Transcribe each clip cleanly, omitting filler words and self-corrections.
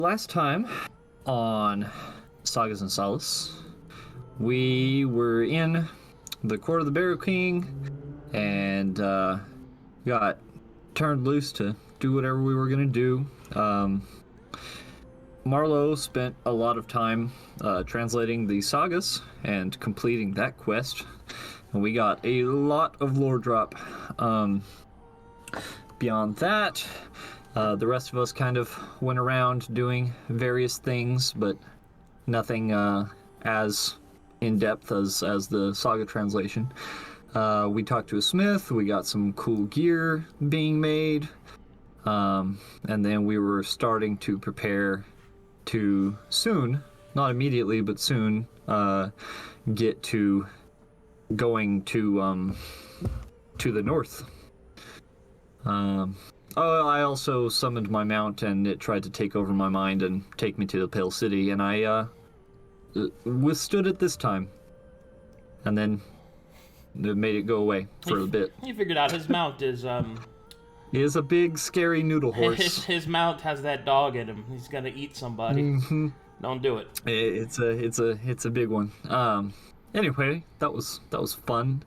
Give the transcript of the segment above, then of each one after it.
Last time on Sagas and Solace, we were in the court of the Barrow King and got turned loose to do whatever we were going to do. Marlowe spent a lot of time translating the Sagas and completing that quest, and we got a lot of lore drop. Beyond that, the rest of us kind of went around doing various things, but nothing as in-depth as the Saga translation. We talked to a smith, we got some cool gear being made, and then we were starting to prepare to soon, not immediately, but soon, get to going to the north. I also summoned my mount, and it tried to take over my mind and take me to the Pale City, and I withstood it this time. And then it made it go away for a bit. He figured out his mount is He is a big, scary noodle horse. His mount has that dog in him. He's gonna eat somebody. Mm-hmm. Don't do it. It's a big one. Anyway, that was fun.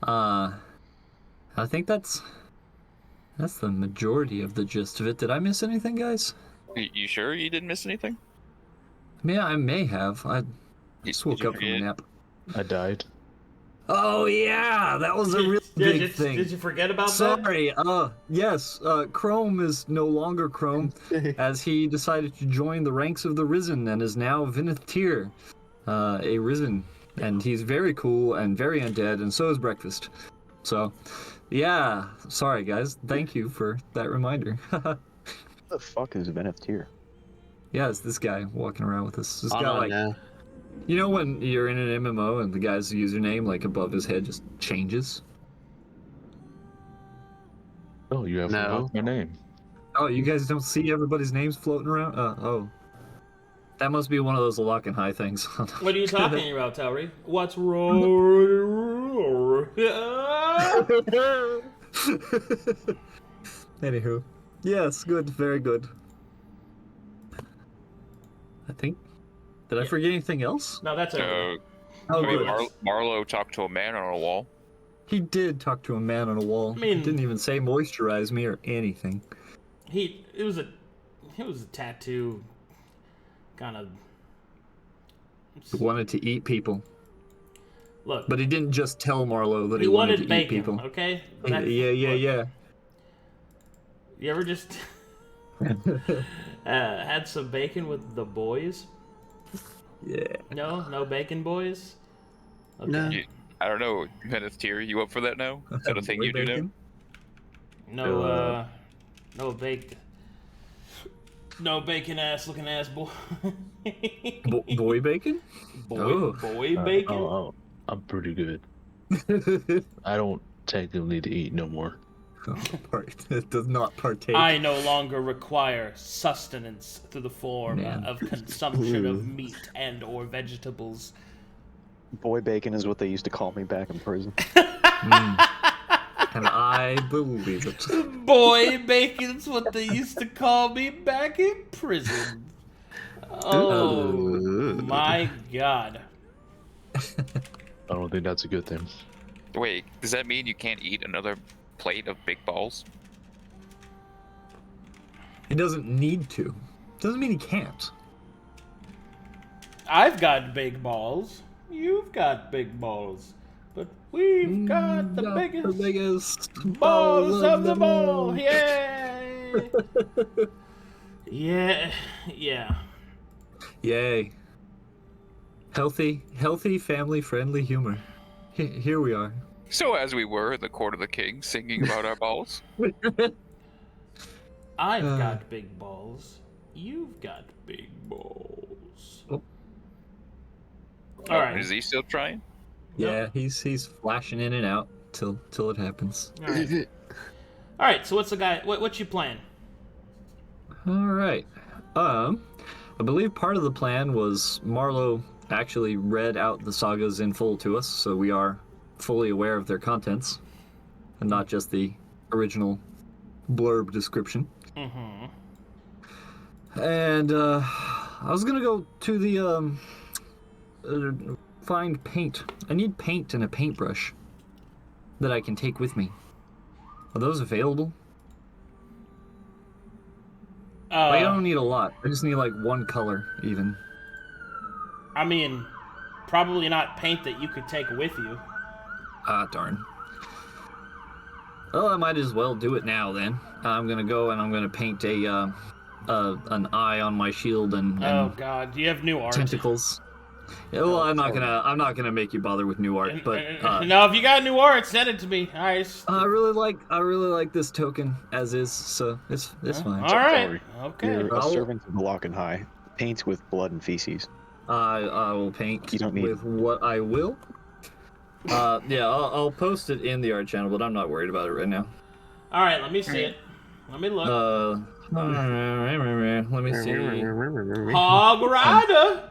I think that's the majority of the gist of it. Did I miss anything, guys? You sure you didn't miss anything? Yeah, I may have. I just woke up from a nap. I died. Oh yeah, that was a really big thing. Did you forget about that? Sorry. Yes. Chrome is no longer Chrome, as he decided to join the ranks of the Risen and is now Vinith Tyr, a Risen, and he's very cool and very undead, and so is Breakfast. So, yeah. Sorry, guys. Thank you for that reminder. What the fuck is Vinith Tyr? Yeah, it's this guy walking around with us. This guy, no, like, no. you know when you're in an MMO and the guy's username, like, above his head just changes? Oh, you have No. my name. Oh, you guys don't see everybody's names floating around? Oh. That must be one of those lock and high things. What are you talking about, Telry? What's wrong? Anywho. Yes, good, very good. I think. Did I forget anything else? No, that's okay. Oh, I mean, good. Marlowe talked to a man on a wall. He did talk to a man on a wall. I mean- He didn't even say moisturize me or anything. It was a tattoo, kind of. He wanted to eat people. Look, But he didn't just tell Marlowe that he he wanted wanted to bacon. eat people. Okay. Yeah. Look, you ever just had some bacon with the boys? Yeah. No bacon, boys. Okay. No. I don't know, Kenneth Tyr, you up for that now? Is that a thing Boy you do now? bacon? No bacon ass looking ass boy. Boy bacon? Oh. Boy bacon. Oh, I'm pretty good. I don't technically need to eat no more. It does not partake. I no longer require sustenance through the form Man. of consumption of meat and or vegetables. Boy bacon is what they used to call me back in prison. And I believe it. Boy bacon's what they used to call me back in prison. Oh my god. I don't think that's a good thing. Wait, does that mean you can't eat another plate of big balls? He doesn't need to. Doesn't mean he can't. I've got big balls. You've got big balls. But we've got the biggest balls of them all. Yay! Yeah. Yay. Healthy, family-friendly humor. Here we are. So as we were in the court of the king, singing about our balls. I've got big balls. You've got big balls. Oh. All right. Is he still trying? Yeah, he's flashing in and out till it happens. All right. All right. So what's the guy? What's your plan? All right. I believe part of the plan was Marlowe actually read out the sagas in full to us, so we are fully aware of their contents, and not just the original blurb description. Mm-hmm. And I was gonna go to the find paint. I need paint and a paintbrush that I can take with me. Are those available? Like, I don't need a lot. I just need like one color, even. I mean, probably not paint that you could take with you. Ah, darn. Well, I might as well do it now then. I'm gonna go and I'm gonna paint an eye on my shield and Oh God, do you have new art? tentacles. Yeah, well, I'm not gonna make you bother with new art, but no, if you got new art, send it to me. All right. I really like this token as is, so it's fine. All right. Telry, Okay. You're a servant of the Lock and High. Paints with blood and feces. I will paint You don't need- with what I will. Yeah, I'll post it in the art channel, but I'm not worried about it right now. All right. Let me see it. Let me look. Let me see. Hog Rider.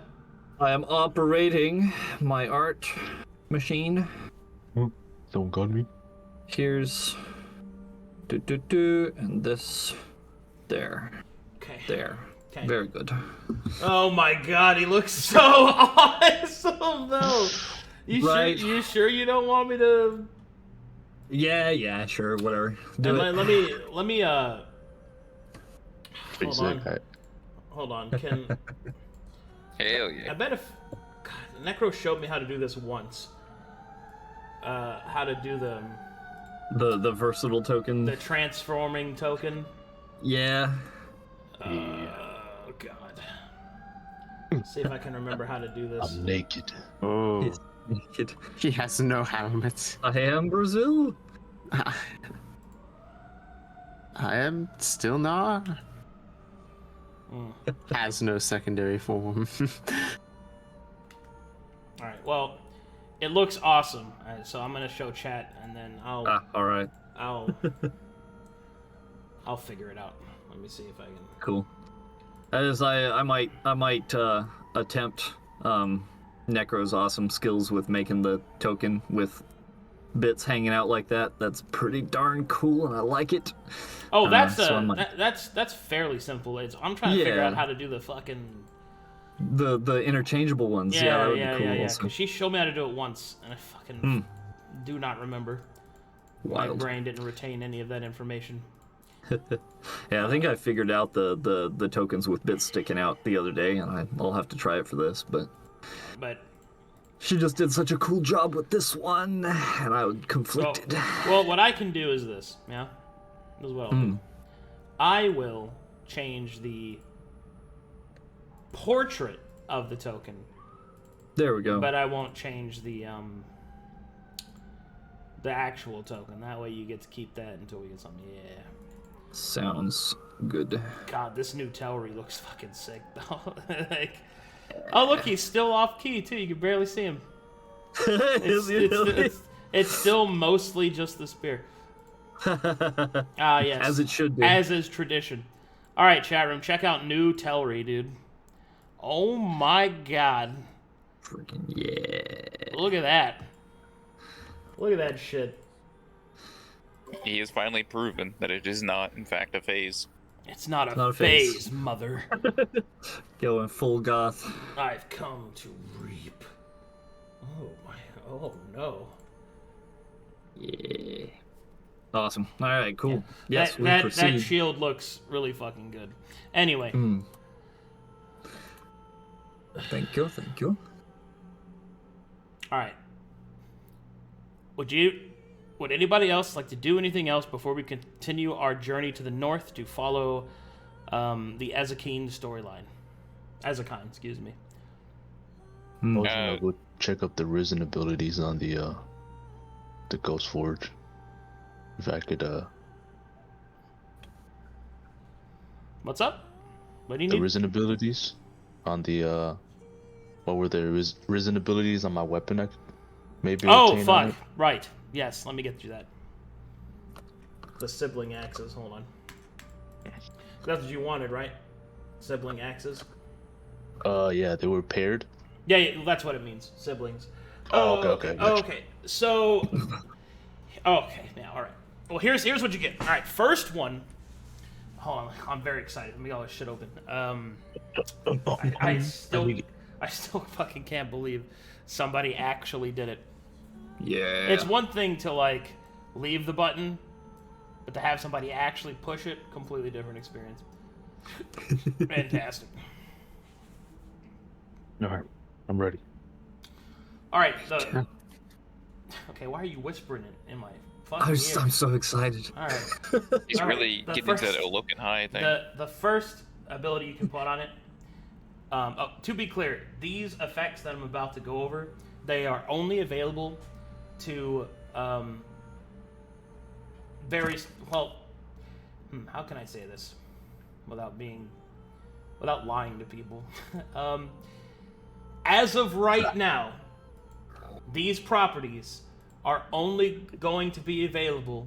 I am operating my art machine. Someone got me. Here's and this there. Okay. There. Okay. Very good. Oh my God, he looks so awesome though. Right. You sure you don't want me to? Yeah, sure, whatever. Do it. Let me Hold on. Can Hell yeah. I bet if God, Necro showed me how to do this once. How to do The versatile token. the transforming token. Yeah. Oh God. See if I can remember how to do this. I'm naked. Oh, It- he has no helmet. I am Brazil. I am still not. Has no secondary form. All right. Well, it looks awesome. All right, so I'm gonna show chat, and then All right. I'll figure it out. Let me see if I can. Cool. As I might attempt Necro's awesome skills with making the token with bits hanging out like that. That's pretty darn cool, and I like it. Oh, that's so I'm that's fairly simple. I'm trying to figure Yeah. out how to do the fucking the interchangeable ones. Yeah, that would be cool. Also. Because she showed me how to do it once, and I fucking do not remember. My Wild. brain didn't retain any of that information. Yeah, I think I figured out the tokens with bits sticking out the other day, and I'll have to try it for this. But she just did such a cool job with this one, and I was conflicted. Well, what I can do is this, yeah? This is what I'll do. I will change the portrait of the token, There we go. but I won't change the actual token. That way you get to keep that until we get something. Yeah. Sounds good. God, this new Telry looks fucking sick, though. Like, oh, look, he's still off key, too. You can barely see him. It's still mostly just the spear. Yes. As it should be. As is tradition. All right, chat room, check out new Telry, dude. Oh my God. Freaking yeah. Look at that. Look at that shit. He has finally proven that it is not, in fact, a phase. It's not a Not a phase, phase. mother. Going full goth. I've come to reap. Oh no. Yeah. Awesome. All right, cool. Yeah. Yes, we that proceed. shield looks really fucking good. Anyway. Thank you. All right. Would anybody else like to do anything else before we continue our journey to the north to follow the Ezekine storyline? Ezekine, excuse me. I was gonna go check up the risen abilities on the Ghost Forge. If I could What's up? What do you the need? risen abilities on the what were the risen abilities on my weapon I could maybe Oh, obtain on fuck. it? Right. Yes, let me get through that. The sibling axes. Hold on. That's what you wanted, right? Sibling axes? Yeah, they were paired. Yeah, that's what it means. Siblings. Oh, okay. Okay. So, okay, now, all right. Well, here's what you get. All right, first one. hold on, I'm very excited. Let me get all this shit open. I still fucking can't believe somebody actually did it. Yeah. It's one thing to like leave the button, but to have somebody actually push it, completely different experience. Fantastic. All right, I'm ready. All right. Okay, why are you whispering it in my fucking ear? I'm so excited. All right. He's All right, really the getting first- into that looking high thing. The first ability you can put on it. To be clear, these effects that I'm about to go over, they are only available to how can I say this without lying to people? As of right now, these properties are only going to be available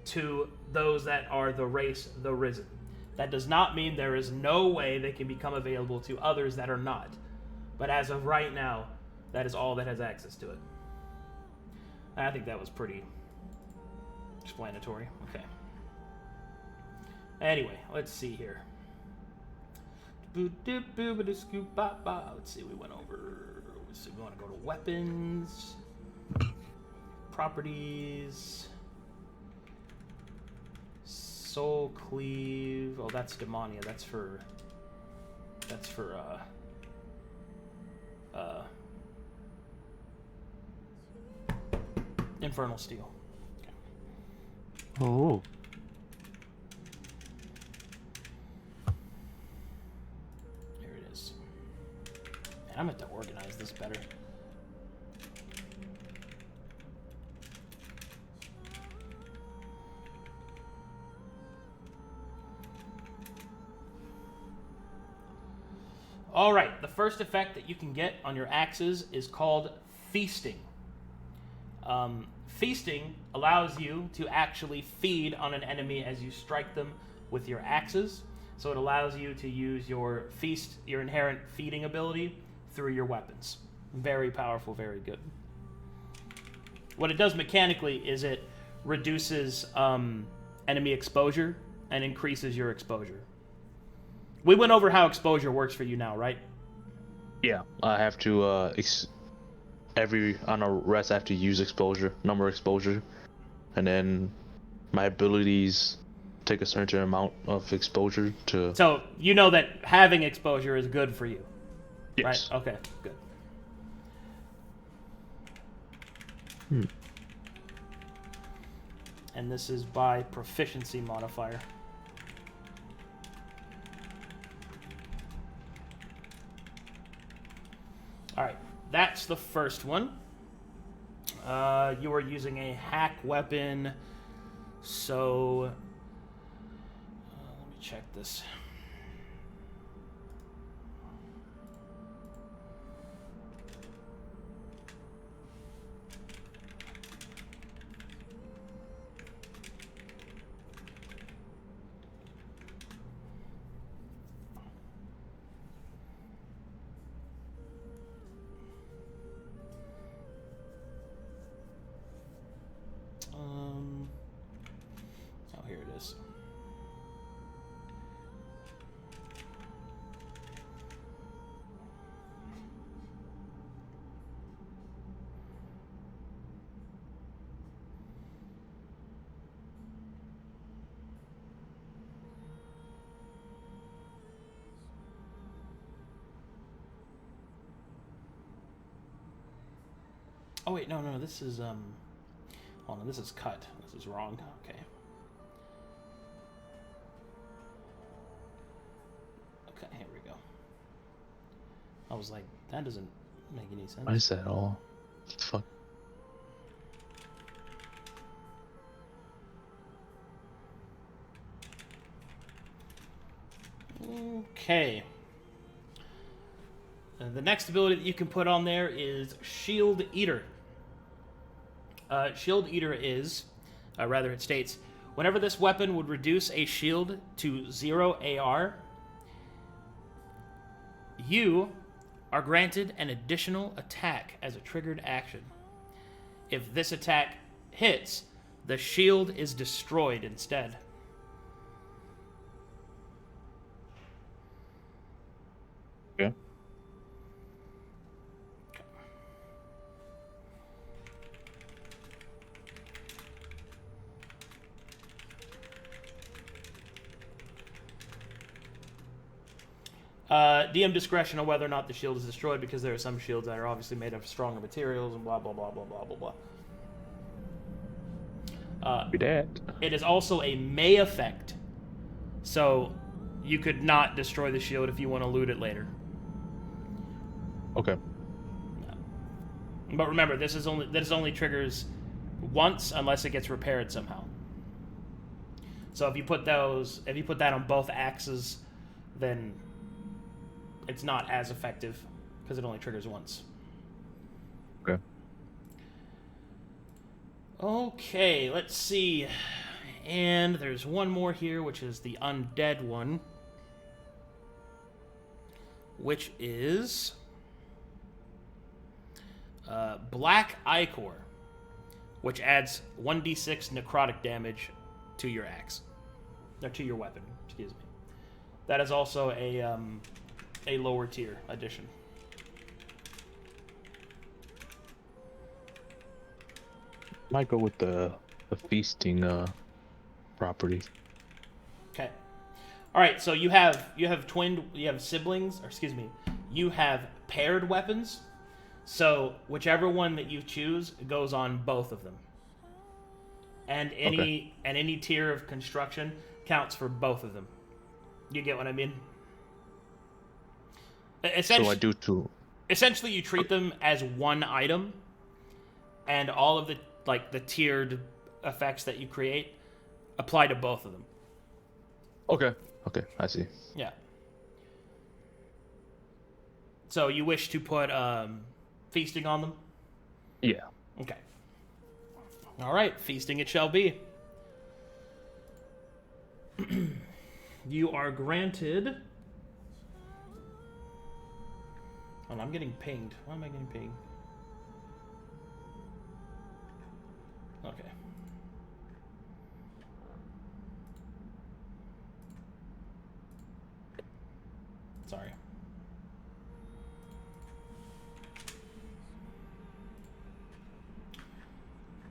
to those that are the race, the Risen. That does not mean there is no way they can become available to others that are not. But as of right now, that is all that has access to it. I think that was pretty explanatory. Okay. Anyway, let's see here. Let's see, we went over... Let's see, we want to go to weapons... Properties... Soul Cleave... Oh, that's Demonia. That's for... Infernal Steel. Oh. Here it is. Man, I'm going to organize this better. Alright, the first effect that you can get on your axes is called Feasting. Feasting allows you to actually feed on an enemy as you strike them with your axes. So it allows you to use your inherent feeding ability through your weapons. Very powerful, very good. What it does mechanically is it reduces enemy exposure and increases your exposure. We went over how exposure works for you now, right? Yeah, I have to on a rest I have to use exposure, number exposure, and then my abilities take a certain amount of exposure to. So you know that having exposure is good for you, Yes. right? Okay, good. And this is by proficiency modifier. All right, that's the first one. You are using a hack weapon, so let me check this. Oh, here it is. Oh wait, no, this is hold on, this is cut. This is wrong. Okay. Okay, here we go. I was like, that doesn't make any sense. Why is that all? Fuck. Okay. The next ability that you can put on there is Shield Eater. Shield Eater is, it states, whenever this weapon would reduce a shield to 0 AR, you are granted an additional attack as a triggered action. If this attack hits, the shield is destroyed instead. DM discretion on whether or not the shield is destroyed, because there are some shields that are obviously made of stronger materials and blah blah blah blah blah blah blah. Be that. It is also a May effect, so you could not destroy the shield if you want to loot it later. Okay. But remember, this only triggers once unless it gets repaired somehow. So if you put that on both axes, then it's not as effective because it only triggers once. Okay. Okay, let's see. And there's one more here, which is the undead one, which is Black Ichor, which adds 1d6 necrotic damage to your axe, or to your weapon. Excuse me. That is also a lower tier addition. Might go with the feasting property. Okay. All right. So you have siblings, or excuse me, you have paired weapons. So whichever one that you choose goes on both of them. And any tier of construction counts for both of them. You get what I mean? So I do too. Essentially, you treat them as one item, and all of the tiered effects that you create apply to both of them. Okay. Okay, I see. Yeah. So you wish to put feasting on them? Yeah. Okay. All right, feasting it shall be. You are granted... Oh, I'm getting pinged. Why am I getting pinged? Okay. Sorry.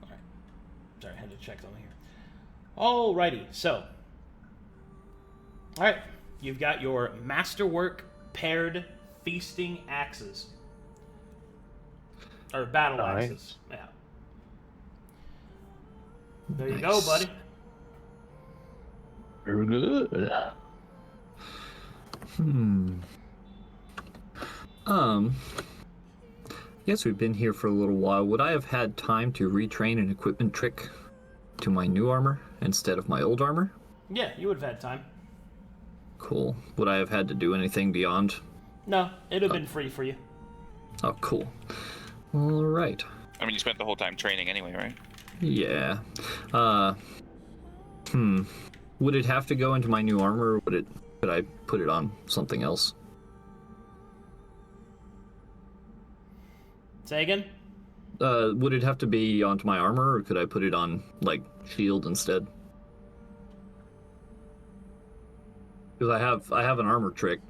Alright. Sorry, I had to check something here. Alrighty, so. Alright. You've got your masterwork paired feasting axes. Or battle Nice. axes. Yeah. There you go, buddy. Very good. Yes, we've been here for a little while. Would I have had time to retrain an equipment trick to my new armor instead of my old armor? Yeah, you would have had time. Cool. Would I have had to do anything beyond? No, it'd have been free for you. Oh, cool. All right. I mean, you spent the whole time training anyway, right? Yeah. Would it have to go into my new armor, or could I put it on something else? Say again? Would it have to be onto my armor, or could I put it on, like, shield instead? Because I have an armor trick.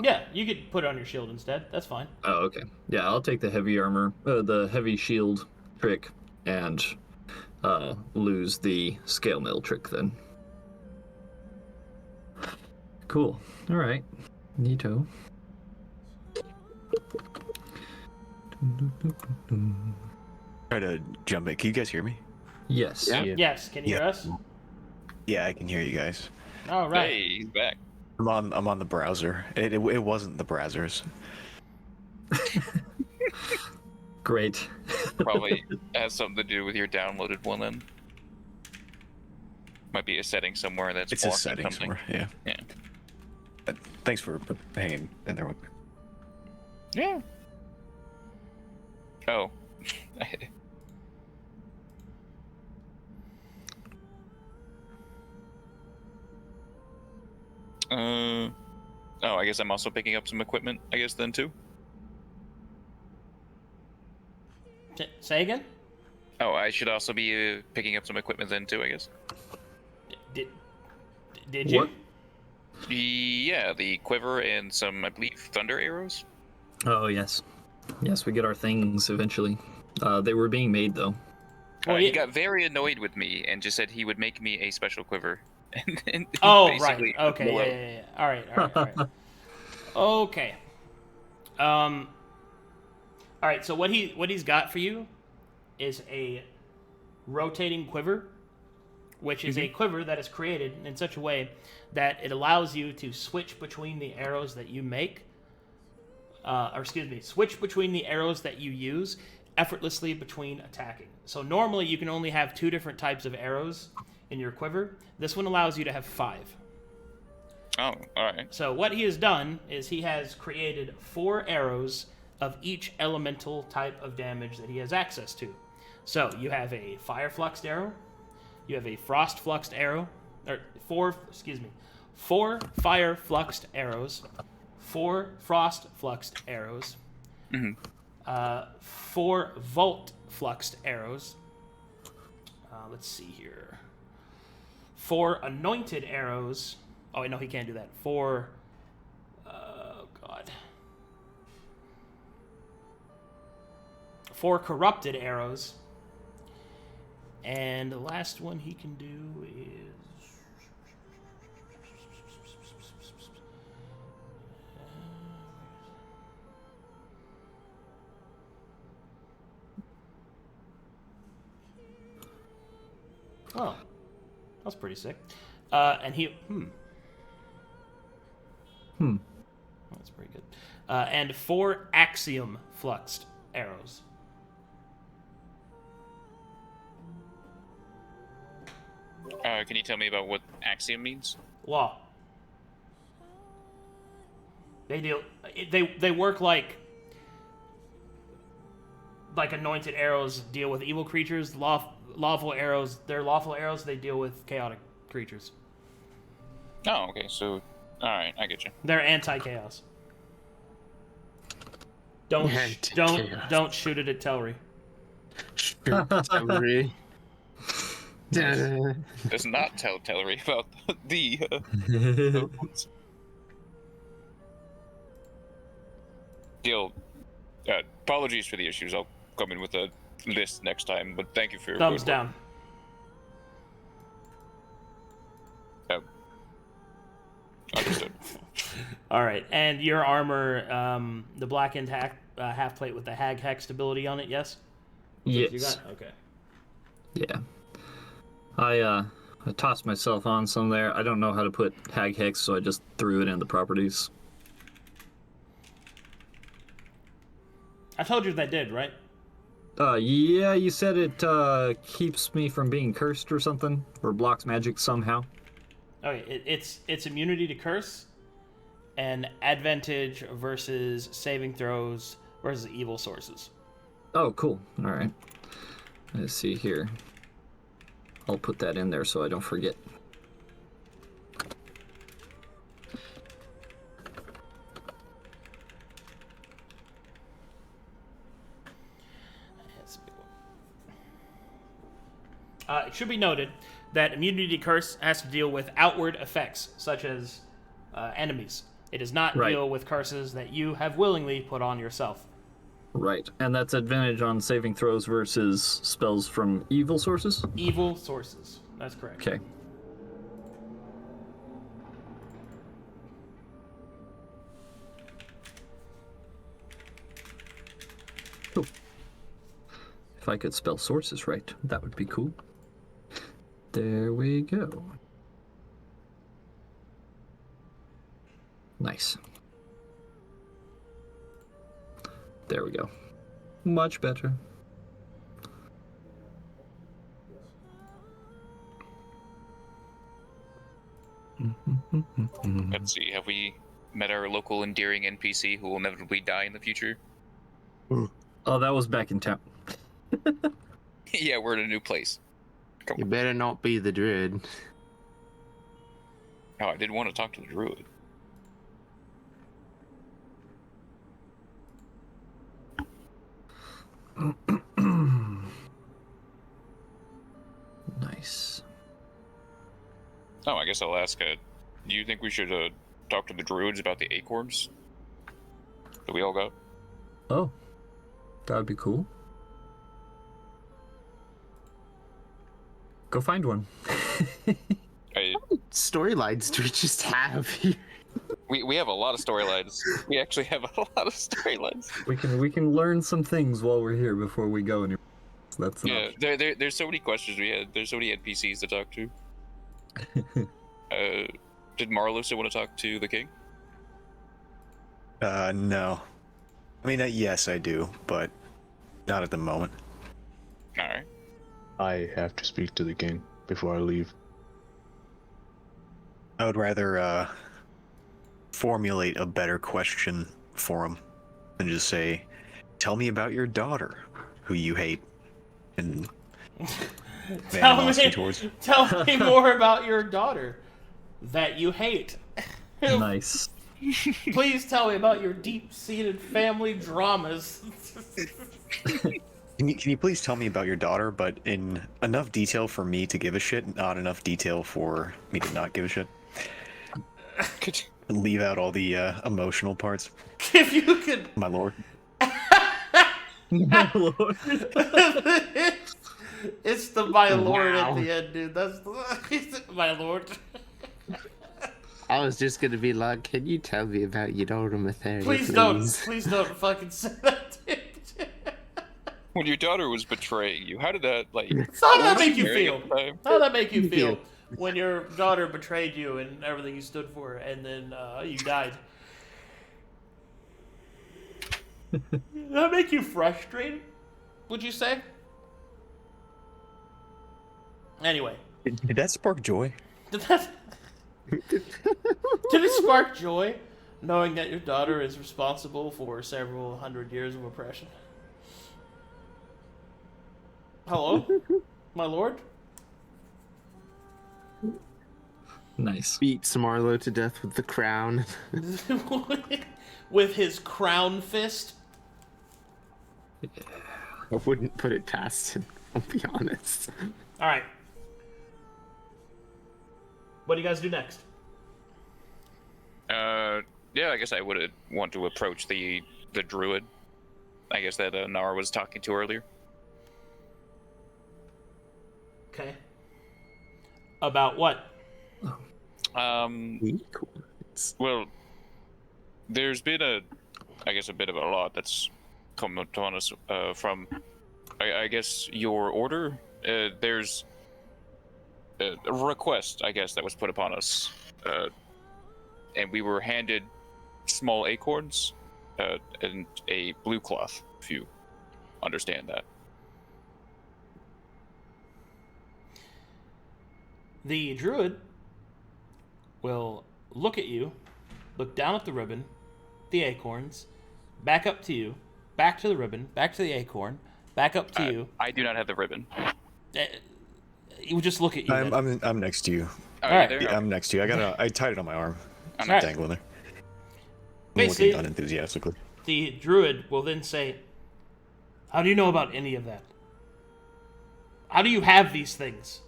Yeah, you could put it on your shield instead. That's fine. Oh, okay. Yeah, I'll take the heavy armor, the heavy shield trick, and lose the scale mail trick then. Cool. All right. Neato. Try to jump in. Can you guys hear me? Yes. Yeah. Yes, can you hear us? Yeah, I can hear you guys. All right. Hey, he's back. I'm on the browser. It wasn't the browsers. Great. Probably has something to do with your downloaded one then. Might be a setting somewhere that's It's a blocking setting something. somewhere. Yeah. Yeah. But thanks for hanging in there with me. Yeah. Oh. Oh, I guess I'm also picking up some equipment, I guess, then, too? Say again? Oh, I should also be picking up some equipment then, too, I guess. Did you? What? Yeah, the quiver and some, I believe, thunder arrows? Oh, yes. Yes, we get our things eventually. They were being made, though. Well, He yeah. got very annoyed with me and just said he would make me a special quiver. And Oh, basically right. Okay, blew up. yeah. All right. Okay. All right. So what he's got for you is a rotating quiver, which is a quiver that is created in such a way that it allows you to switch between the arrows that you make, switch between the arrows that you use effortlessly between attacking. So normally you can only have 2 different types of arrows in your quiver. This one allows you to have 5. Oh, alright. So what he has done is he has created 4 arrows of each elemental type of damage that he has access to. So you have a fire fluxed arrow, you have a frost fluxed arrow, or 4 fire fluxed arrows, 4 frost fluxed arrows, 4 volt fluxed arrows. Let's see here. 4 anointed arrows. Oh, no, he can't do that. 4. Oh, God. 4 corrupted arrows. And the last one he can do is. Oh, that's pretty sick. And he. That's pretty good. And 4 axiom fluxed arrows. Can you tell me about what axiom means? Law. They work like anointed arrows deal with evil creatures. Lawful arrows, they're lawful arrows. They deal with chaotic creatures. Oh, okay. So, alright, I get you. They're anti-chaos. Don't shoot it at Telry. Telry. Does not tell Telry about the deal. Apologies for the issues. I'll come in with a list next time, but thank you for your Thumbs good down. work. Understood. All right, and your armor, the blackened half plate with the hag hex ability on it. Yes. Yes. You got okay. Yeah. I tossed myself on some there. I don't know how to put hag hex, so I just threw it in the properties. I told you that did, right? Yeah, you said it keeps me from being cursed or something, or blocks magic somehow. Okay, it's immunity to curse, and advantage versus saving throws versus evil sources. Oh, cool. All right. Let's see here. I'll put that in there so I don't forget. It should be noted that immunity to curse has to deal with outward effects, such as enemies. It does not deal with curses that you have willingly put on yourself. Right, and that's advantage on saving throws versus spells from evil sources? Evil sources, that's correct. Okay. Cool. If I could spell sources right, that would be cool. There we go. Nice. There we go. Much better. Let's see, have we met our local endearing NPC who will inevitably die in the future? Oh, that was back in town. Yeah, we're in a new place. You better not be the Druid. Oh, I did want to talk to the Druid. Nice. Oh, I guess I'll ask, do you think we should talk to the Druids about the acorns that we all got? Oh, that would be cool. Go find one. I, Storylines do we just have here? We have a lot of storylines. We actually have a lot of storylines. We can learn some things while we're here before we go anywhere. So that's an option. There's so many questions we had. There's so many NPCs to talk to. Did Marlowe still want to talk to the king? No. I mean, yes, I do, but not at the moment. All right. I have to speak to the king before I leave. I would rather formulate a better question for him than just say, "Tell me about your daughter, who you hate." And tell me more about your daughter that you hate. Nice. Please tell me about your deep-seated family dramas. Can you please tell me about your daughter, but in enough detail for me to give a shit, not enough detail for me to not give a shit? And leave out all the emotional parts. If you could... My lord. My lord. It's the my lord at the end, dude. That's the... my lord. I was just gonna be like, can you tell me about your daughter, Matheria? Please don't fucking say that, dude. When your daughter was betraying you, how did that, like... How did that make you feel? Time? How did that make you feel when your daughter betrayed you and everything you stood for, and then you died? Did that make you frustrated, would you say? Anyway. Did that spark joy? Did it spark joy, knowing that your daughter is responsible for several hundred years of oppression? Hello? My lord? Nice. Beats Marlowe to death with the crown. With his crown fist? I wouldn't put it past him, I'll be honest. Alright. What do you guys do next? Yeah, I guess I would want to approach the druid. I guess that Nara was talking to earlier. Okay. About what? Well, there's been a bit of a lot that's come upon us from, I guess, your order. There's a request, I guess, that was put upon us, and we were handed small acorns and a blue cloth, if you understand that. The druid will look at you, look down at the ribbon, the acorns, back up to you, back to the ribbon, back to the acorn, back up to you. I do not have the ribbon. He would just look at you. I'm next to you. All right. Yeah, I'm next to you. I tied it on my arm. I'm All right. dangling there. I'm Basically, looking unenthusiastically. the druid will then say, "How do you know about any of that? How do you have these things?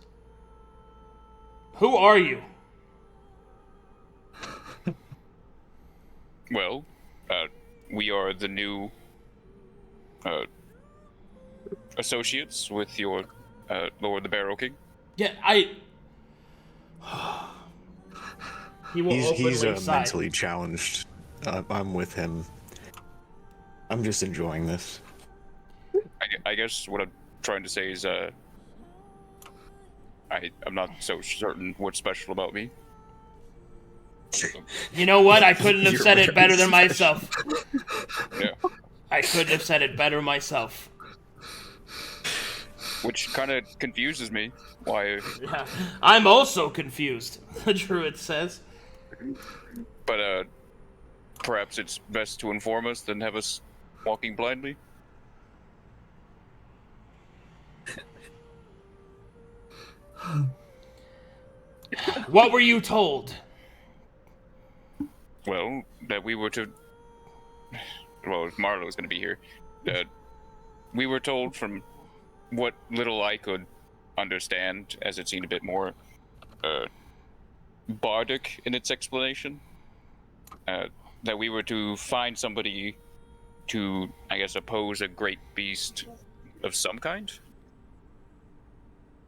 Who are you?" Well, we are the new associates with your Lord the Barrow King. Yeah, He will He's openly sigh. mentally challenged. I'm with him. I'm just enjoying this. I guess what I'm trying to say is, I'm not so certain what's special about me. You know what? I couldn't have You're said it very better than special. myself. Yeah. I couldn't have said it better myself. Which kind of confuses me. Why? Yeah, I'm also confused, the druid says. But, perhaps it's best to inform us than have us walking blindly? What were you told? Well, that we were to... Well, if Marlowe's going to be here. We were told from what little I could understand, as it seemed a bit more bardic in its explanation, that we were to find somebody to, I guess, oppose a great beast of some kind,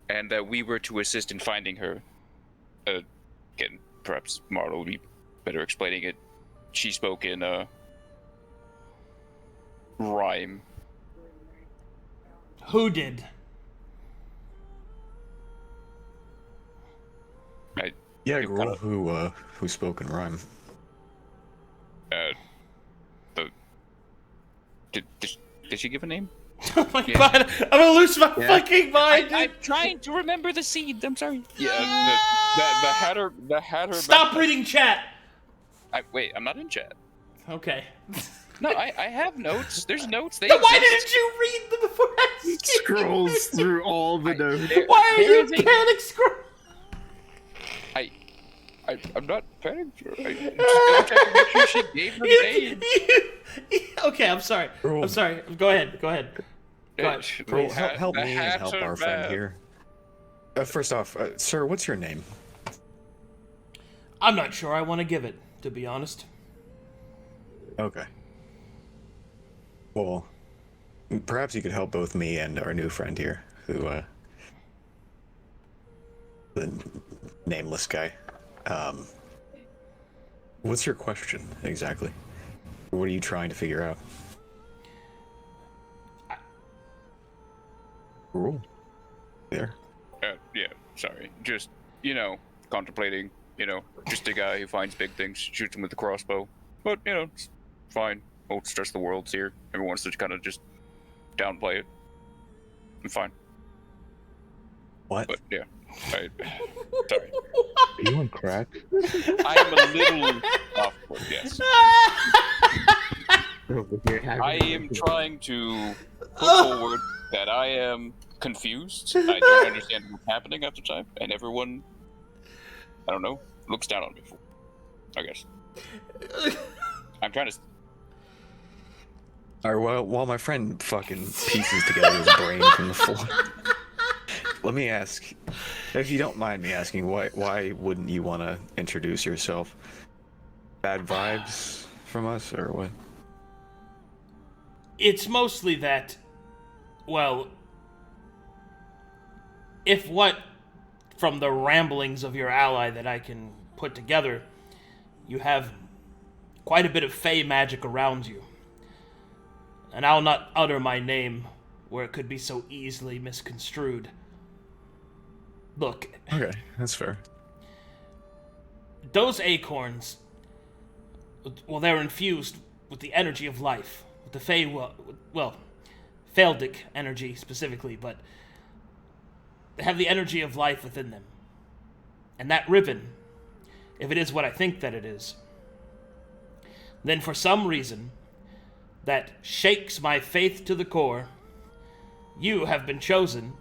and that we were to assist in finding her. Again, perhaps Marlowe would be better explaining it. She spoke in rhyme. Who did? Yeah, You Gruul, who spoke in rhyme. Did she give a name? Oh my god, I'm gonna lose my fucking mind, dude. I'm trying to remember the seed. I'm sorry. Yeah, the Hatter. Stop reading chat. Wait, I'm not in chat. Okay. No, I have notes. There's notes. They Then why exist. didn't you read them before asking? Scrolls through all the notes. Why are you panic scroll? I'm not panic. I'm just gonna check to make sure she gave her name. Okay, I'm sorry. Gruul. I'm sorry. Go ahead. Go ahead. Gruul, help The me and help Hatter our friend man. here. First off, sir, what's your name? I'm not sure I want to give it, to be honest. Okay. Well, perhaps you could help both me and our new friend here, who, the nameless guy. What's your question, exactly? What are you trying to figure out? Gruul? There? Yeah, sorry. Just, contemplating, just a guy who finds big things, shoots them with a crossbow. But, it's fine. Won't stress the world's here. Everyone wants to kind of just downplay it. I'm fine. What? But, yeah. Sorry. Are you on crack? I am a little off put, yes. I am trying to put forward that I am confused. I don't understand what's happening at the time, and everyone, I don't know, looks down on me for, I guess. I'm trying to... Alright, well, while my friend fucking pieces together his brain from the floor, let me ask, if you don't mind me asking, why wouldn't you want to introduce yourself? Bad vibes from us, or what? It's mostly that, well, if what from the ramblings of your ally that I can put together, you have quite a bit of fey magic around you. And I'll not utter my name where it could be so easily misconstrued. Look. Okay, that's fair. Those acorns, well, they're infused with the energy of life. With the fey, Feldic energy specifically, but they have the energy of life within them. And that ribbon, if it is what I think that it is, then for some reason that shakes my faith to the core, you have been chosen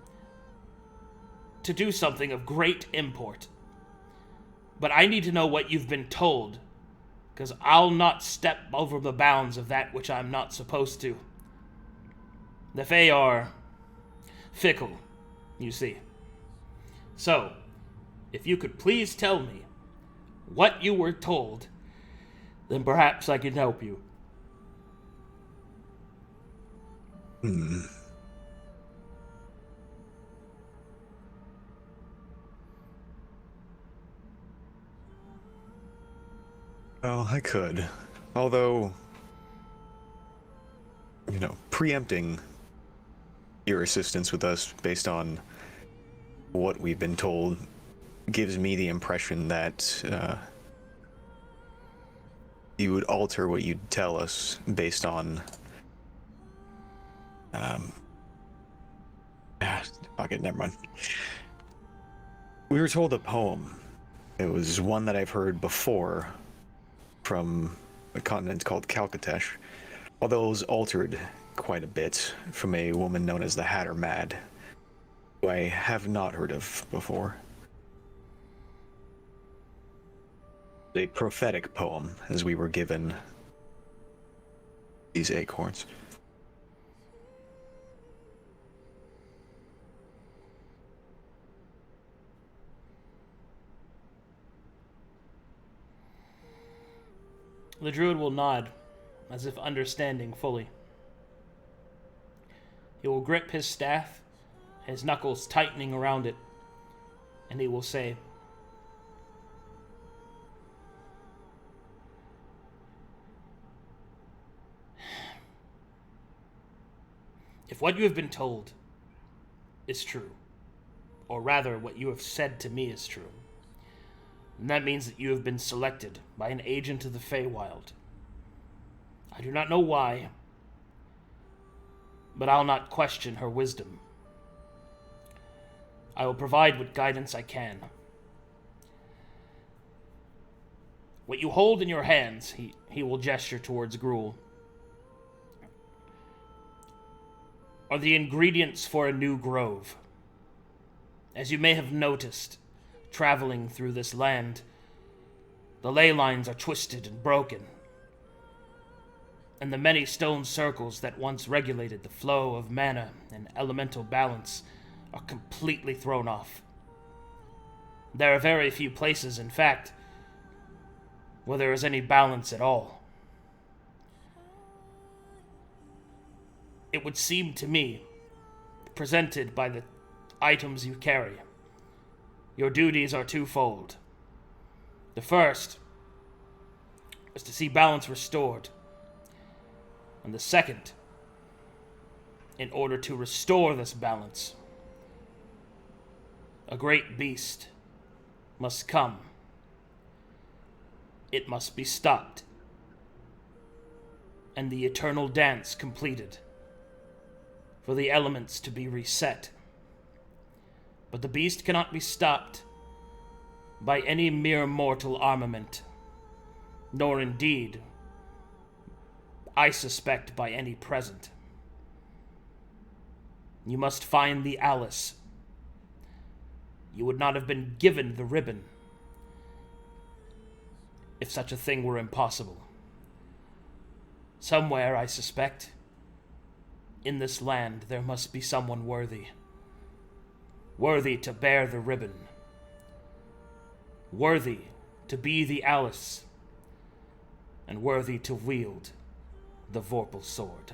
to do something of great import. But I need to know what you've been told, because I'll not step over the bounds of that which I'm not supposed to. The Fae are fickle, you see. So, if you could please tell me what you were told, then perhaps I can help you. Well, I could. Although, preempting your assistance with us based on what we've been told gives me the impression that you would alter what you'd tell us based on fuck it, never mind. We were told a poem. It was one that I've heard before from a continent called Calcatesh, although it was altered quite a bit from a woman known as the Hatter Mad, who I have not heard of before. A prophetic poem, as we were given these acorns. The Druid will nod, as if understanding fully. He will grip his staff, his knuckles tightening around it, and he will say, If what you have been told is true, or rather what you have said to me is true, then that means that you have been selected by an agent of the Feywild. I do not know why, but I'll not question her wisdom. I will provide what guidance I can. What you hold in your hands, he will gesture towards Gruul, are the ingredients for a new grove. As you may have noticed, traveling through this land, the ley lines are twisted and broken, and the many stone circles that once regulated the flow of mana and elemental balance are completely thrown off. There are very few places, in fact, where there is any balance at all. It would seem to me, presented by the items you carry, your duties are twofold. The first is to see balance restored, and the second, in order to restore this balance, a great beast must come. It must be stopped, and the eternal dance completed, for the elements to be reset. But the beast cannot be stopped by any mere mortal armament, nor indeed, I suspect, by any present. You must find the Alice. You would not have been given the ribbon if such a thing were impossible. Somewhere, I suspect, in this land, there must be someone worthy. Worthy to bear the ribbon. Worthy to be the Alice. And worthy to wield the Vorpal sword.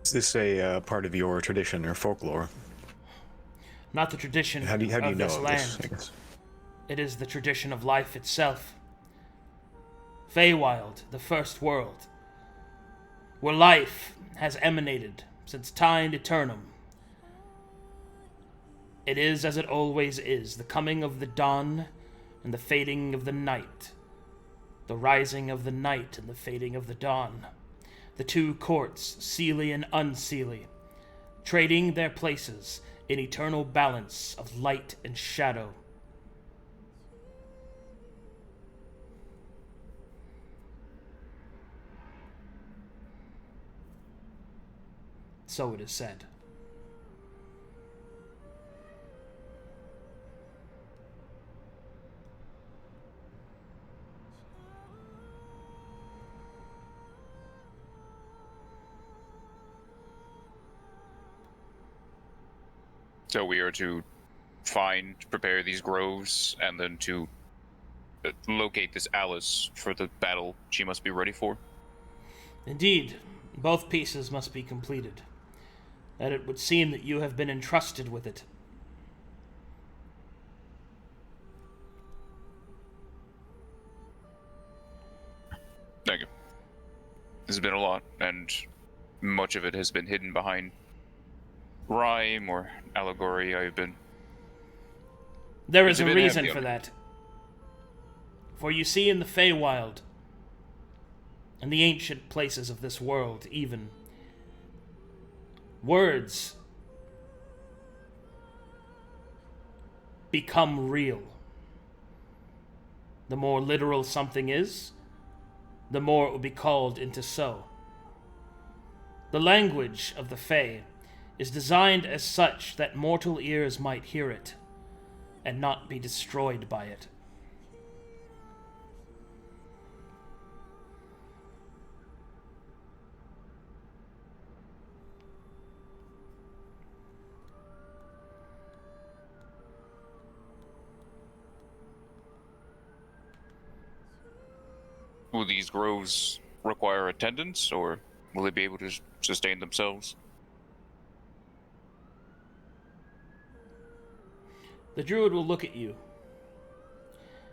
Is this a part of your tradition or folklore? Not the tradition How do you of know this of land. this? I guess? It is the tradition of life itself. Feywild, the first world, where life has emanated since time eternum. It is as it always is, the coming of the dawn and the fading of the night, the rising of the night and the fading of the dawn. The two courts, Seelie and Unseelie, trading their places in eternal balance of light and shadow. So it is said. So we are to prepare these groves, and then to locate this Alice for the battle she must be ready for? Indeed, both pieces must be completed, and it would seem that you have been entrusted with it. Thank you. This has been a lot, and much of it has been hidden behind rhyme or allegory. There is It's a bit reason heavy for on me. that. For you see, in the Feywild, and the ancient places of this world even, words become real. The more literal something is, the more it will be called into so. The language of the Fey is designed as such that mortal ears might hear it, and not be destroyed by it. Will these groves require attendance, or will they be able to sustain themselves? The Druid will look at you,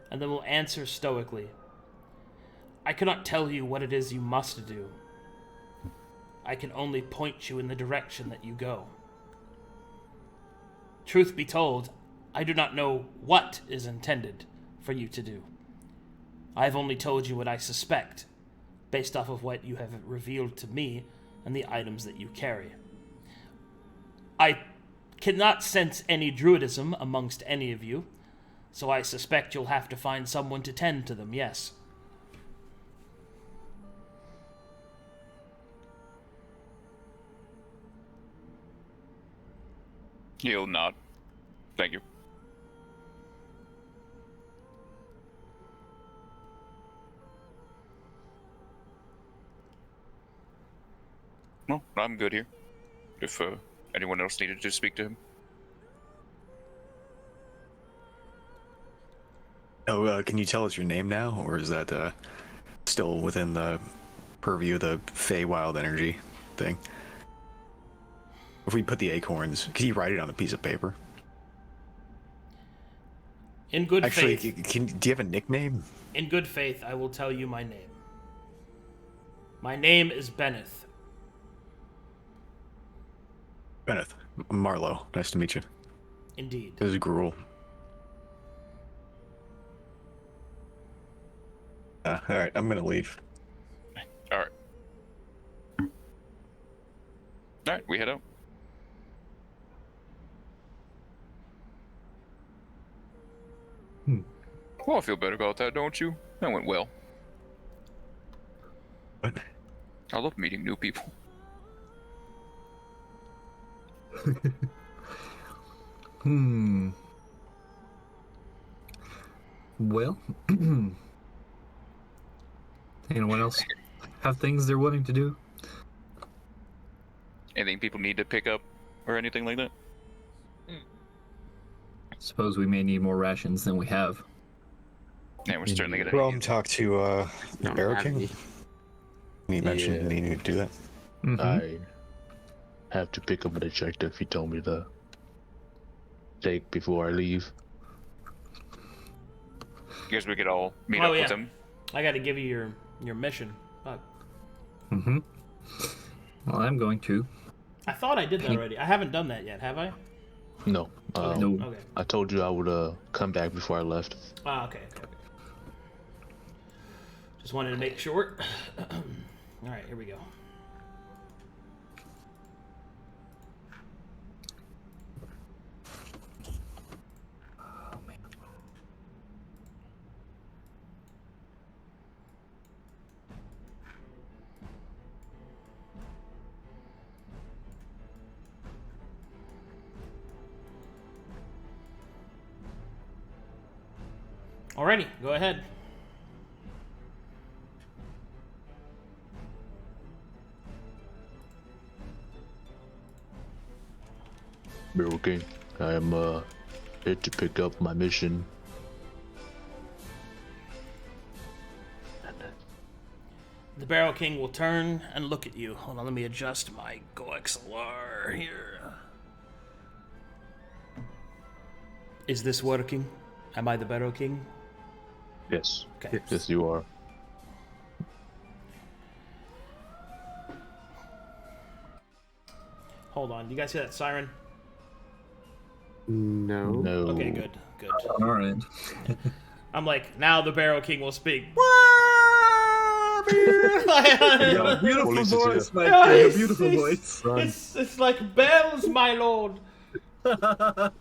and then will answer stoically. I cannot tell you what it is you must do. I can only point you in the direction that you go. Truth be told, I do not know what is intended for you to do. I have only told you what I suspect, based off of what you have revealed to me and the items that you carry. I cannot sense any druidism amongst any of you, so I suspect you'll have to find someone to tend to them, yes. He'll nod. Thank you. No, I'm good here. If anyone else needed to speak to him. Oh, can you tell us your name now, or is that still within the purview of the Feywild energy thing? If we put the acorns, can you write it on a piece of paper? In good Actually, faith, do you have a nickname? in good faith, I will tell you my name. My name is Benneth. Benneth. Marlowe. Nice to meet you. Indeed. This is Gruul. Alright, I'm gonna leave. Alright. Alright, we head out. Well, I feel better about that, don't you? That went well. What? I love meeting new people. Well, anyone else have things they're wanting to do? Anything people need to pick up or anything like that? Suppose we may need more rations than we have. Yeah, we're certainly gonna. Rome talked to the Don't Barrow have King. any. He mentioned needing to do that. I have to pick up an objective he told me to take before I leave. Guess we could all meet Oh, up yeah. with him. I gotta give you your mission. Fuck. Well, I'm going to. I thought I did that already. I haven't done that yet, have I? No. No. Okay. I told you I would come back before I left. Ah, okay. Just wanted to make sure. Alright, here we go. Alrighty, go ahead. Barrow King, I am here to pick up my mission. The Barrow King will turn and look at you. Hold on, let me adjust my GoXLR here. Is this working? Am I the Barrow King? Yes. Okay. Yes, you are. Hold on. Do you guys hear that siren? No. No. Okay, good. All right. I'm like, now the Barrow King will speak. Beautiful Police is voice, here. my friend. A beautiful voice. It's like bells, my lord. All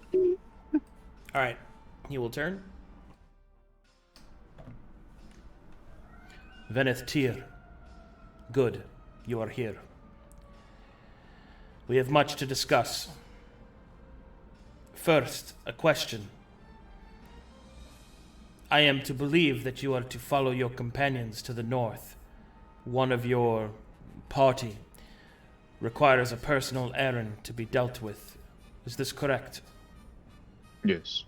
right, he will turn. Veneth Tyr, good, you are here. We have much to discuss. First, a question. I am to believe that you are to follow your companions to the north. One of your party requires a personal errand to be dealt with. Is this correct? Yes.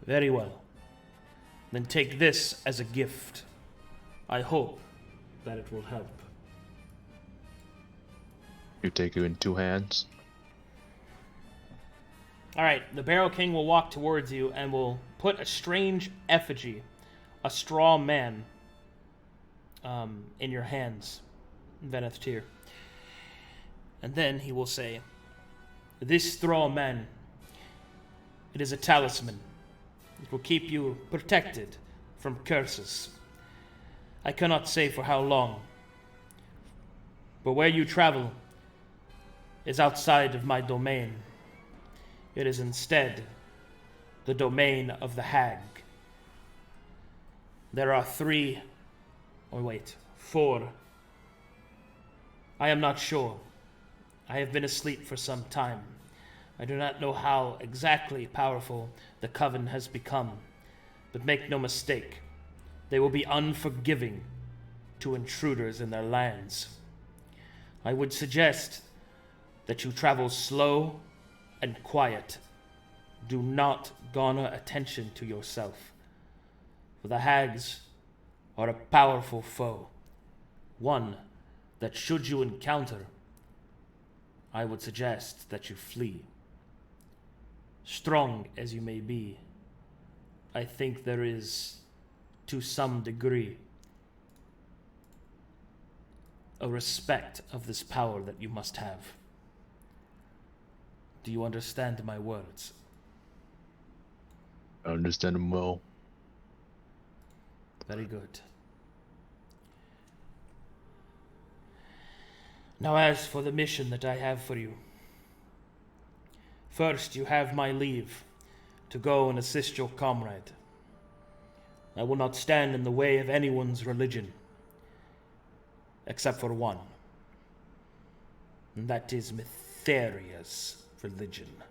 Very well. Then take this as a gift. I hope that it will help. You take it in two hands. All right, the Barrow King will walk towards you and will put a strange effigy, a straw man, in your hands, Veneth Tyr. And then he will say, "This straw man, it is a talisman. It will keep you protected from curses. I cannot say for how long, but where you travel is outside of my domain. It is instead the domain of the hag. There are 4. I am not sure. I have been asleep for some time. I do not know how exactly powerful the Coven has become, but make no mistake, they will be unforgiving to intruders in their lands. I would suggest that you travel slow and quiet. Do not garner attention to yourself, for the hags are a powerful foe, one that should you encounter, I would suggest that you flee. Strong as you may be, I think there is, to some degree, a respect of this power that you must have. Do you understand my words?" I understand them well. Very good. Now as for the mission that I have for you. First, you have my leave to go and assist your comrade. I will not stand in the way of anyone's religion, except for one. And that is Mytheria's religion.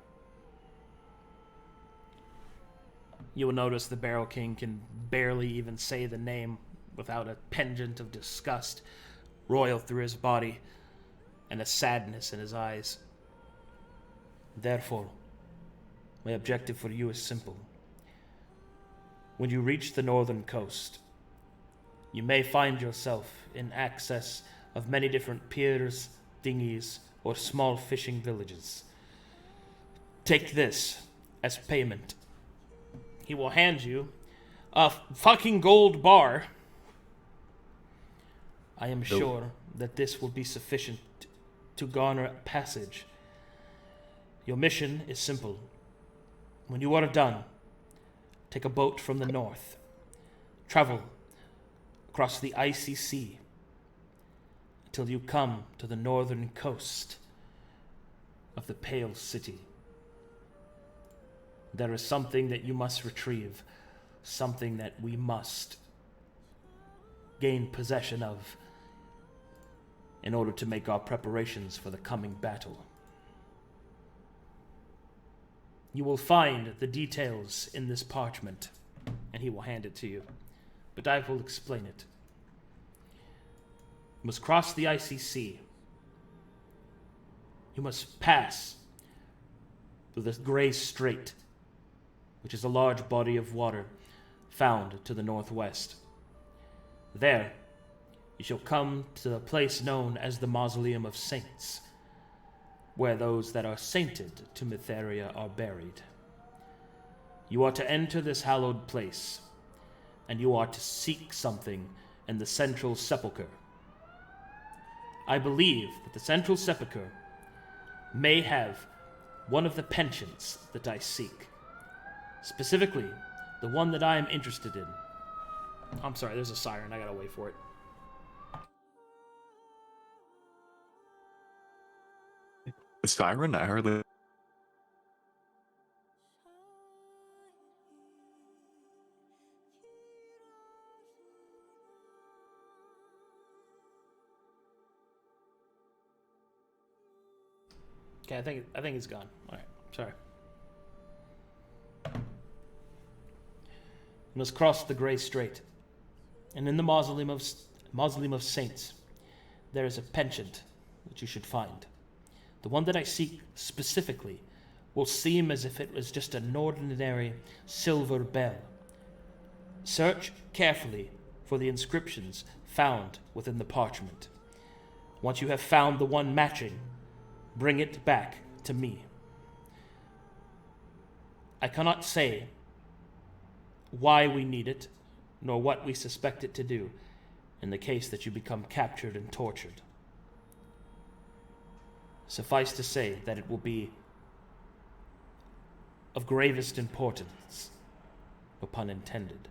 You will notice the Barrow King can barely even say the name without a pendant of disgust roil through his body and a sadness in his eyes. Therefore, my objective for you is simple. When you reach the northern coast, you may find yourself in access of many different piers, dinghies, or small fishing villages. Take this as payment. He will hand you a fucking gold bar. I am sure that this will be sufficient to garner passage. Your mission is simple. When you are done, take a boat from the north. Travel across the icy sea until you come to the northern coast of the Pale City. There is something that you must retrieve, something that we must gain possession of in order to make our preparations for the coming battle. You will find the details in this parchment, and he will hand it to you, but I will explain it. You must cross the icy sea. You must pass through the Grey Strait, which is a large body of water found to the northwest. There, you shall come to a place known as the Mausoleum of Saints, where those that are sainted to Mytheria are buried. You are to enter this hallowed place, and you are to seek something in the Central Sepulchre. I believe that the Central Sepulchre may have one of the pensions that I seek. Specifically, the one that I am interested in. I'm sorry, there's a siren. I gotta wait for it. The siren? I hardly. Okay, I think it's gone. All right, sorry. You must cross the Grey Strait, and in the Mausoleum of Saints, there is a penchant which you should find. The one that I seek specifically will seem as if it was just an ordinary silver bell. Search carefully for the inscriptions found within the parchment. Once you have found the one matching, bring it back to me. I cannot say why we need it, nor what we suspect it to do in the case that you become captured and tortured. Suffice to say that it will be of gravest importance, no pun intended.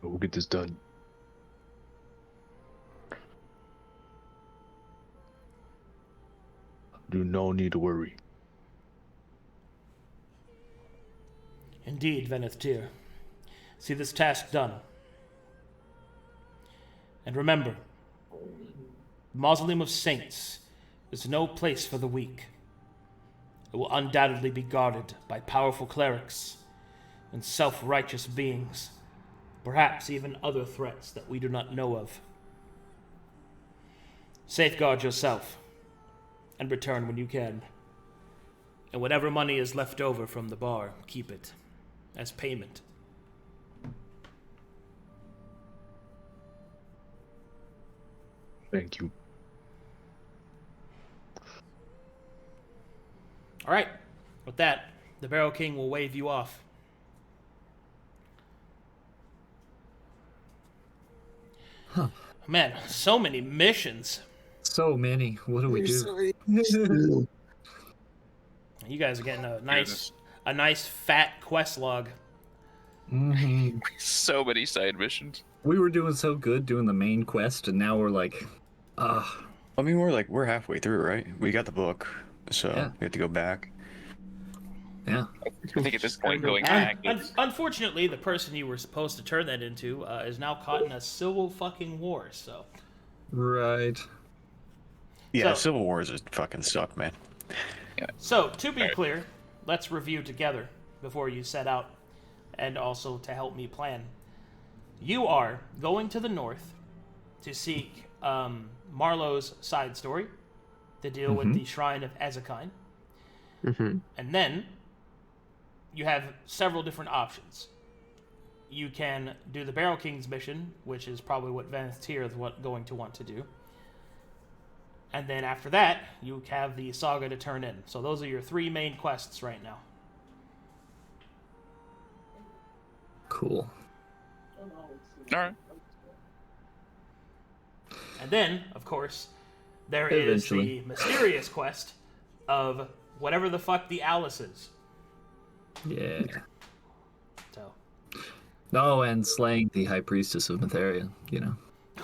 We'll get this done. Do no need to worry. Indeed, Veneth Tyr. See this task done. And remember, the Mausoleum of Saints is no place for the weak. It will undoubtedly be guarded by powerful clerics and self-righteous beings, perhaps even other threats that we do not know of. Safeguard yourself, and return when you can. And whatever money is left over from the bar, keep it as payment. Thank you. All right. With that, the Barrow King will wave you off. Huh. Man, so many missions. So many. What do we do? You guys are getting a nice fat quest log. Mm-hmm. So many side missions. We were doing so good doing the main quest, and now we're like, I mean, we're halfway through, right? We got the book, so Yeah. we have to go back. yeah. I think at this point going back, Unfortunately, the person you were supposed to turn that into is now caught in a civil fucking war, so. Right. Yeah, So- Civil Wars is fucking suck, man. So, to be clear, let's review together before you set out, and also to help me plan. You are going to the north to seek Marlowe's side story, to deal with the Shrine of Ezekine. And then, you have several different options. You can do the Barrow King's mission, which is probably what Veneth Tyr is going to want to do. And then after that, you have the saga to turn in. So those are your three main quests right now. Cool. all right. And then, of course, there is Eventually. the mysterious quest of whatever the fuck the Alice is. Yeah. So, Oh, and slaying the High Priestess of Matheria, you know.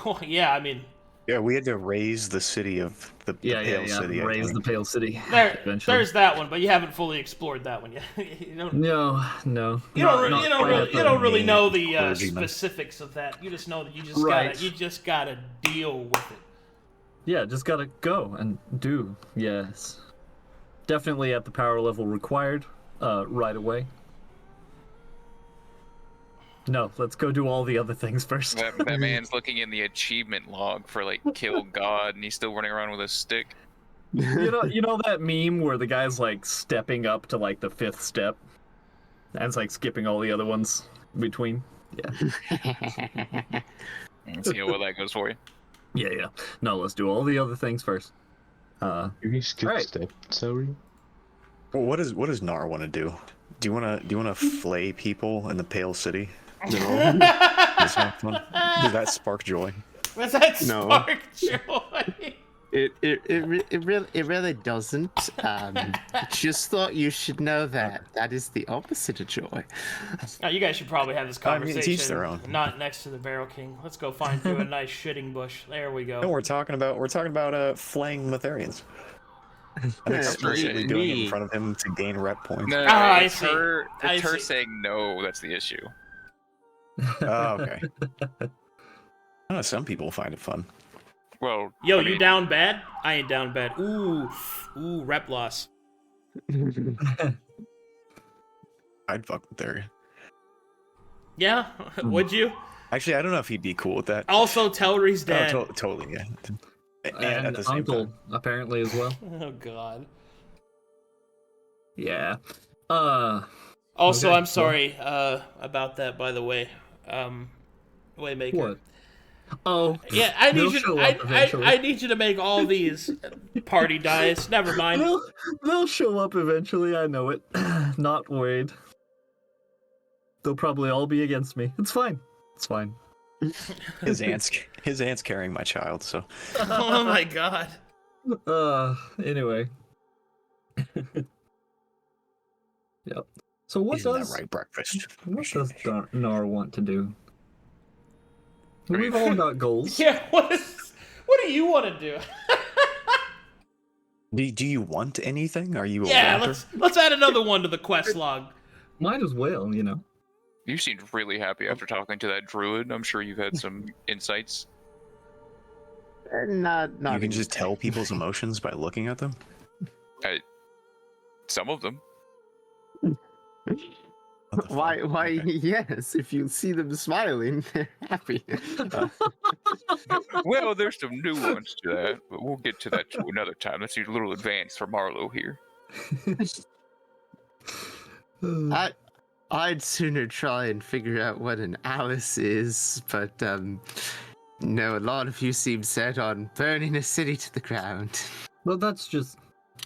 oh, yeah, I mean, Yeah, we had to raise the city of the Pale City. I Raise the think. Pale City. there, eventually. there's that one, but you haven't fully explored that one yet. you don't, No. you don't really know the clergyman. specifics of that. You just know that you Right. just gotta deal with it. Yeah, just gotta go and do. Yes. Definitely at the power level required, right away. No, let's go do all the other things first. That man's looking in the achievement log for like kill God, and he's still running around with a stick. You know that meme where the guy's like stepping up to like the 5th step, and it's like skipping all the other ones between. Yeah. Let's see how well that goes for you. Yeah. No, let's do all the other things first. You skip Alright. step, Telry? Well, what does Knarh want to do? Do you wanna flay people in the Pale City? Does that sound fun? Does that spark joy? Was that No. spark joy? It really doesn't. Just thought you should know that is the opposite of joy. Now, you guys should probably have this I mean, conversation. teach their own. Not next to the Barrow King. Let's go find you a nice shitting bush. There we go. No, we're talking about flaying Matherians. I'm explicitly doing it in front of him to gain rep points. No, I it's see. her. I It's her see. saying no. That's the issue. Oh, okay. I know some people find it fun. Well, Yo, I you mean, down bad? I ain't down bad. Ooh, rep loss. I'd fuck with Therian. Yeah, would you? Actually, I don't know if he'd be cool with that. Also, Telry's dead. Oh, totally, yeah. And at the same Uncle, time. apparently, as well. Oh God. Yeah. Also, Okay, I'm sorry about that. By the way, Waymaker. What? Oh, Yeah, I need they'll you. show up eventually. I need you to make all these party dice. Never mind. They'll show up eventually. I know it. Not worried. They'll probably all be against me. It's fine. It's fine. His aunt's carrying my child, so Oh my god. Anyway. Yep. So what isn't does that right breakfast? what does Knarh want to do? We've all got goals. Yeah. What do you want to do? Do you want anything? Are you a Yeah. wanter? Let's add another one to the quest log. Might as well, you know. You seemed really happy after talking to that druid. I'm sure you've had some insights. Not You can just tell people's emotions by looking at them. Some of them. Why? Yes, if you see them smiling, they're happy. Well, there's some nuance to that, but we'll get to that to another time. That's a little advanced for Marlowe here. I'd sooner try and figure out what an Alice is, but no, a lot of you seem set on burning a city to the ground. Well, that's just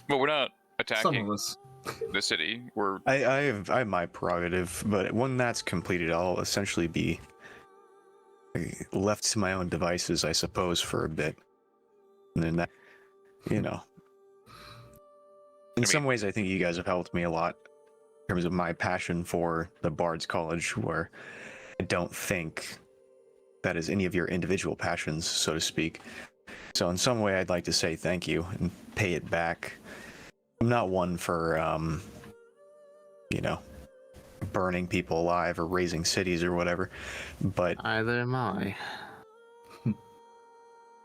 But we're not some attacking of us. the city. We're I have my prerogative, but when that's completed, I'll essentially be left to my own devices, I suppose, for a bit. And then that, you know, in some ways, I think you guys have helped me a lot in terms of my passion for the Bard's College, where I don't think that is any of your individual passions, so to speak. So in some way, I'd like to say thank you and pay it back. I'm not one for, you know, burning people alive or raising cities or whatever, but Either am I.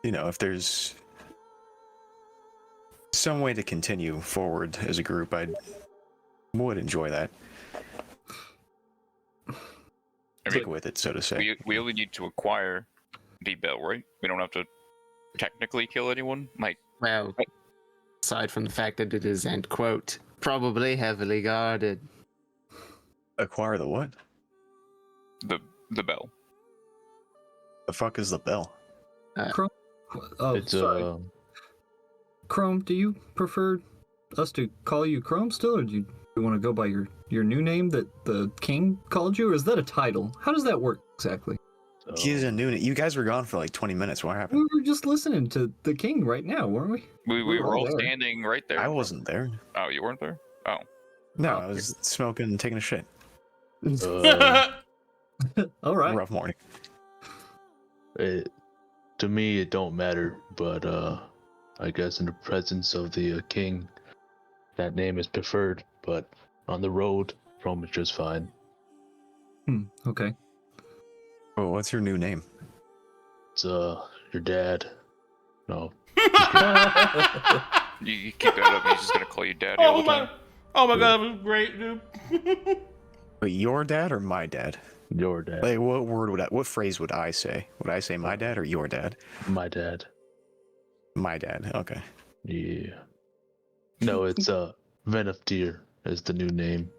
you know, if there's some way to continue forward as a group, I would enjoy that. Stick with it, so to say. we only need to acquire the bell, right? We don't have to technically kill anyone. Like, Well, aside from the fact that it is, end quote, probably heavily guarded. Acquire the what? the bell. The fuck is the bell? Chrome? Oh, It's sorry. Chrome, do you prefer us to call you Chrome still, or do you want to go by your new name that the king called you, or is that a title? How does that work exactly? He's a new. You guys were gone for like 20 minutes. What happened? We were just listening to the king right now, weren't we? We were all there. standing right there. I wasn't there. Oh, you weren't there? Oh. No, Oh. I was smoking and taking a shit. All right. Rough morning. To me, it don't matter, but I guess in the presence of the king, that name is preferred. But on the road, Rome is just fine. Okay. Oh, what's your new name? It's your dad. No. You keep that up, he's just gonna call you daddy all the time. Oh my god, it was great, dude. Wait, your dad or my dad? Your dad. Like, what phrase would I say? Would I say my dad or your dad? My dad. My dad. Okay. Yeah. No, it's Veneftir is the new name.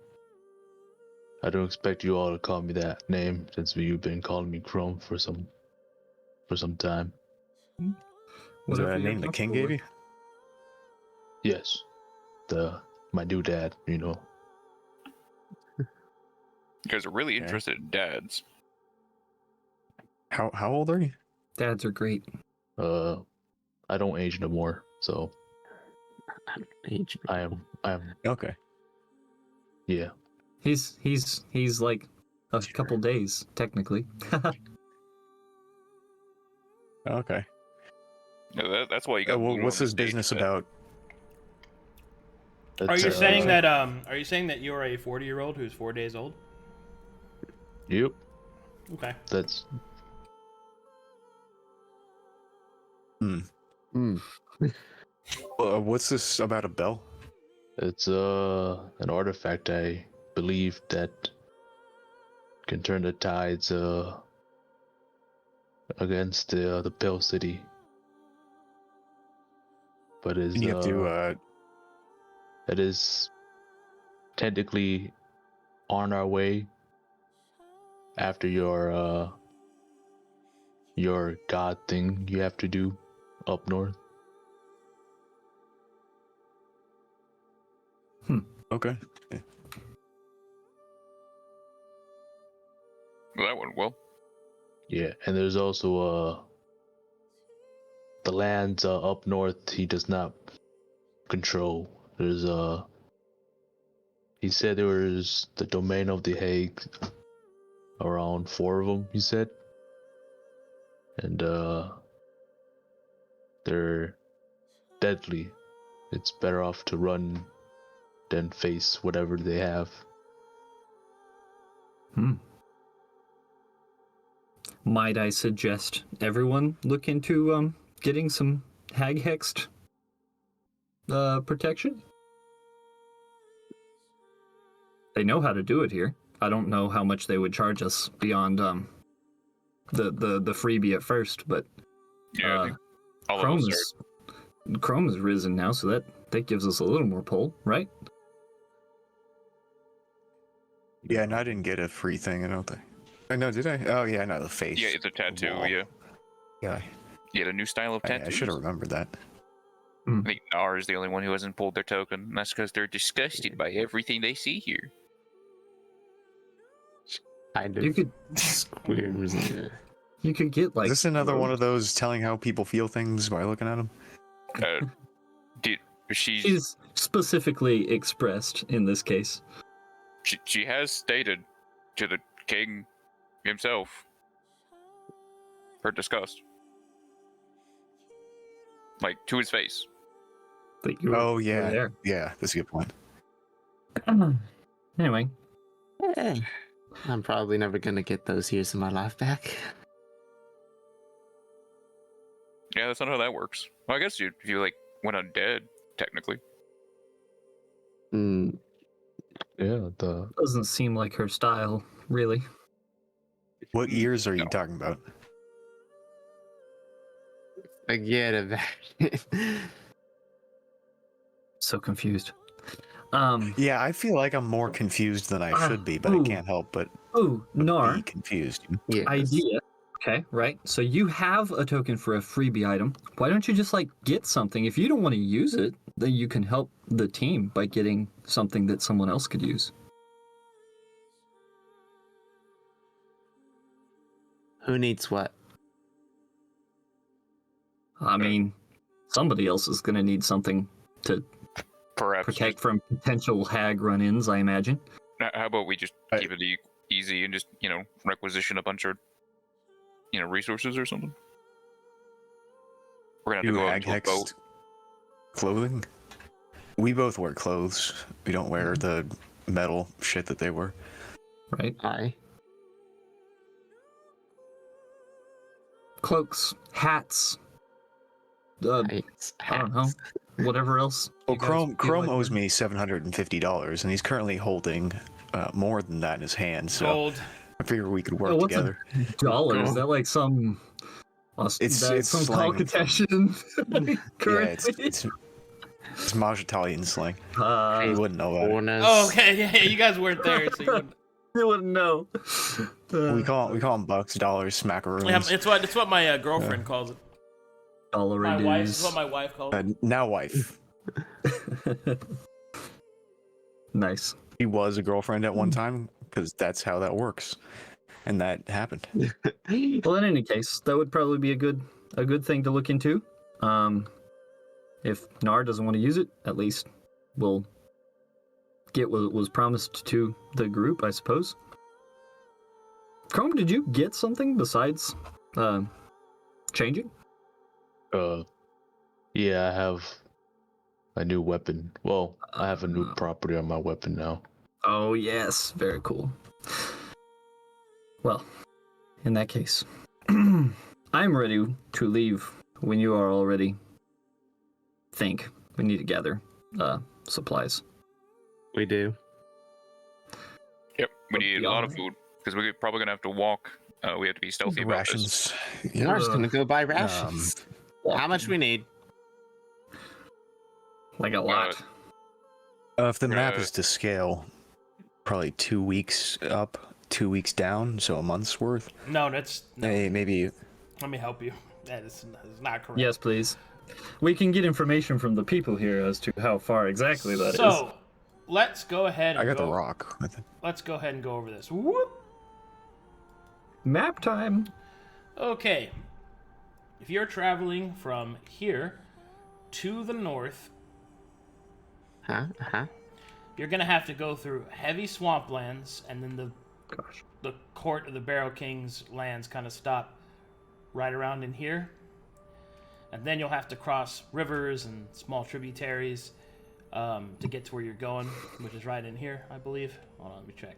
I don't expect you all to call me that name since you've been calling me Chrome for some time. Was that Whatever a you're name the king comfortable gave you? Yes. My new dad, you know. You guys are really Okay. interested in dads. How old are you? with. Dads are great. I don't age no more, so I am Okay. yeah. He's like a couple days technically. Okay. Yeah, that's why you got. Well, Blue what's on the this stage business today. about? Are you It's, saying that Are you saying that you're a 40-year-old who's 4 days old? Yep. Okay. That's What's this about a bell? It's an artifact I believe that can turn the tides against the Pale City. But is You have to. it is technically on our way after your your god thing you have to do up north. Okay. Yeah. Well, that went well. Yeah, and there's also the lands up north he does not control. There's he said there was the domain of the Hague, around 4 of them, he said. And they're deadly. It's better off to run than face whatever they have. Might I suggest everyone look into getting some hag hexed protection? They know how to do it here. I don't know how much they would charge us beyond the freebie at first, but Yeah, I think all Chrome of us is Chrome has risen now, so that gives us a little more pull, right? Yeah, and I didn't get a free thing, I don't think. I know, did I? Oh, yeah, no, the are. face. Yeah, it's a tattoo. wall. Yeah, Yeah, you had a new style of I tattoo. should have remembered that. I think Knarh is the only one who hasn't pulled their token, and that's because they're disgusted by everything they see here. Kind of You could squares. you could get like Is this another one of those telling how people feel things by looking at them? Did she's specifically expressed in this case. she has stated to the king himself her disgust, like to his face. That you were, Oh, you were yeah. there. Yeah, that's a good point. Anyway, I'm probably never gonna get those years of my life back. Yeah, that's not how that works. Well, I guess if you like went undead, technically. Mm, Yeah, the doesn't seem like her style, really. What years are you No. talking about? forget about it. So confused. Yeah, I feel like I'm more confused than I should be, but I ooh. can't help but be Knarh, confused. Yes. idea. Okay, right. So you have a token for a freebie item. Why don't you just like get something? If you don't want to use it, then you can help the team by getting something that someone else could use. Who needs what? I mean, somebody else is going to need something to Perhaps. protect from potential hag run-ins, I imagine. How about we just I- keep it easy and just requisition a bunch of resources or something? We're gonna have You to go out hag into a boat. hexed clothing? We both wear clothes. We don't wear the metal shit that they wear. Right? I. Cloaks, hats, I don't know, whatever else. Well, you guys Chrome feel like owes we're- me $750, and he's currently holding more than that in his hand. So Gold. I figure we could work Oh, what's together. $1? Is Cool. that like some? It's that's some slang from- Calcutesian Yeah, currency. it's Majitalian slang. Uh, You wouldn't know about it. Bonus. Oh, okay. Yeah, you guys weren't there, so you wouldn't. you wouldn't know. We call them bucks, dollars, smackaroons. Yeah, it's what my girlfriend calls it. dollar My wife. dues. It's what my wife calls it. Now wife. Nice. She was a girlfriend at one time because that's how that works, and that happened. Well, in any case, that would probably be a good thing to look into. If Knarh doesn't want to use it, at least we'll get what was promised to the group, I suppose. Chrome, did you get something besides changing? yeah, I have a new weapon. Well, I have a new property on my weapon now. Oh, yes. Very cool. Well, in that case, I'm ready to leave when you are all ready. Think we need to gather supplies. We do. Yep, we need a lot of beyond food because we're probably gonna have to walk. We have to be stealthy about this. Rations. We're just gonna go buy rations. How much we need? Like a lot. If the map Uh, is to scale, probably 2 weeks up, 2 weeks down, so a month's worth. No, that's no. Maybe Let me help you. That is not correct. Yes, please. We can get information from the people here as to how far exactly that is. So, let's go ahead and I got the rock. Let's go ahead and go over this. Whoop. Map time. Okay. If you're traveling from here to the north, you're going to have to go through heavy swamplands, and then the court of the Barrow King's lands kind of stop right around in here. And then you'll have to cross rivers and small tributaries to get to where you're going, which is right in here, I believe. Hold on, let me check.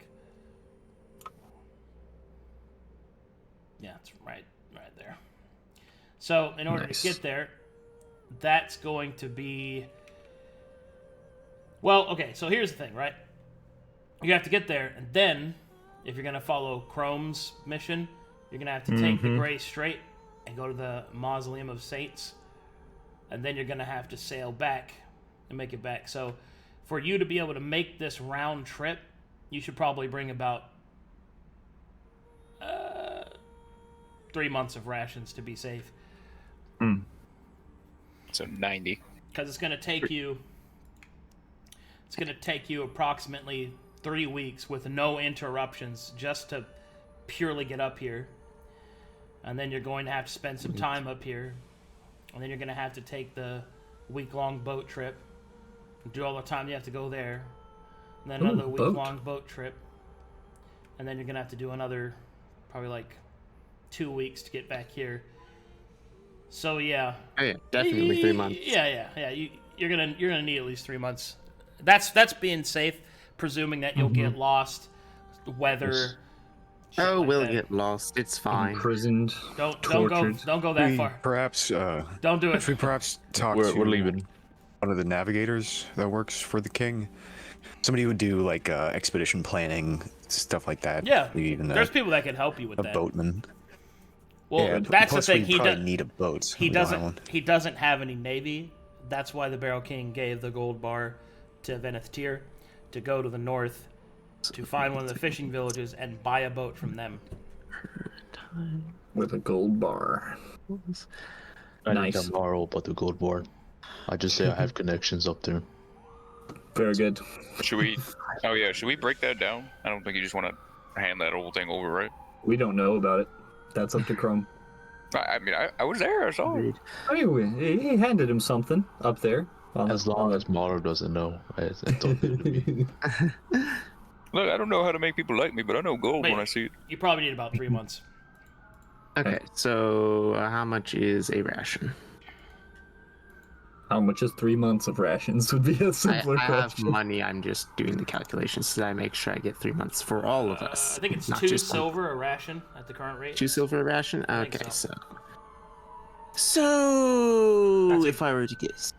Yeah, it's right there. So, in order to get there, that's going to be... Well, okay, so here's the thing, right? You have to get there, and then, if you're going to follow Chrome's mission, you're going to have to take the Grey Strait and go to the Mausoleum of Saints, and then you're going to have to sail back and make it back. So, for you to be able to make this round trip, you should probably bring about 3 months of rations to be safe. So 90. Because it's going to take you... It's going to take you approximately 3 weeks with no interruptions just to purely get up here. And then you're going to have to spend some time up here. And then you're going to have to take the week-long boat trip. Do all the time you have to go there. And then another week-long boat trip. And then you're going to have to do another probably like 2 weeks to get back here. So yeah. Oh, yeah, definitely 3 months. Yeah. You're gonna need at least 3 months. That's being safe, presuming that you'll get lost, weather. Oh, like we'll that. get lost. It's fine. Imprisoned. Don't go that far. Perhaps. Don't do it. If we perhaps talk We're to leaving. one of the navigators that works for the king, somebody who would do like expedition planning, stuff like that. Yeah, Maybe even there's people that can help you with a that. boatman. Well, Yeah, that's the plus thing. we probably need a boat. He We don't have doesn't. one. He doesn't have any navy. That's why the Barrow King gave the gold bar to Veneth Tyr to go to the north to find one of the fishing villages and buy a boat from them. With a gold bar. I Nice. think I'm Marlowe about the gold bar. I just say I have connections up there. Very good. Should we? Oh yeah. Should we break that down? I don't think you just want to hand that whole thing over, right? We don't know about it. That's up to Chrome. I mean, I was there. I saw. It. Anyway, he handed him something up there. As long as Marlowe doesn't know, it's all good to me. Look, I don't know how to make people like me, but I know gold Wait. when I see it. You probably need about 3 months. Okay, so how much is a ration? How much is 3 months of rations would be a simpler I have question. money. I'm just doing the calculations so that I make sure I get 3 months for all of us. I think it's not 2 just one. silver a ration at the current rate. 2 silver a ration? think Okay, so. so That's if I were to get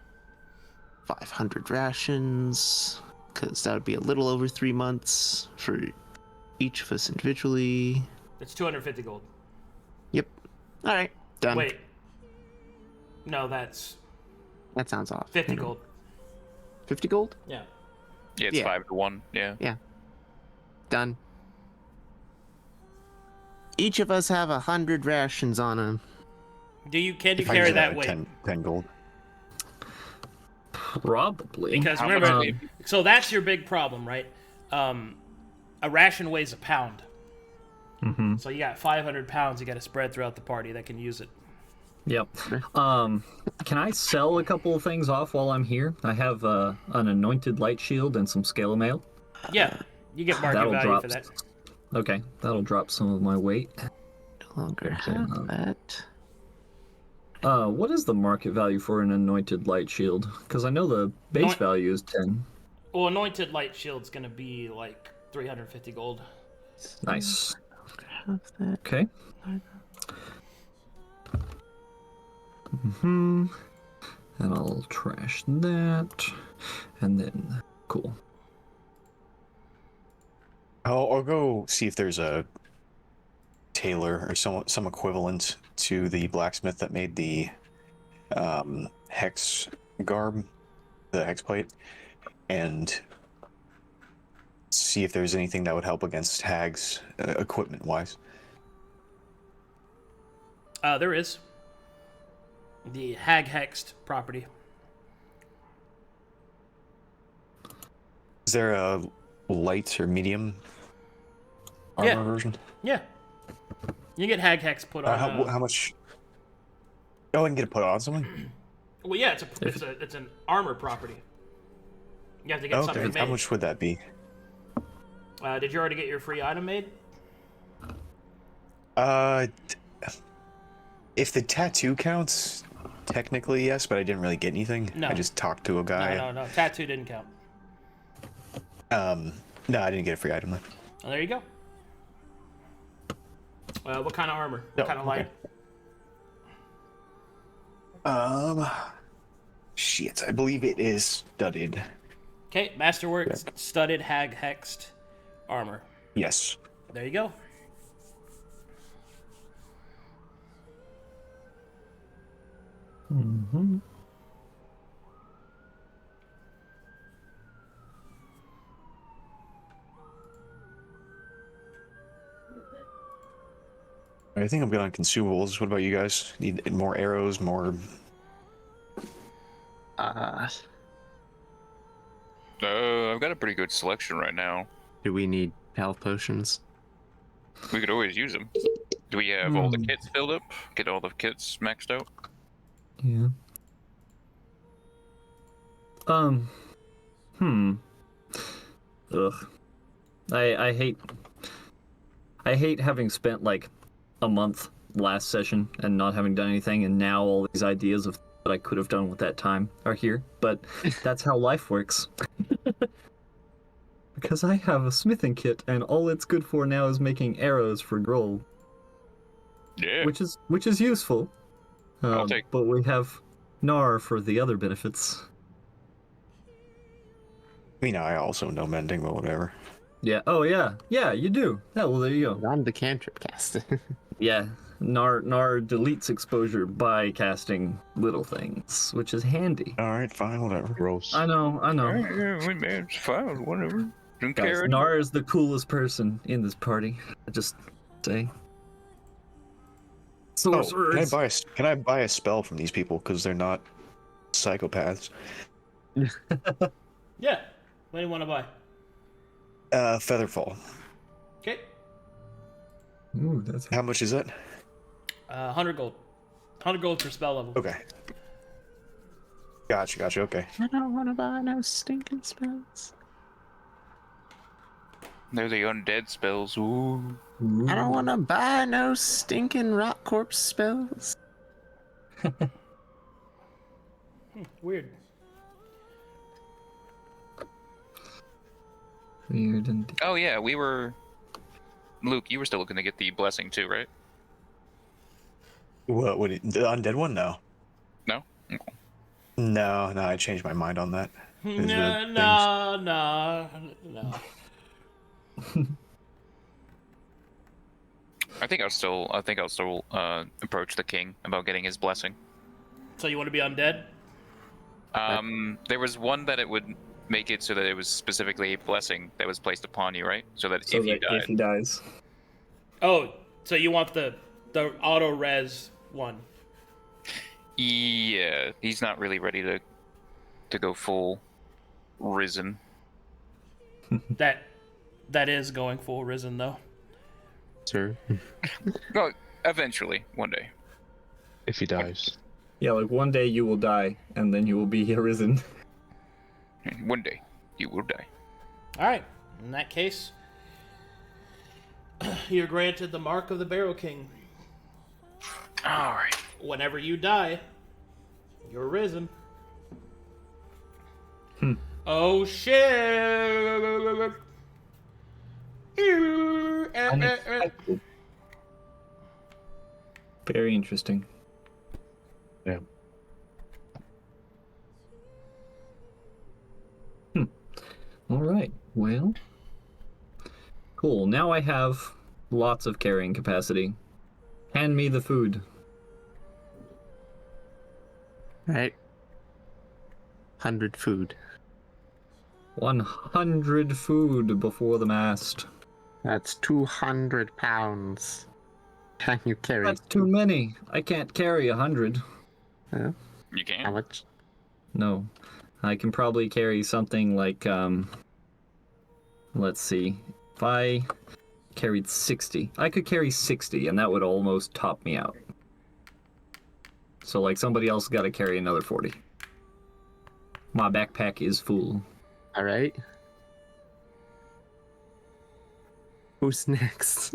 500 rations, because that would be a little over 3 months for each of us individually. It's 250 gold. Yep. All right, done. Wait. No, that's That sounds off. 50 Hang on. gold. 50 gold? Yeah. Yeah, it's Yeah. 5 to 1. Yeah. Done. Each of us have 100 rations on them. Can you If I carry use, that weight? 10 gold. Probably. Because How remember, much- so that's your big problem, right? A ration weighs a pound. Mm-hmm. So you got 500 pounds you got to spread throughout the party that can use it. Yep. Can I sell a couple of things off while I'm here? I have an anointed light shield and some scale mail. Yeah, you get market That'll value drop. for that. Okay, that'll drop some of my weight. No longer have that. What is the market value for an anointed light shield? Because I know the base Anoint- value is 10. Well, anointed light shield's gonna be like 350 gold. Nice. Have that. Okay. Mm-hmm. And I'll trash that. And then, cool. I'll go see if there's a tailor or some equivalent to the blacksmith that made the hex garb, the hex plate, and see if there's anything that would help against hags, equipment-wise. There is. The Hag Hexed property. Is there a light or medium armor version? Yeah. You get Hag Hex put on. How much? Oh, I can get it put on something? Well, yeah, it's an armor property. You have to get something made. How much would that be? Did you already get your free item made? If the tattoo counts, technically yes, but I didn't really get anything. No. I just talked to a guy. No. Tattoo didn't count. No, I didn't get a free item then. Oh, there you go. What kind of armor? What kind of light? Shit, I believe it is studded. Okay, Masterwork studded Hag Hexed armor. Yes. There you go. Mm-hmm. I think I'm good on consumables. What about you guys? Need more arrows, more... I've got a pretty good selection right now. Do we need health potions? We could always use them. Do we have all the kits filled up? Get all the kits maxed out? Yeah. Ugh. I hate having spent like a month last session and not having done anything, and now all these ideas of what I could have done with that time are here. But that's how life works. Because I have a smithing kit, and all it's good for now is making arrows for Gruul. Yeah. Which is useful. I'll take. But we have Knarh for the other benefits. I mean, I also know mending, but whatever. Yeah. Oh yeah. Yeah, you do. Yeah. Well, there you go. I'm the cantrip caster. Yeah. Knarh deletes exposure by casting little things, which is handy. Alright, fine, whatever. Gross. I know. Yeah, it's fine, whatever. Don't Guys, care. Knarh is the coolest person in this party. I just say. Oh, Sorcerers. can I buy a spell from these people because they're not psychopaths? Yeah. What do you want to buy? Featherfall. Okay. Ooh, that's How much is it? 100 gold. 100 gold per spell level. Okay. Gotcha, okay. I don't want to buy no stinking spells. They're the undead spells. Ooh. I don't want to buy no stinking rock corpse spells. Weird. weird indeed. Oh yeah, we were. Luke, you were still looking to get the blessing too, right? What would the undead one? No. No. No, I changed my mind on that. No. I think I'll still approach the king about getting his blessing. So you want to be undead? There was one that it would make it so that it was specifically a blessing that was placed upon you, right? So that So if you that died, if he dies. Oh, so you want the auto res one? yeah, he's not really ready to go full risen. That is going full risen though. Sir. Well, eventually, one day. If he dies. Yeah, like one day you will die, and then you will be arisen. One day, you will die. All right. In that case, you're granted the mark of the Barrow King. All right. Whenever you die, you're risen. Oh shit! Unexpected. Very interesting. Yeah. All right. Well. Cool. Now I have lots of carrying capacity. Hand me the food. Right. 100 food. 100 food before the mast. That's 200 pounds. Can you carry? That's too many. I can't carry 100. Uh, You how can. much? No. I can probably carry something like, let's see. If I carried 60, I could carry 60, and that would almost top me out. So, like, somebody else got to carry another 40. My backpack is full. All right. Who's next?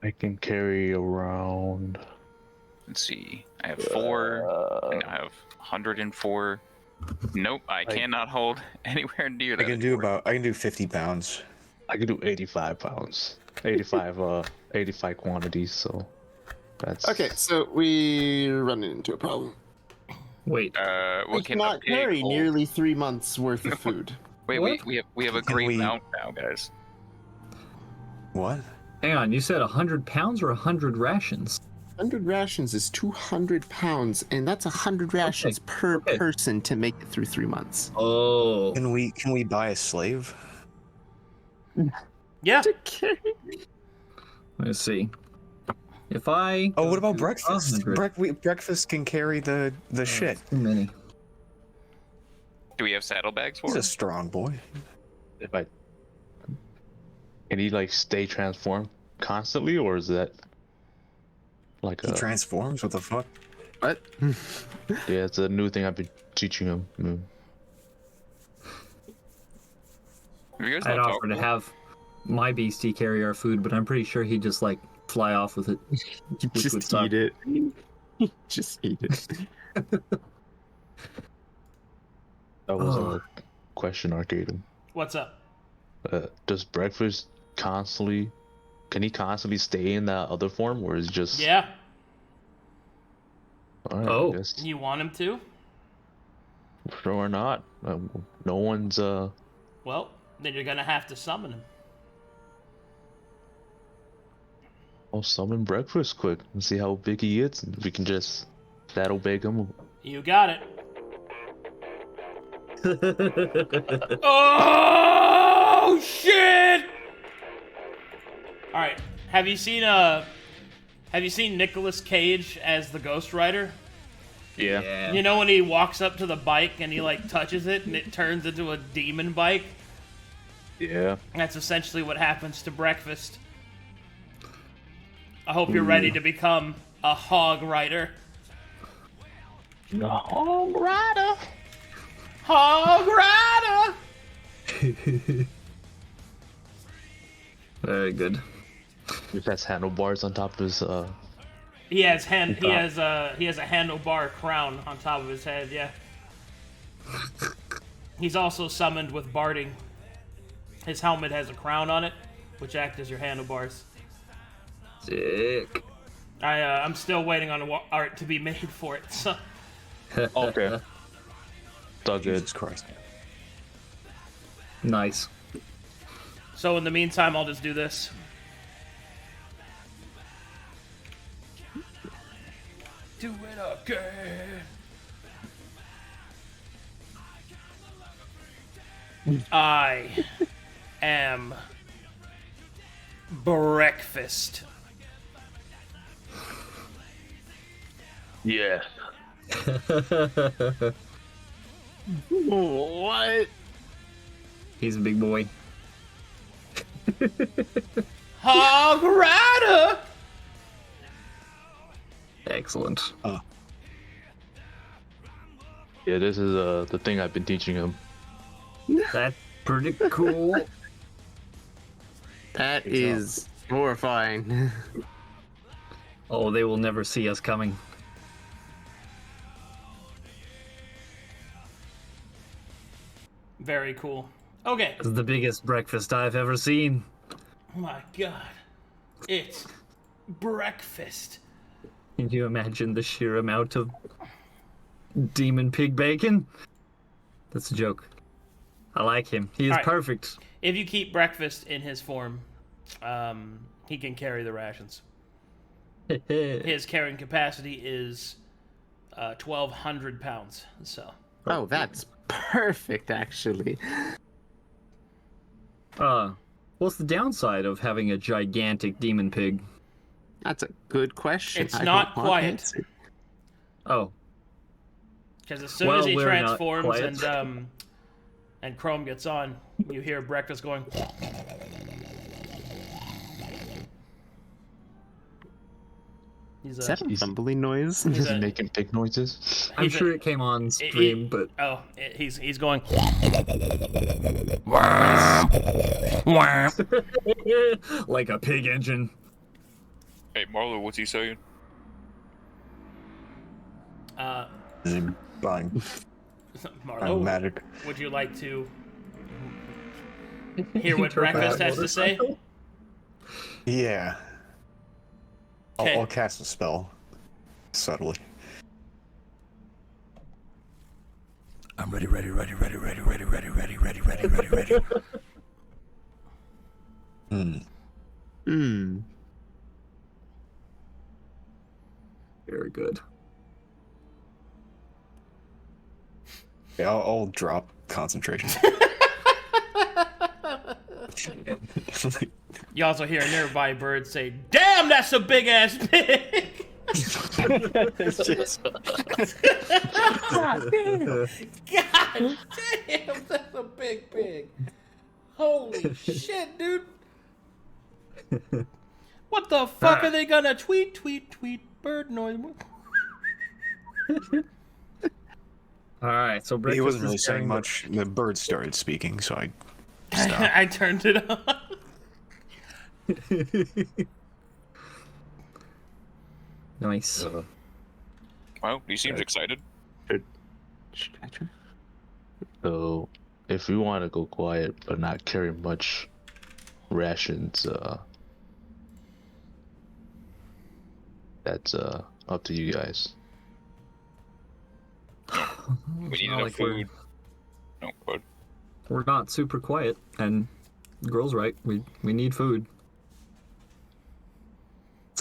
I can carry around. Let's see. I have 4, and I have 104. Nope, I cannot hold anywhere near that. I can do 50 pounds. I can do 85 pounds. 85 quantities. So that's Okay, so we're running into a problem. Wait. What We can cannot a pig carry hold? nearly 3 months worth of food. Wait, What? we have a Can great we- mount now, guys. What? Hang on, you said 100 pounds or 100 rations? 100 rations is 200 pounds, and that's 100 rations per okay. person to make it through 3 months. Oh. Can we buy a slave? Yeah. To carry. Let's see. If I... Oh, what go about to breakfast? 100, Breakfast can carry the shit. Too many. Do we have saddlebags for He's a him? strong boy. if I. Can he like stay transformed constantly, or is that like He transforms. What the fuck? What? yeah, it's a new thing I've been teaching him. Have you guys I'd not offer to talked? have my beastie carry our food, but I'm pretty sure he'd just, like, fly off with it. You Which would just suck. eat it. Just eat it. That was Oh. a question, Arcadum. What's up? Does breakfast constantly? Can he constantly stay in that other form, or is it just? Yeah. All right, Oh. I guess. You want him to? Sure or not. No one's Well, then you're gonna have to summon him. I'll summon breakfast quick and see how big he is, and we can just shadow bake him. You got it. Oh shit! All right. Have you seen Nicolas Cage as the Ghost Rider? Yeah. You know when he walks up to the bike and he like touches it and it turns into a demon bike? Yeah. That's essentially what happens to breakfast. I hope you're ready to become a hog rider. Hog rider. Hog rider! Very good. He has handlebars on top of his He has a handlebar crown on top of his head, yeah. He's also summoned with barding. His helmet has a crown on it, which act as your handlebars. Sick. I'm still waiting on art to be made for it, so... Okay. It's all good. Jesus Christ. Nice. So in the meantime, I'll just do this. Do it again. I am breakfast. Yeah. What? He's a big boy. Hog rider. Excellent. Yeah, this is the thing I've been teaching him. That's pretty cool. That is horrifying. Oh, they will never see us coming. Very cool. Okay. It's the biggest breakfast I've ever seen. Oh my god. It's breakfast. Can you imagine the sheer amount of demon pig bacon? That's a joke. I like him. He is Alright. perfect. If you keep breakfast in his form, he can carry the rations. His carrying capacity is 1,200 pounds. So Oh, that's perfect, actually. What's the downside of having a gigantic demon pig? That's a good question. It's I not don't want quiet. answer. Oh, Because as soon Well, as he we're not transforms quiet. and Chrome gets on, you hear breakfast going. He's Is that a rumbling noise? He's Is he a- making pig noises? I'm he's sure a- it came on stream, but he's going. like a pig engine. Hey, Marlowe, what's he saying? Is he buying Marlowe, magic? would you like to hear what Interpret breakfast that has to say? motorcycle? Yeah. I'll, Okay. I'll cast a spell. Subtly. I'm ready. Very good. Yeah, I'll drop concentration. You also hear a nearby bird say, "Damn, that's a big ass pig!" It's just- God damn, that's a big pig. Holy shit, dude. What the fuck are they gonna tweet, bird noise? All right, so he breakfast wasn't really is saying getting much. The bird started speaking, so I stopped. I turned it on. Nice. Well, he seems excited. Should I try? So, if we want to go quiet but not carry much rations, that's up to you guys. We need not enough like we're- food. No, but We're not super quiet, and the girl's right. We need food.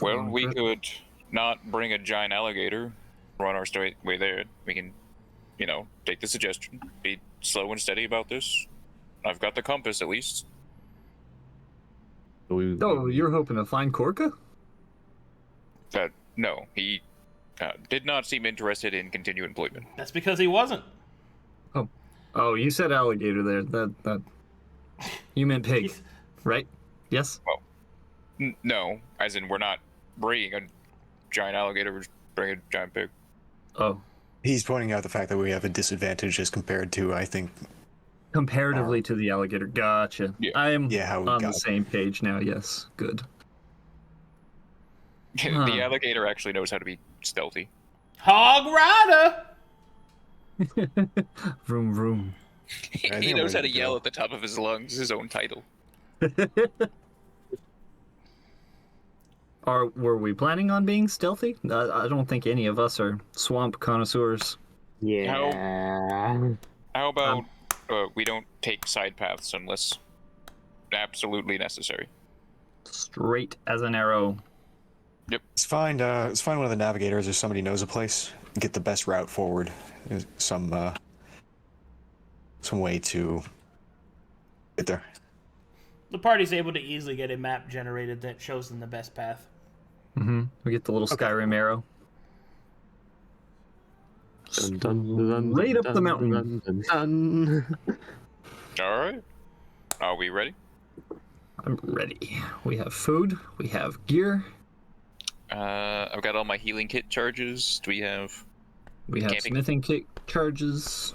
well, Long we trip. could not bring a giant alligator, run our straight way there. We can, take the suggestion. Be slow and steady about this. I've got the compass at least. Oh, you're hoping to find Korka? No, he did not seem interested in continued employment. That's because he wasn't. Oh, you said alligator there. That you meant pig, right? Yes. No, as in we're not bringing a giant alligator, we're just bringing a giant pig. Oh, He's pointing out the fact that we have a disadvantage as compared to, I think, comparatively to the alligator. Gotcha. Yeah. I'm Yeah, how we on got the it. same page now. Yes. Good. The alligator actually knows how to be stealthy. Hog Rider! Vroom vroom. I He think I'm knows how to ready to yell go. at the top of his lungs, his own title. Were we planning on being stealthy? I don't think any of us are swamp connoisseurs. Yeah. How about we don't take side paths unless absolutely necessary? Straight as an arrow. Let's find one of the navigators or somebody knows a place. Get the best route forward. There's some way to get there. The party's able to easily get a map generated that shows them the best path. Mm-hmm. We get the little Skyrim arrow. Dun, dun, dun, Right up the dun, mountain. dun, dun, dun. All right. Are we ready? I'm ready. We have food. We have gear. I've got all my healing kit charges. We have Camping. smithing kit charges.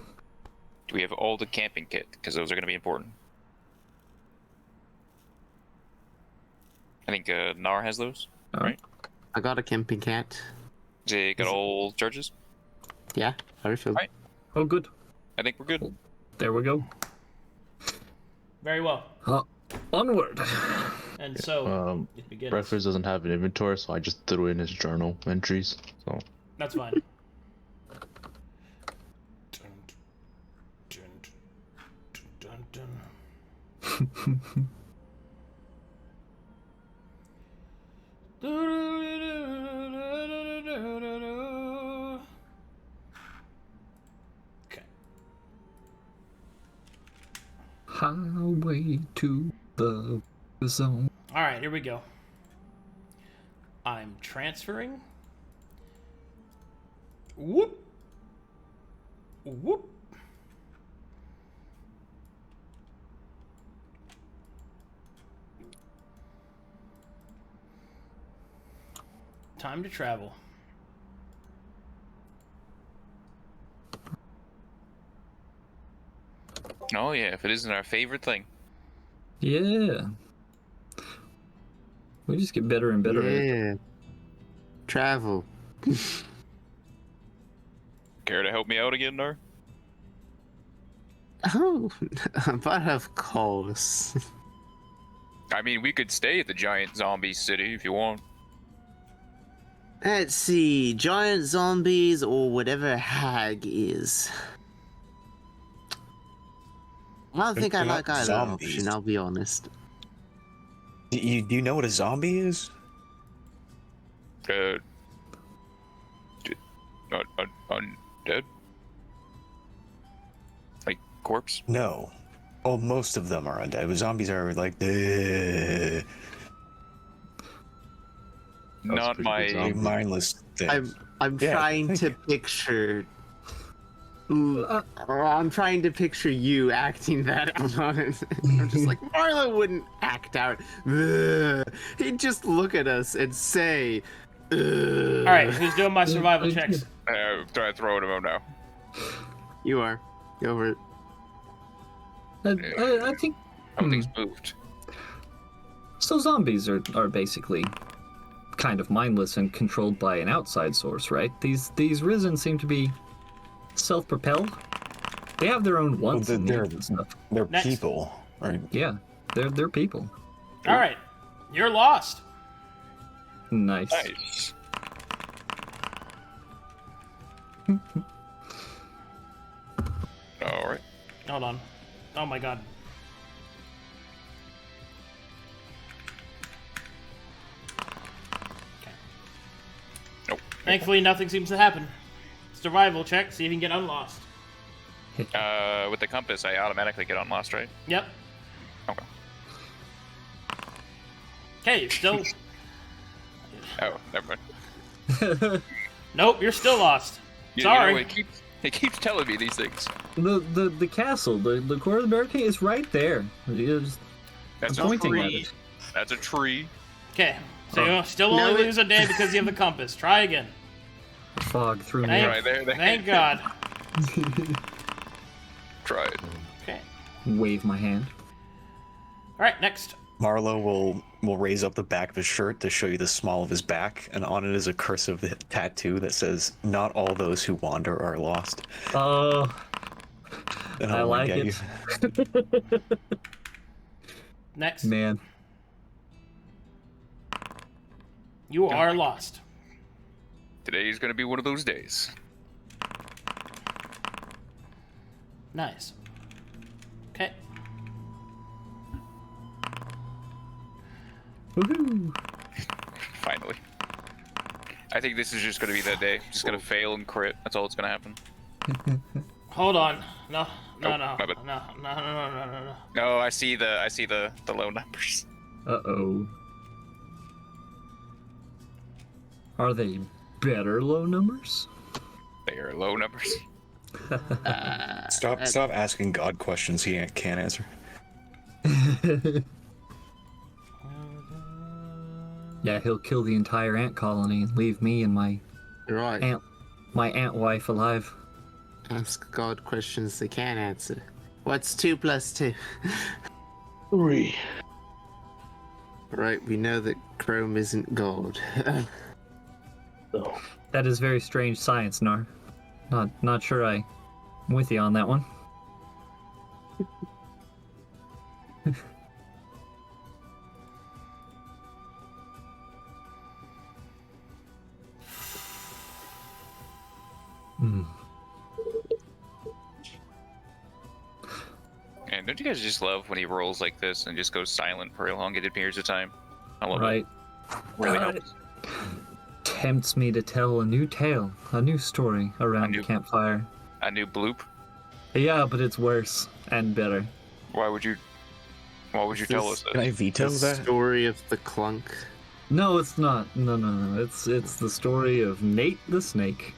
Do we have all the camping kit? Because those are going to be important. I think Knarh has those, right? I got a camping cat. They got all charges? Yeah, I refilled. Right. Oh, good. I think we're good. There we go. Very well. Onward. And so, it begins. Breakfast doesn't have an inventory, so I just threw in his journal entries. So That's fine. Okay. Highway to the zone. All right, here we go. I'm transferring. Whoop. Whoop. Time to travel. Oh yeah, if it isn't our favorite thing. Yeah. We just get better and better at it. Yeah. Travel. Care to help me out again, Knarh? Oh, but of course. I mean, we could stay at the giant zombie city if you want. Let's see, giant zombies or whatever hag is. I don't think I They're like not either zombies. option, I'll be honest. Do you know what a zombie is? Undead? Like corpse? No. Well, most of them are undead. But zombies are like the Not pretty good my. zombie. mindless things. I'm Yeah, trying thank to you. picture. I'm trying to picture you acting that out. I'm just like, Marlowe wouldn't act out. Ugh. He'd just look at us and say, Ugh. All right, who's doing my survival checks? Try throwing him out now. You are. Go over it. I think Something's moved. so. Zombies are basically kind of mindless and controlled by an outside source, right? These risen seem to be self-propelled. They have their own wants and they're- needs and stuff. They're Next. people, right? Yeah, they're people. All right, you're lost. Nice. Nice. All right. Hold on. Oh my god. Okay. Nope. Thankfully, nothing seems to happen. Survival check. See if you can get unlost. With the compass, I automatically get unlost, right? Yep. Okay. Okay, you're still. Oh, never mind. Nope, you're still lost. You Sorry. know, it keeps telling me these things. The castle, the core of the Barrow King is right there. It's That's a pointing at tree. it. That's a tree. Okay, so you still only lose a day because you have the compass. Try again. Fog through me. Thank, Right there. thank God. Try it. Okay. Wave my hand. All right, next. Marlowe will raise up the back of his shirt to show you the small of his back, and on it is a cursive tattoo that says, "Not all those who wander are lost." Oh, And I I'll like get it. you. Next. Man. You are lost. Today's gonna be one of those days. Nice. Okay. Woohoo. Finally. I think this is just gonna be that day. Just gonna fail and crit. That's all that's gonna happen. Hold on. No. Oh, No. my bad. No. No, I see the low numbers. Uh-oh. Are they better low numbers? They are low numbers. Stop asking God questions he can't answer. Yeah, he'll kill the entire ant colony and leave me and my Right. ant wife alive. Ask God questions they can't answer. What's 2 + 2? 3. Right, we know that Chrome isn't gold. Oh. That is very strange science, Knarh. Not sure I'm with you on that one. And don't you guys just love when he rolls like this and just goes silent for elongated periods of time? I love Right. it. Really Uh, helps. Tempts me to tell a new tale, a new story around the campfire. A new bloop. Yeah, but it's worse and better. Why would you tell us Can I that? veto The that? story of the clunk. No, it's not. No. It's the story of Nate the Snake.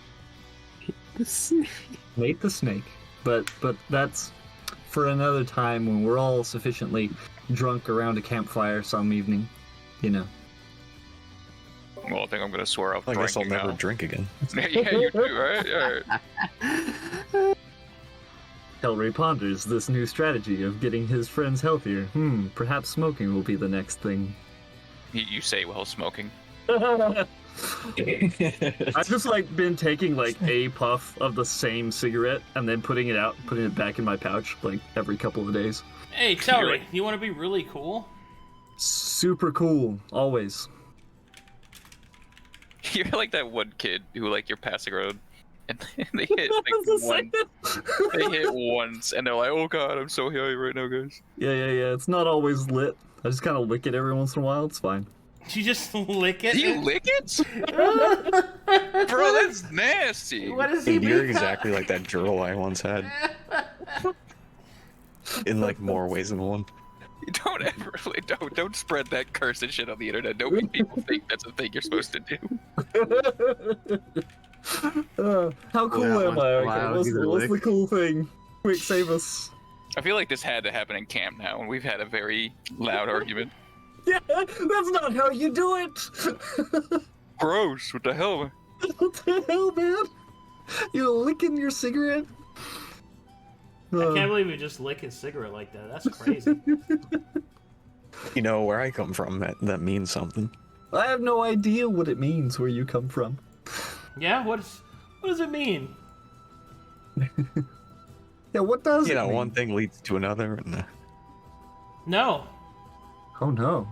Nate the Snake. But that's for another time when we're all sufficiently drunk around a campfire some evening, you know. Well, I think I'm gonna swear off I guess I'll drinking never now. drink again. Yeah, you do, right? Alright. Telry ponders this new strategy of getting his friends healthier. Perhaps smoking will be the next thing. You say while smoking. I've just been taking a puff of the same cigarette and then putting it back in my pouch every couple of days. Hey, Telry, you want to be really cool? Super cool, always. You're like that one kid who you're passing around and they hit they hit once and they're like, oh god, I'm so high right now, guys. Yeah. It's not always lit. I just kind of lick it every once in a while. It's fine. You just lick it? Do you lick it? Bro, that's nasty. What does he mean? You're exactly like that girl I once had. In more ways than one. Don't ever don't spread that cursed shit on the internet. Don't make people think that's a thing you're supposed to do. How cool am I? Okay, what's the cool thing? Quick, save us. I feel like this had to happen in camp now, and we've had a very loud argument. Yeah, that's not how you do it. Gross. What the hell? What the hell, man? You licking your cigarette? I can't believe you just lick his cigarette like that. That's crazy. You know, where I come from, that means something. I have no idea what it means where you come from. Yeah? What does it mean? Yeah, what does it mean? One thing leads to another, and... No. Oh, no.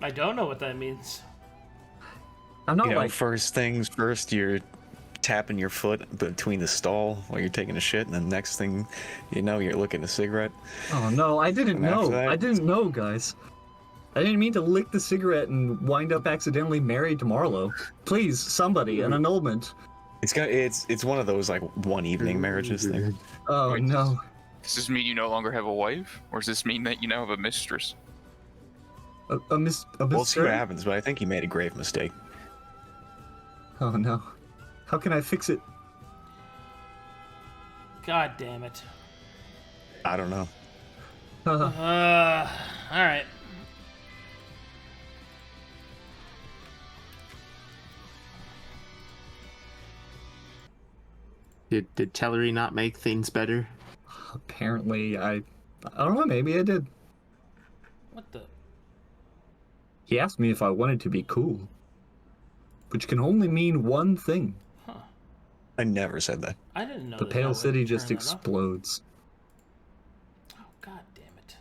I don't know what that means. I'm not first things first, you're tapping your foot between the stall while you're taking a shit, and the next thing you know, you're licking a cigarette. Oh, no, I didn't And after know. that- I didn't know, guys. I didn't mean to lick the cigarette and wind up accidentally married to Marlowe. Please, somebody, an annulment. It's one of those one evening marriages thing. Oh, Wait, no. Does this mean you no longer have a wife? Or does this mean that you now have a mistress? A miss. We'll see what happens, but I think you made a grave mistake. Oh, no. How can I fix it? God damn it. I don't know. Alright. Did Telry not make things better? Apparently, I don't know, maybe I did. What the? He asked me if I wanted to be cool. Which can only mean one thing. Huh. I never said that. I didn't know The that Pale would City turn just that up. explodes. Oh, god damn it.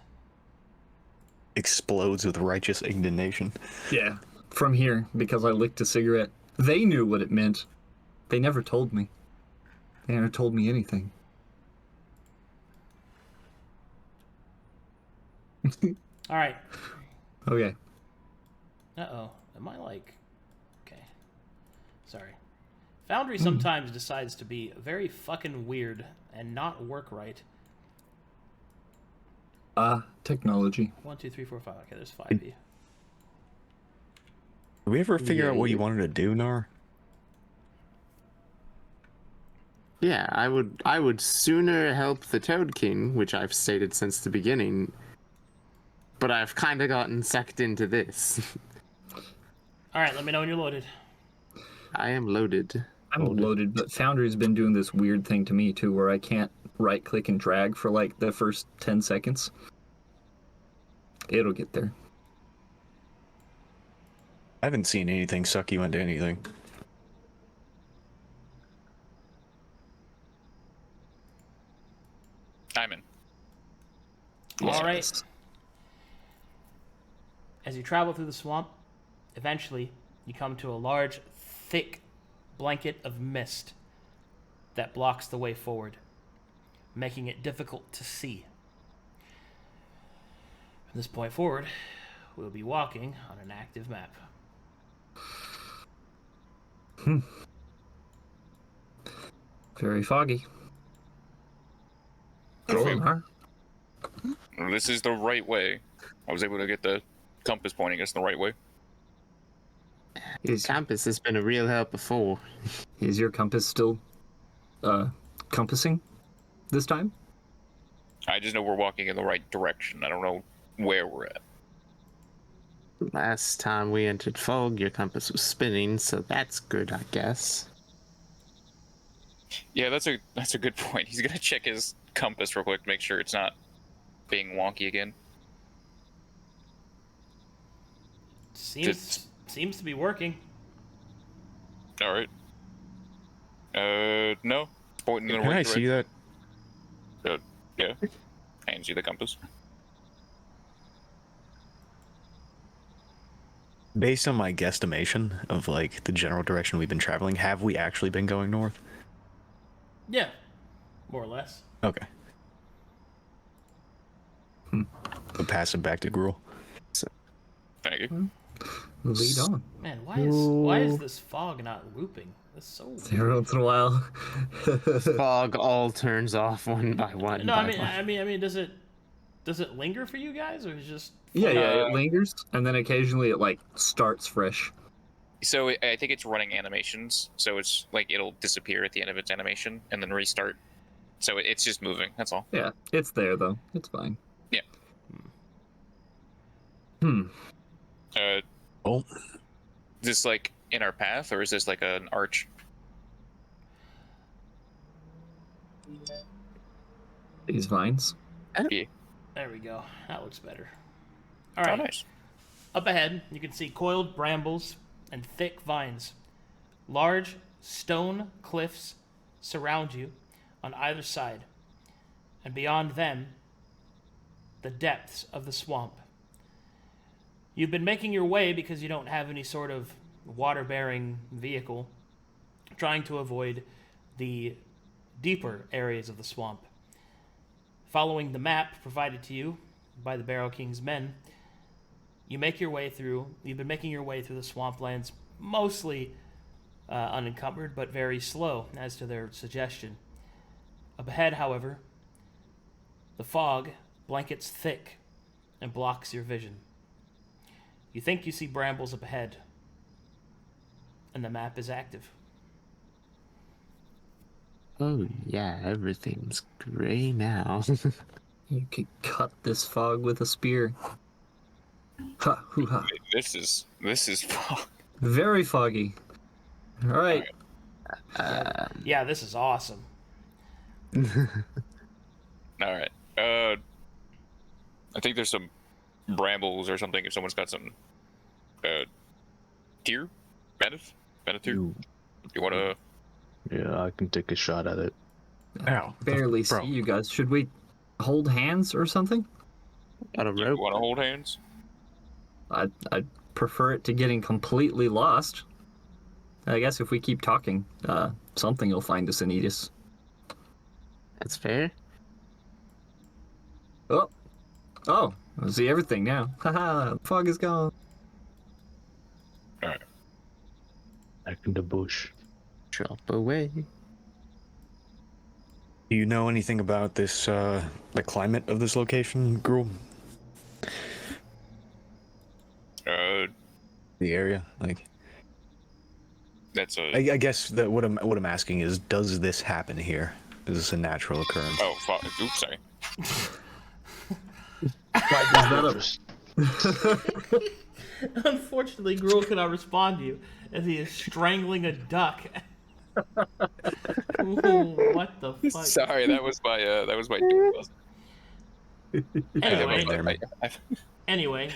Explodes with righteous indignation. Yeah, from here, because I licked a cigarette. They knew what it meant. They never told me. They never told me anything. Alright. Okay. Uh-oh. Am I Okay. Sorry. Foundry sometimes decides to be very fucking weird and not work right. Technology. 1, 2, 3, 4, 5. Okay, there's 5 of you. Did we ever figure out what you Yeah. wanted to do, Knarh? Yeah, I would sooner help the Toad King, which I've stated since the beginning, but I've kind of gotten sucked into this. Alright, let me know when you're loaded. I am loaded. I'm loaded, but Foundry's been doing this weird thing to me too, where I can't right-click and drag for the first 10 seconds. It'll get there. I haven't seen anything suck you into anything. I'm in. Alright. As you travel through the swamp, eventually you come to a large, thick blanket of mist that blocks the way forward, making it difficult to see. From this point forward, we'll be walking on an active map. Very foggy. Okay. Huh? This is the right way. I was able to get the compass pointing us the right way. Is Compass has been a real help before. your compass still compassing this time? I just know we're walking in the right direction. I don't know where we're at. Last time we entered fog, your compass was spinning, so that's good, I guess. Yeah, that's a good point. He's gonna check his compass real quick to make sure it's not being wonky again. Seems to be working. All right. No. Pointing in the Can right I direction. see that? Yeah. Hands you the compass. Based on my guesstimation of like the general direction we've been traveling, have we actually been going north? Yeah, more or less. Okay. We'll pass it back to Gruul. Thank you. Lead on. Man, why is this fog not looping? That's so weird. Every once in a while. Fog all turns off one by one. No, by I one. mean, does it linger for you guys, or is it just? Yeah, it lingers, and then occasionally it like starts fresh. So I think it's running animations. So it's like it'll disappear at the end of its animation and then restart. So it's just moving. That's all. Yeah, it's there though. It's fine. Yeah. Oh, Is this like in our path, or is this like an arch? These vines. There we go. That looks better. All Oh, right. nice. Up ahead, you can see coiled brambles and thick vines. Large stone cliffs surround you on either side, and beyond them, the depths of the swamp. You've been making your way because you don't have any sort of water-bearing vehicle, trying to avoid the deeper areas of the swamp. Following the map provided to you by the Barrow King's men, you've been making your way through the swamplands, mostly unencumbered, but very slow, as to their suggestion. Up ahead, however, the fog blankets thick and blocks your vision. You think you see brambles up ahead, and the map is active. Oh yeah, everything's gray now. You could cut this fog with a spear. Ha, hoo, ha. This is Very foggy. All right. Yeah, this is awesome. all right. I think there's some brambles or something. If someone's got some deer, bandit deer. You want to? Yeah, I can take a shot at it. ow. Barely Bro. see you guys. Should we hold hands or something? Got a You rope. want to hold hands? I'd prefer it to getting completely lost. I guess if we keep talking, something will find us and eat us. That's fair. Oh, I see everything now. Haha, the fog is gone. All right. Back in the bush. Drop away. Do you know anything about this, the climate of this location, Gruul? The area, like. That's a. I guess that what I'm asking is, does this happen here? Is this a natural occurrence? Oh, fuck. Oops, sorry. Unfortunately, Gruul cannot respond to you as he is strangling a duck. Ooh, what the fuck? Sorry, that was my Anyway,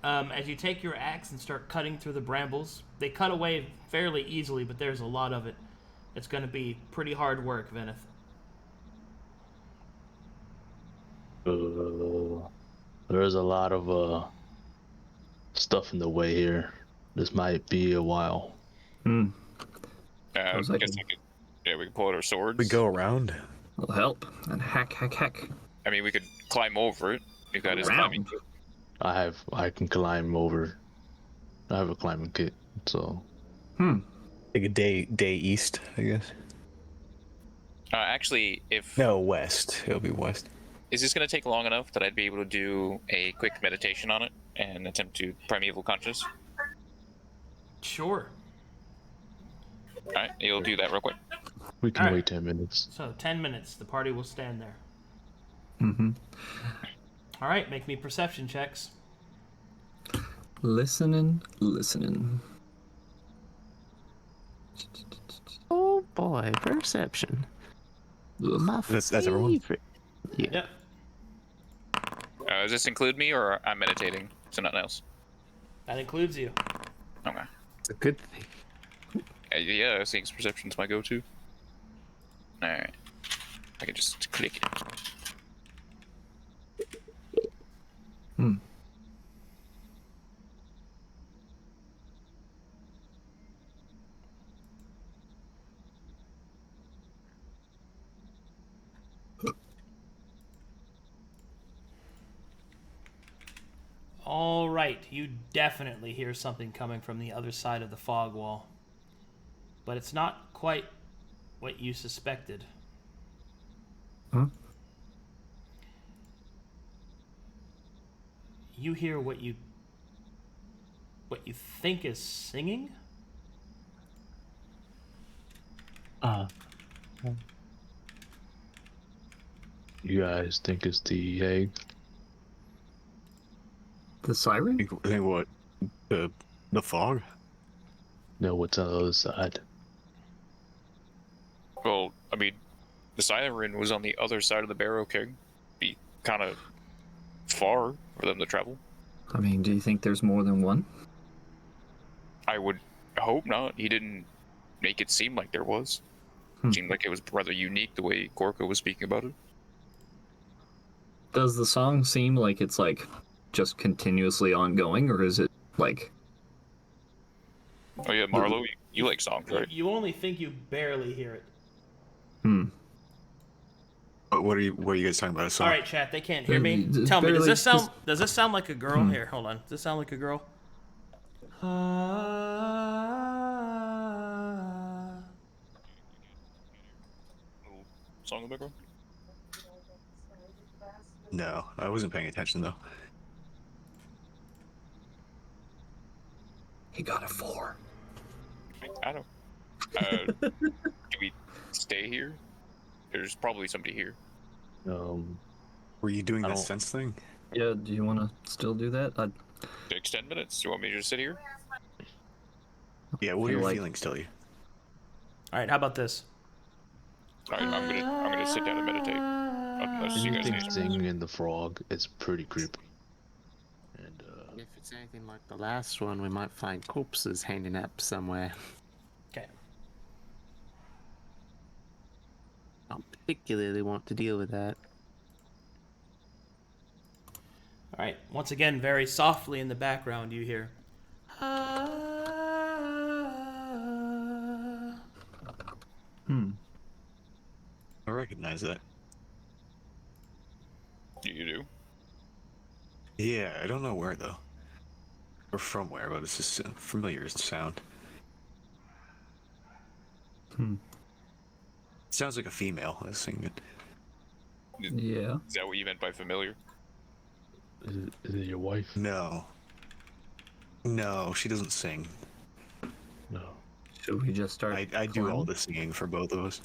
as you take your axe and start cutting through the brambles, they cut away fairly easily, but there's a lot of it. It's going to be pretty hard work, Veneth. There's a lot of stuff in the way here. This might be a while. I was like- guess we could pull out our swords. We go around. Will help. And hack. I mean, we could climb over it. You got his Around. climbing. I can climb over. I have a climbing kit, so. Take a day east, I guess. Actually, if No, west. It'll be west. is this going to take long enough that I'd be able to do a quick meditation on it and attempt to primeval conscious? Sure. All right, you'll do that real quick. We can Alright. wait 10 minutes. So 10 minutes. The party will stand there. Mm-hmm. All right, make me perception checks. Listening. Oh boy, perception. Ugh. My That's everyone? favorite. Yeah. Yep. Does this include me, or I'm meditating? So nothing else. That includes you. Okay. It's a good thing. Yeah, I think perception's my go-to. All right. I can just click it. Hmm. All right, you definitely hear something coming from the other side of the fog wall. But it's not quite what you suspected. Huh? You hear what you think is singing? You guys think it's the egg? The siren? I think what? The fog? No, what's on the other side? Well, I mean, the siren was on the other side of the Barrow King. Be kind of far for them to travel. I mean, do you think there's more than one? I would hope not. He didn't make it seem like there was. Seemed like it was rather unique the way Gorka was speaking about it. Does the song seem like it's like just continuously ongoing, or is it like? Oh yeah, Marlowe, you like songs, right? You only think you barely hear it. What are you guys talking about? A song? All right, chat. They can't hear me. Just Tell me, barely- does this sound like a girl? Here, hold on. Does this sound like a girl? Little song in the background. No, I wasn't paying attention though. He got a 4. I don't. Do we stay here? There's probably somebody here. Were you doing I that don't- sense thing? Yeah. Do you want to still do that? To extend minutes? Do you want me to just sit here? Yeah. What are feel your like- feelings, Telly? All right. How about this? All right, I'm gonna sit down and meditate. Unless you guys Anything need. singing in the frog is pretty creepy. And If it's anything like the last one, we might find corpses hanging up somewhere. Okay. I don't particularly want to deal with that. All right. Once again, very softly in the background, you hear. I recognize that. You do? Yeah, I don't know where though, or from where, but it's just a familiar sound. Sounds like a female that's singing it. Yeah. Is that what you meant by familiar? is it your wife? No, she doesn't sing. No. Should we just start? I do all climbing? the singing for both of us.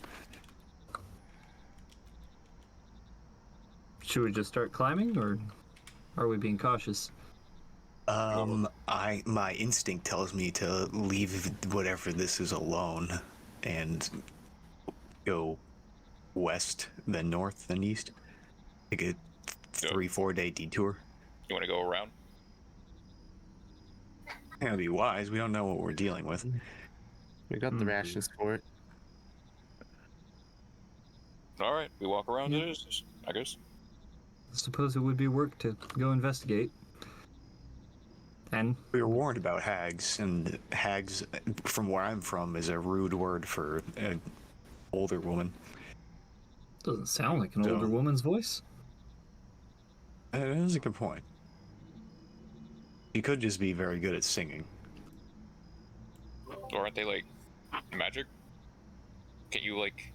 Should we just start climbing, or are we being cautious? My instinct tells me to leave whatever this is alone and go west, then north, then east. Take a 3-4 day detour. You want to go around? That'd be wise. We don't know what we're dealing with. We got the rations for it. All right, we walk around it is, I guess. I suppose it would be work to go investigate. And We were warned about hags, and hags, from where I'm from, is a rude word for an older woman. doesn't sound like an So- older woman's voice. That is a good point. She could just be very good at singing. Or aren't they like magic? Can't you like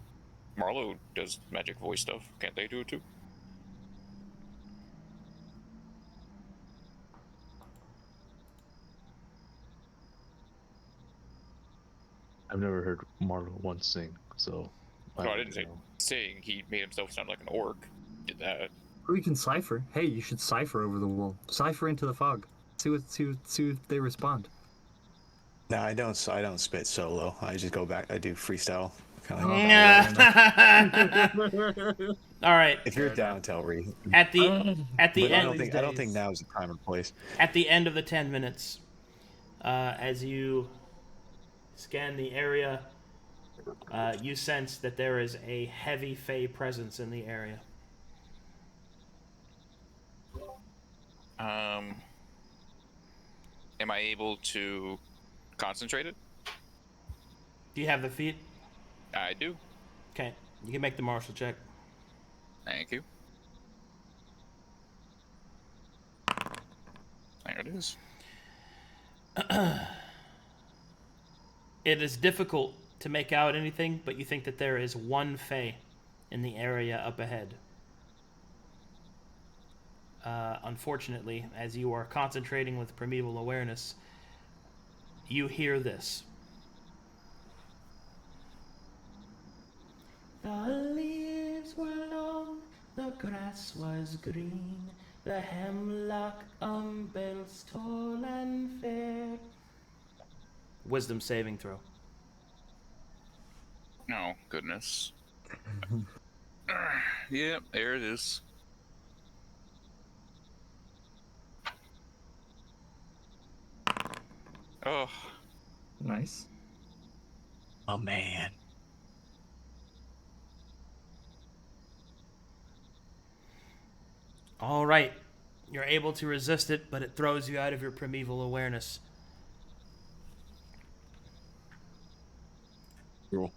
Marlowe does magic voice stuff? Can't they do it too? I've never heard Marlowe once sing, so. No, I don't didn't say know. sing. He made himself sound like an orc. Did that. Or you can cipher. Hey, you should cipher over the wall. Cipher into the fog. See if they respond. No, I don't spit solo. I just go back. I do freestyle. Kind of All right. if you're down, Telry. At the But I end don't think now is the time or place. at the end of the 10 minutes, as you scan the area, you sense that there is a heavy Fey presence in the area. Am I able to concentrate it? Do you have the feat? I do. Okay, you can make the martial check. Thank you. There it is. It is difficult to make out anything, but you think that there is one Fey in the area up ahead. Unfortunately, as you are concentrating with primeval awareness, you hear this. The leaves were long, the grass was green, the hemlock umbels tall and fair. Wisdom saving throw. Oh, goodness. Yeah, there it is. Oh, Nice. Oh man. All right. You're able to resist it, but it throws you out of your primeval awareness. Cool.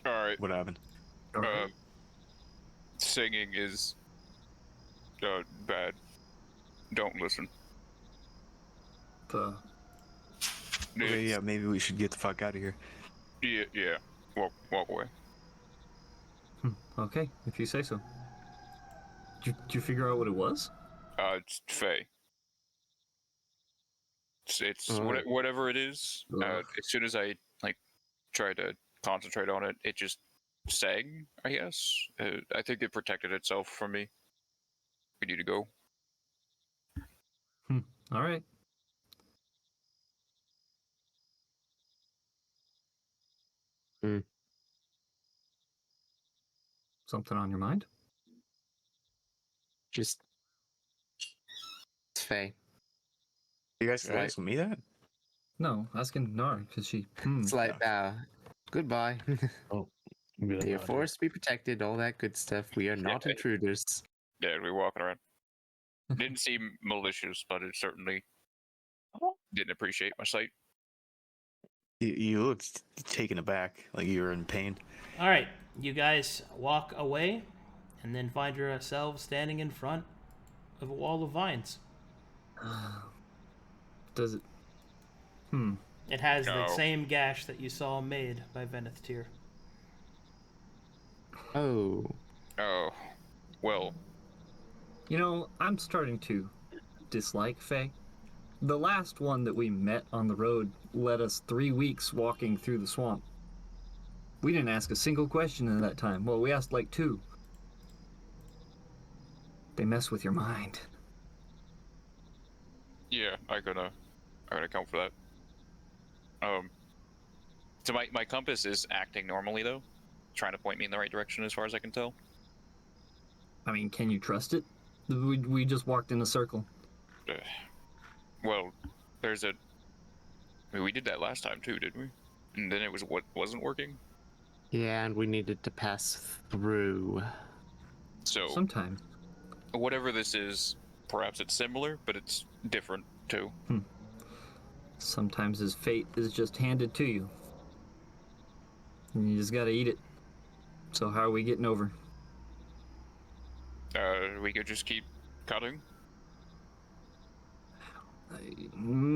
all right. What happened? Singing is bad. Don't listen. Okay, yeah, maybe we should get the fuck out of here. Yeah. Walk away. Okay, if you say so. Did you figure out what it was? It's Faye. It's whatever it is. As soon as I try to concentrate on it, it just sang. I guess. I think it protected itself from me. We need to go. All right. Something on your mind? Just it's Faye. You guys asking me that? No, asking Knarh, because she... Slight bow. Goodbye. Oh, May your force be protected, all that good stuff. We are not intruders. Yeah, we're walking around. Didn't seem malicious, but it certainly didn't appreciate my sight. You looked taken aback, like you were in pain. All right. You guys walk away and then find yourselves standing in front of a wall of vines. Does it... It has the No. same gash that you saw made by Veneth Tyr. Oh. Oh, well. You know, I'm starting to dislike Faye. The last one that we met on the road led us 3 weeks walking through the swamp. We didn't ask a single question in that time. Well, we asked like 2. They mess with your mind. Yeah, I'm gonna account for that. So my compass is acting normally though, trying to point me in the right direction as far as I can tell. I mean, can you trust it? We just walked in a circle. Well, there's a. I mean, we did that last time too, didn't we? And then it was what wasn't working. Yeah, and we needed to pass through. So Sometimes. whatever this is, perhaps it's similar, but it's different too. Sometimes his fate is just handed to you. And you just gotta eat it. So how are we getting over? We could just keep cutting.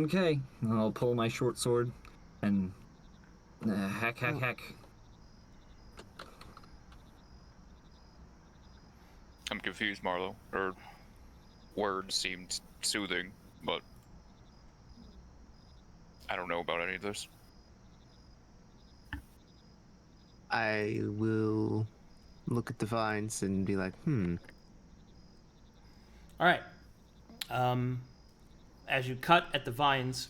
Okay, I'll pull my short sword and hack. I'm confused, Marlowe. Her words seemed soothing, but I don't know about any of this. I will look at the vines and be like, All right. As you cut at the vines,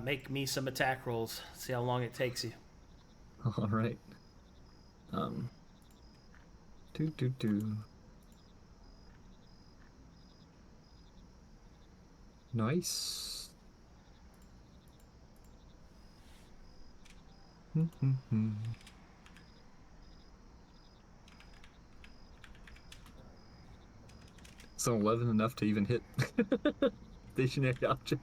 make me some attack rolls. See how long it takes you. All right. Do. Nice. So 11 enough to even hit stationary object.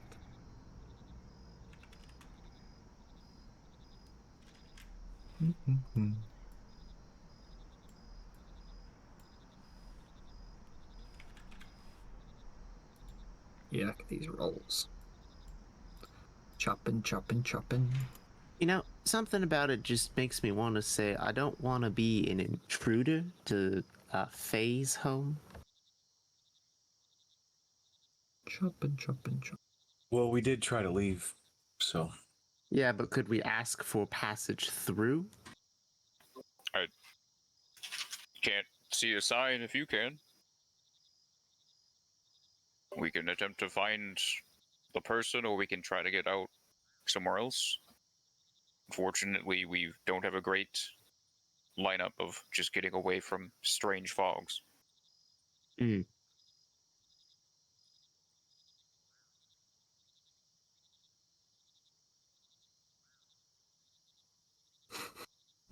Yuck, these rolls. Chopping. something about it just makes me want to say I don't want to be an intruder to Faye's home. Chopping. Well, we did try to leave, so. Yeah, but could we ask for passage through? I can't see a sign if you can. We can attempt to find the person, or we can try to get out somewhere else. Unfortunately, we don't have a great lineup of just getting away from strange fogs.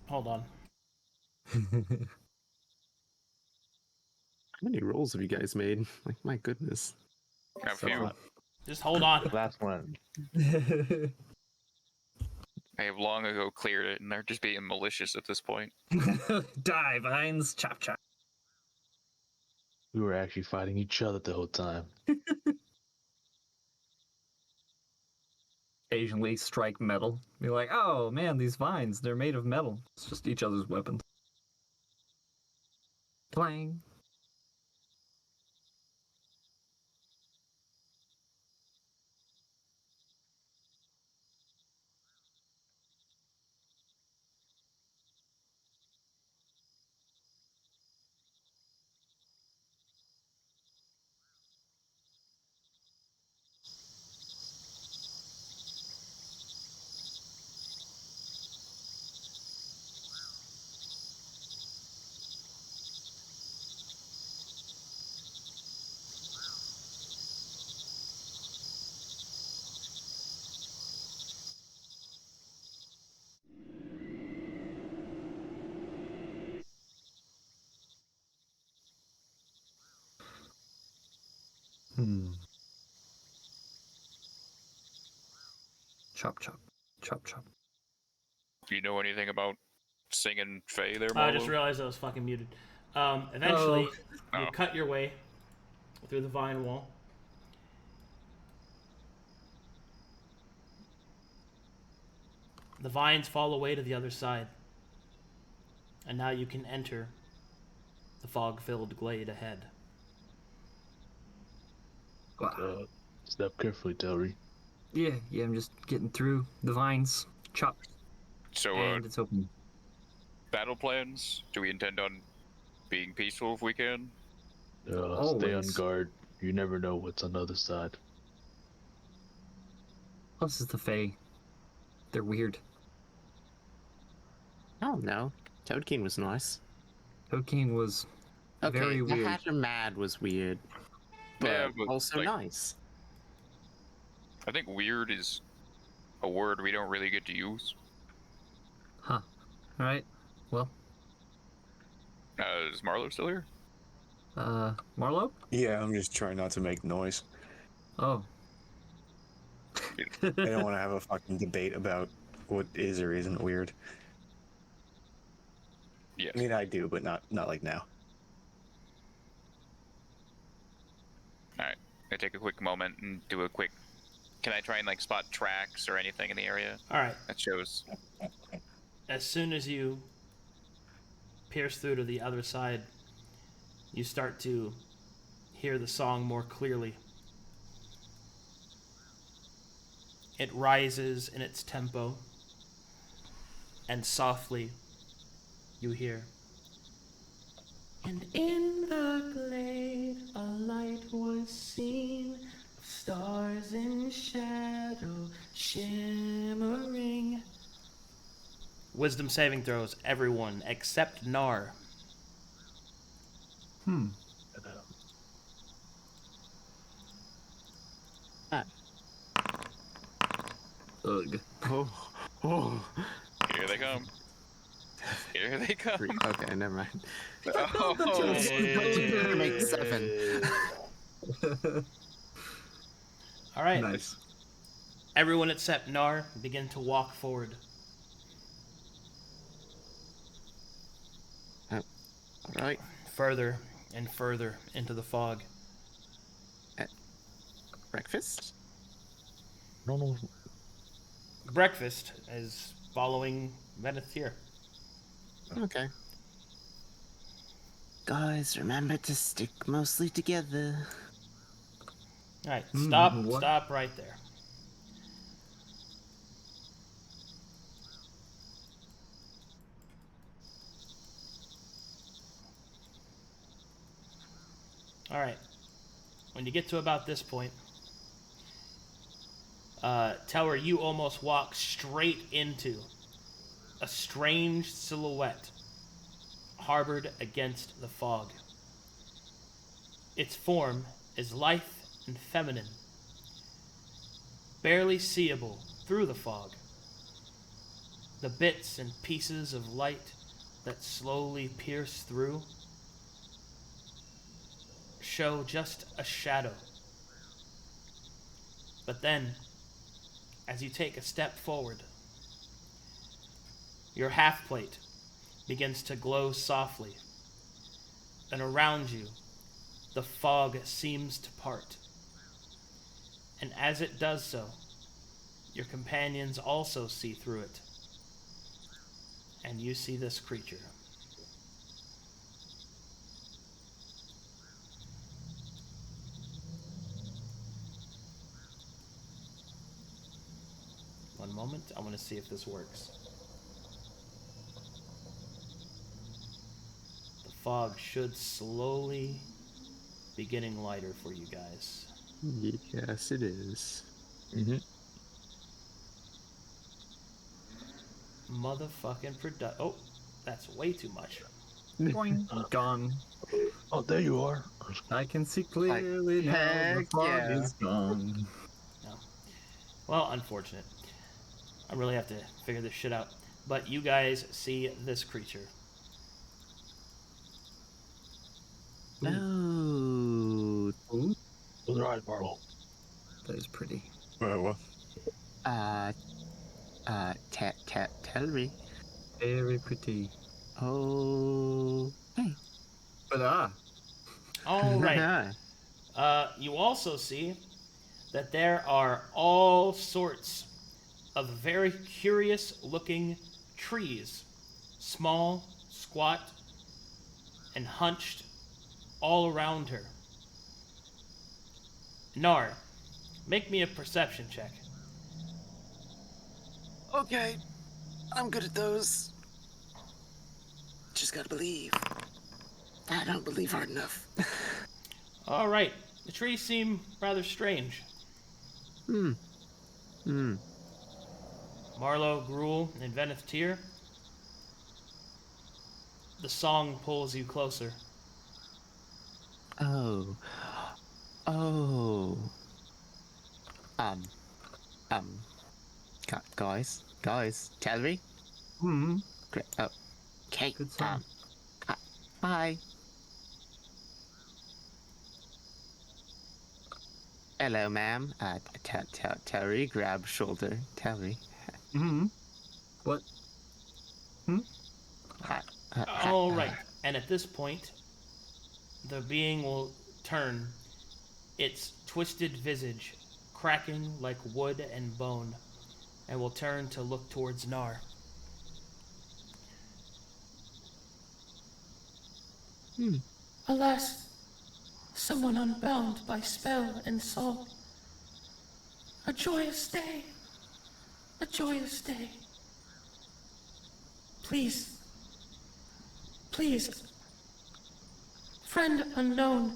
Hold on. How many rolls have you guys made? Like, my goodness. A few. Just hold on. Last one. I have long ago cleared it, and they're just being malicious at this point. Die, vines. Chop. We were actually fighting each other the whole time. Occasionally strike metal. Be like, oh man, these vines, they're made of metal. It's just each other's weapons. Clang. Chop. Do you know anything about singing Fae there, I Marlowe? just realized I was fucking muted. Eventually, you Oh. cut your way through the vine wall. The vines fall away to the other side. And now you can enter the fog-filled glade ahead. Wow. Step carefully, Telry. Yeah, I'm just getting through the vines. Chop. So, And it's open. battle plans? Do we intend on being peaceful if we can? Stay on Always. guard. You never know what's on the other side. Plus, it's the Fae. They're weird. Oh no, Toad King was nice. Toad King was Okay, very the weird. Hatter Mad was weird, but, Yeah, but, also like, nice. I think weird is a word we don't really get to use. Huh. Alright. Well, Is Marlowe still here? Marlowe? Yeah, I'm just trying not to make noise. Oh. I don't want to have a fucking debate about what is or isn't weird. Yes. I mean, I do, but not like now. Alright. I take a quick moment and do a quick... Can I try and, like, spot tracks or anything in the area Alright, that shows... as soon as you pierce through to the other side, you start to hear the song more clearly. It rises in its tempo, and softly you hear. And in the glade a light was seen, of stars in shadow shimmering. Wisdom saving throws, everyone except Knarh. Ugh. Oh. Here they come. Here they come. 3. Okay, never mind. Oh, Gonna make 7. All right. Nice. Everyone except Knarh begin to walk forward. All right. Further and further into the fog. Breakfast? No. Breakfast is following Veneth here. Okay. Guys, remember to stick mostly together. All right, what? stop right there. All right. When you get to about this point, Telry, you almost walk straight into a strange silhouette harbored against the fog. Its form is lithe and feminine, barely seeable through the fog. The bits and pieces of light that slowly pierce through show just a shadow. But then, as you take a step forward, your half-plate begins to glow softly, and around you, the fog seems to part. And as it does so, your companions also see through it, and you see this creature. One moment, I want to see if this works. The fog should slowly be getting lighter for you guys. Yes, it is. Mm-hmm. Motherfucking oh, that's way too much. Boing. Gone. Oh, there you are. I can see clearly now. The Heck fog yeah. is gone. No. Well, unfortunate. I really have to figure this shit out. But you guys see this creature. No. Ooh, Close your eyes, Marlowe. that is pretty. Well, Telry. Very pretty. Oh. Hey. But All right. You also see that there are all sorts of very curious-looking trees, small, squat, and hunched all around her. Knarh, make me a perception check. Okay. I'm good at those. Just gotta believe. I don't believe hard enough. All right. The trees seem rather strange. Marlowe, Gruul, and Veneth Tyr. The song pulls you closer. Oh. Guys, Telry? Great. Oh, okay. Good song. Bye. Hello, ma'am. Telry, grab shoulder. Telry. What? All right. And at this point, the being will turn, its twisted visage cracking like wood and bone, and will turn to look towards Knarh. Alas, someone unbound by spell and salt. A joyous day. a joyous day. Please, please, friend unknown,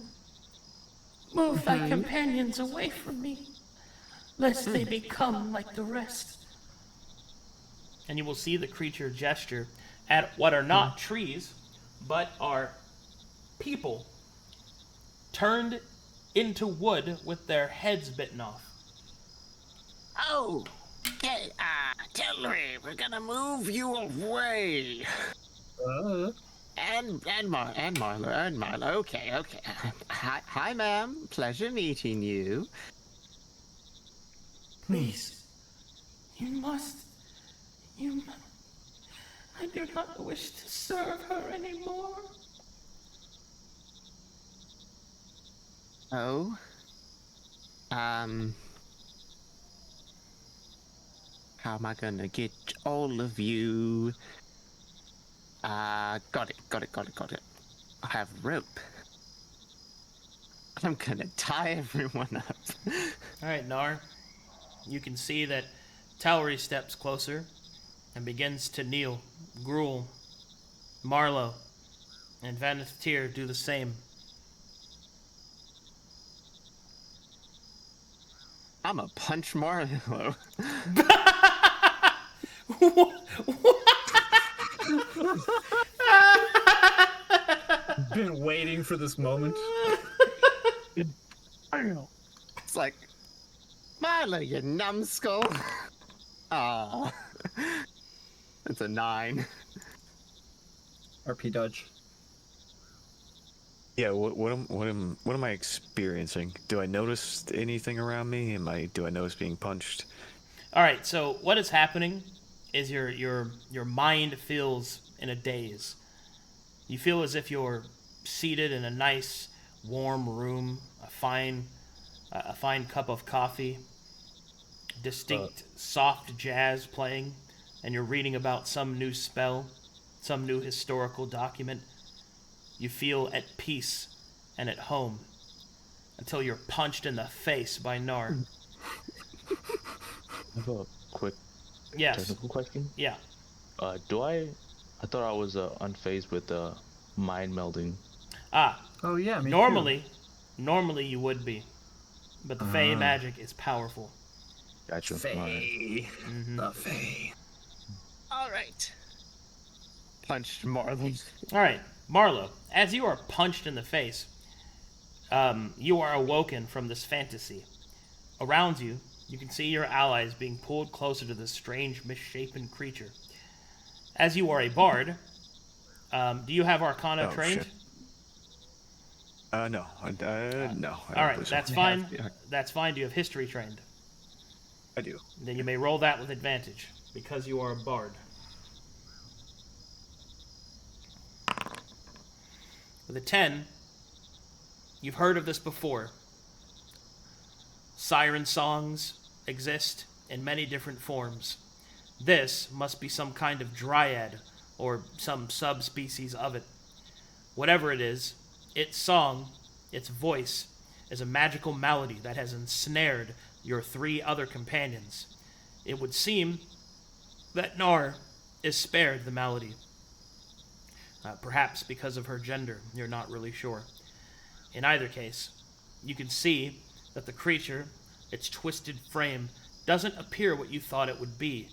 move thy companions away from me, lest they become like the rest. And you will see the creature gesture at what are not trees, but are people turned into wood with their heads bitten off. Oh, hey, Telry, we're gonna move you away. And Marlowe. Okay. Hi, ma'am. Pleasure meeting you. Please, I do not wish to serve her anymore. Oh? How am I gonna get all of you? Got it. I have rope. I'm gonna tie everyone up. Alright, Knarh. You can see that Telry steps closer and begins to kneel. Gruul, Marlowe, and Vanithtir do the same. I'm a punch Marlowe. Been waiting for this moment. It's like, Marlowe, you numbskull. Aw. It's a 9. RP dodge. Yeah, what am I experiencing? Do I notice anything around me? Do I notice being punched? All right, so what is happening is your mind feels in a daze. You feel as if you're seated in a nice, warm room, a fine cup of coffee, distinct, soft jazz playing, and you're reading about some new spell, some new historical document. You feel at peace and at home until you're punched in the face by Knarh. I have a quick technical question. Yeah. I thought I was unfazed with mind melding. Oh yeah, me Normally you would be, but the Fey magic is powerful. Gotcha. Fey. The Fey. All right. Punched Marlowe. All right, Marlowe, as you are punched in the face, you are awoken from this fantasy. Around you, you can see your allies being pulled closer to this strange, misshapen creature. As you are a bard, do you have Arcana trained? Shit. No. No. All right, that's fine. That's fine. Do you have history trained? I do. Then you may roll that with advantage, because you are a bard. With a 10, you've heard of this before. Siren songs exist in many different forms. This must be some kind of Dryad, or some subspecies of it. Whatever it is, its song, its voice, is a magical melody that has ensnared your 3 other companions. It would seem that Knarh is spared the malady. Perhaps because of her gender, you're not really sure. In either case, you can see that the creature, its twisted frame, doesn't appear what you thought it would be.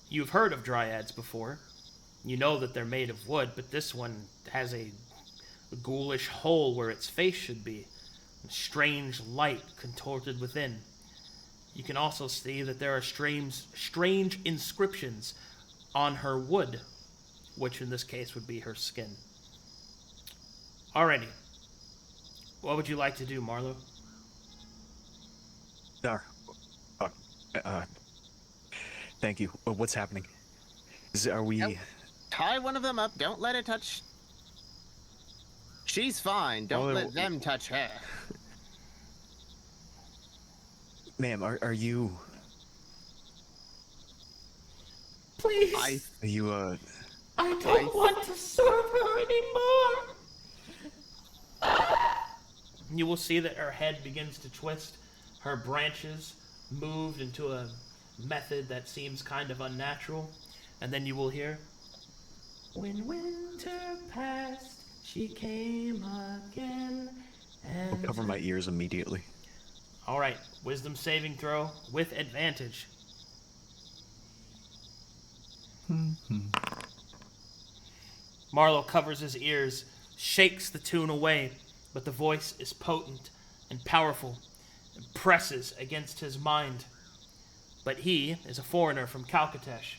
You've heard of dryads before. You know that they're made of wood, but this one has a ghoulish hole where its face should be, a strange light contorted within. You can also see that there are strange inscriptions on her wood, which in this case would be her skin. Alrighty. What would you like to do, Marlowe? Thank you. What's happening? Are we... Nope. Tie one of them up. Don't let it touch... She's fine. Don't let them touch her. Ma'am, are you... Please. Are you, I don't want to serve her anymore. You will see that her head begins to twist. Her branches moved into a method that seems kind of unnatural, and then you will hear, "When winter passed, she came again." I'll And cover my ears immediately. all right, wisdom saving throw with advantage. Marlowe covers his ears, shakes the tune away, but the voice is potent and powerful and presses against his mind. But he is a foreigner from Calcatesh.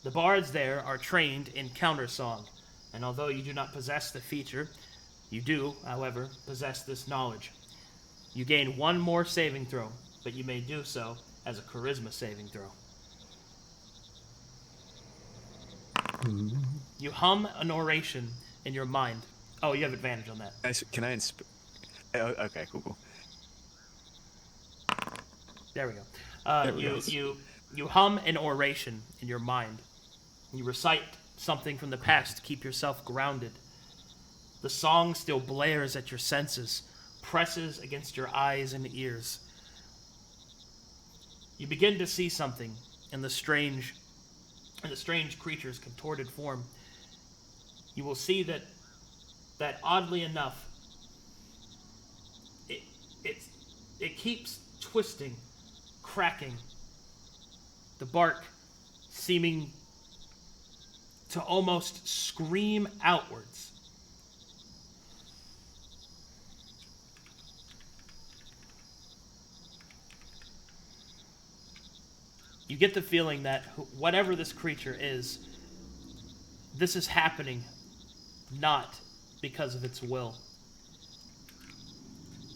The bards there are trained in countersong, and although you do not possess the feature, you do, however, possess this knowledge. You gain one more saving throw, but you may do so as a charisma saving throw. You hum an oration in your mind. Oh, you have advantage on that. Can I okay, cool. There we go. There we go. You hum an oration in your mind. You recite something from the past to keep yourself grounded. The song still blares at your senses, presses against your eyes and ears. You begin to see something in the strange creature's contorted form. You will see that oddly enough, it keeps twisting, cracking, the bark seeming to almost scream outwards. You get the feeling that whatever this creature is, this is happening not because of its will.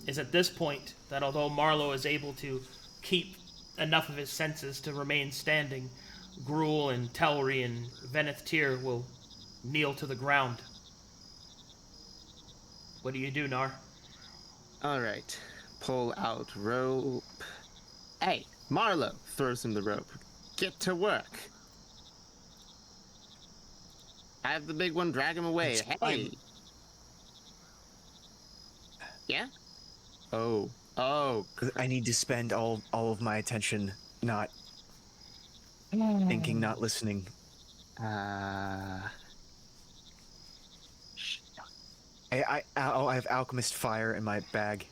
It's at this point that although Marlowe is able to keep enough of his senses to remain standing, Gruul and Telry and Venethtir will kneel to the ground. What do you do, Knarh? Alright. Pull out rope. Hey, Marlowe throws him the rope. Get to work. Have the big one drag him away. Hey! Yeah? Oh. I need to spend all of my attention not thinking, not listening. I have alchemist fire in my bag.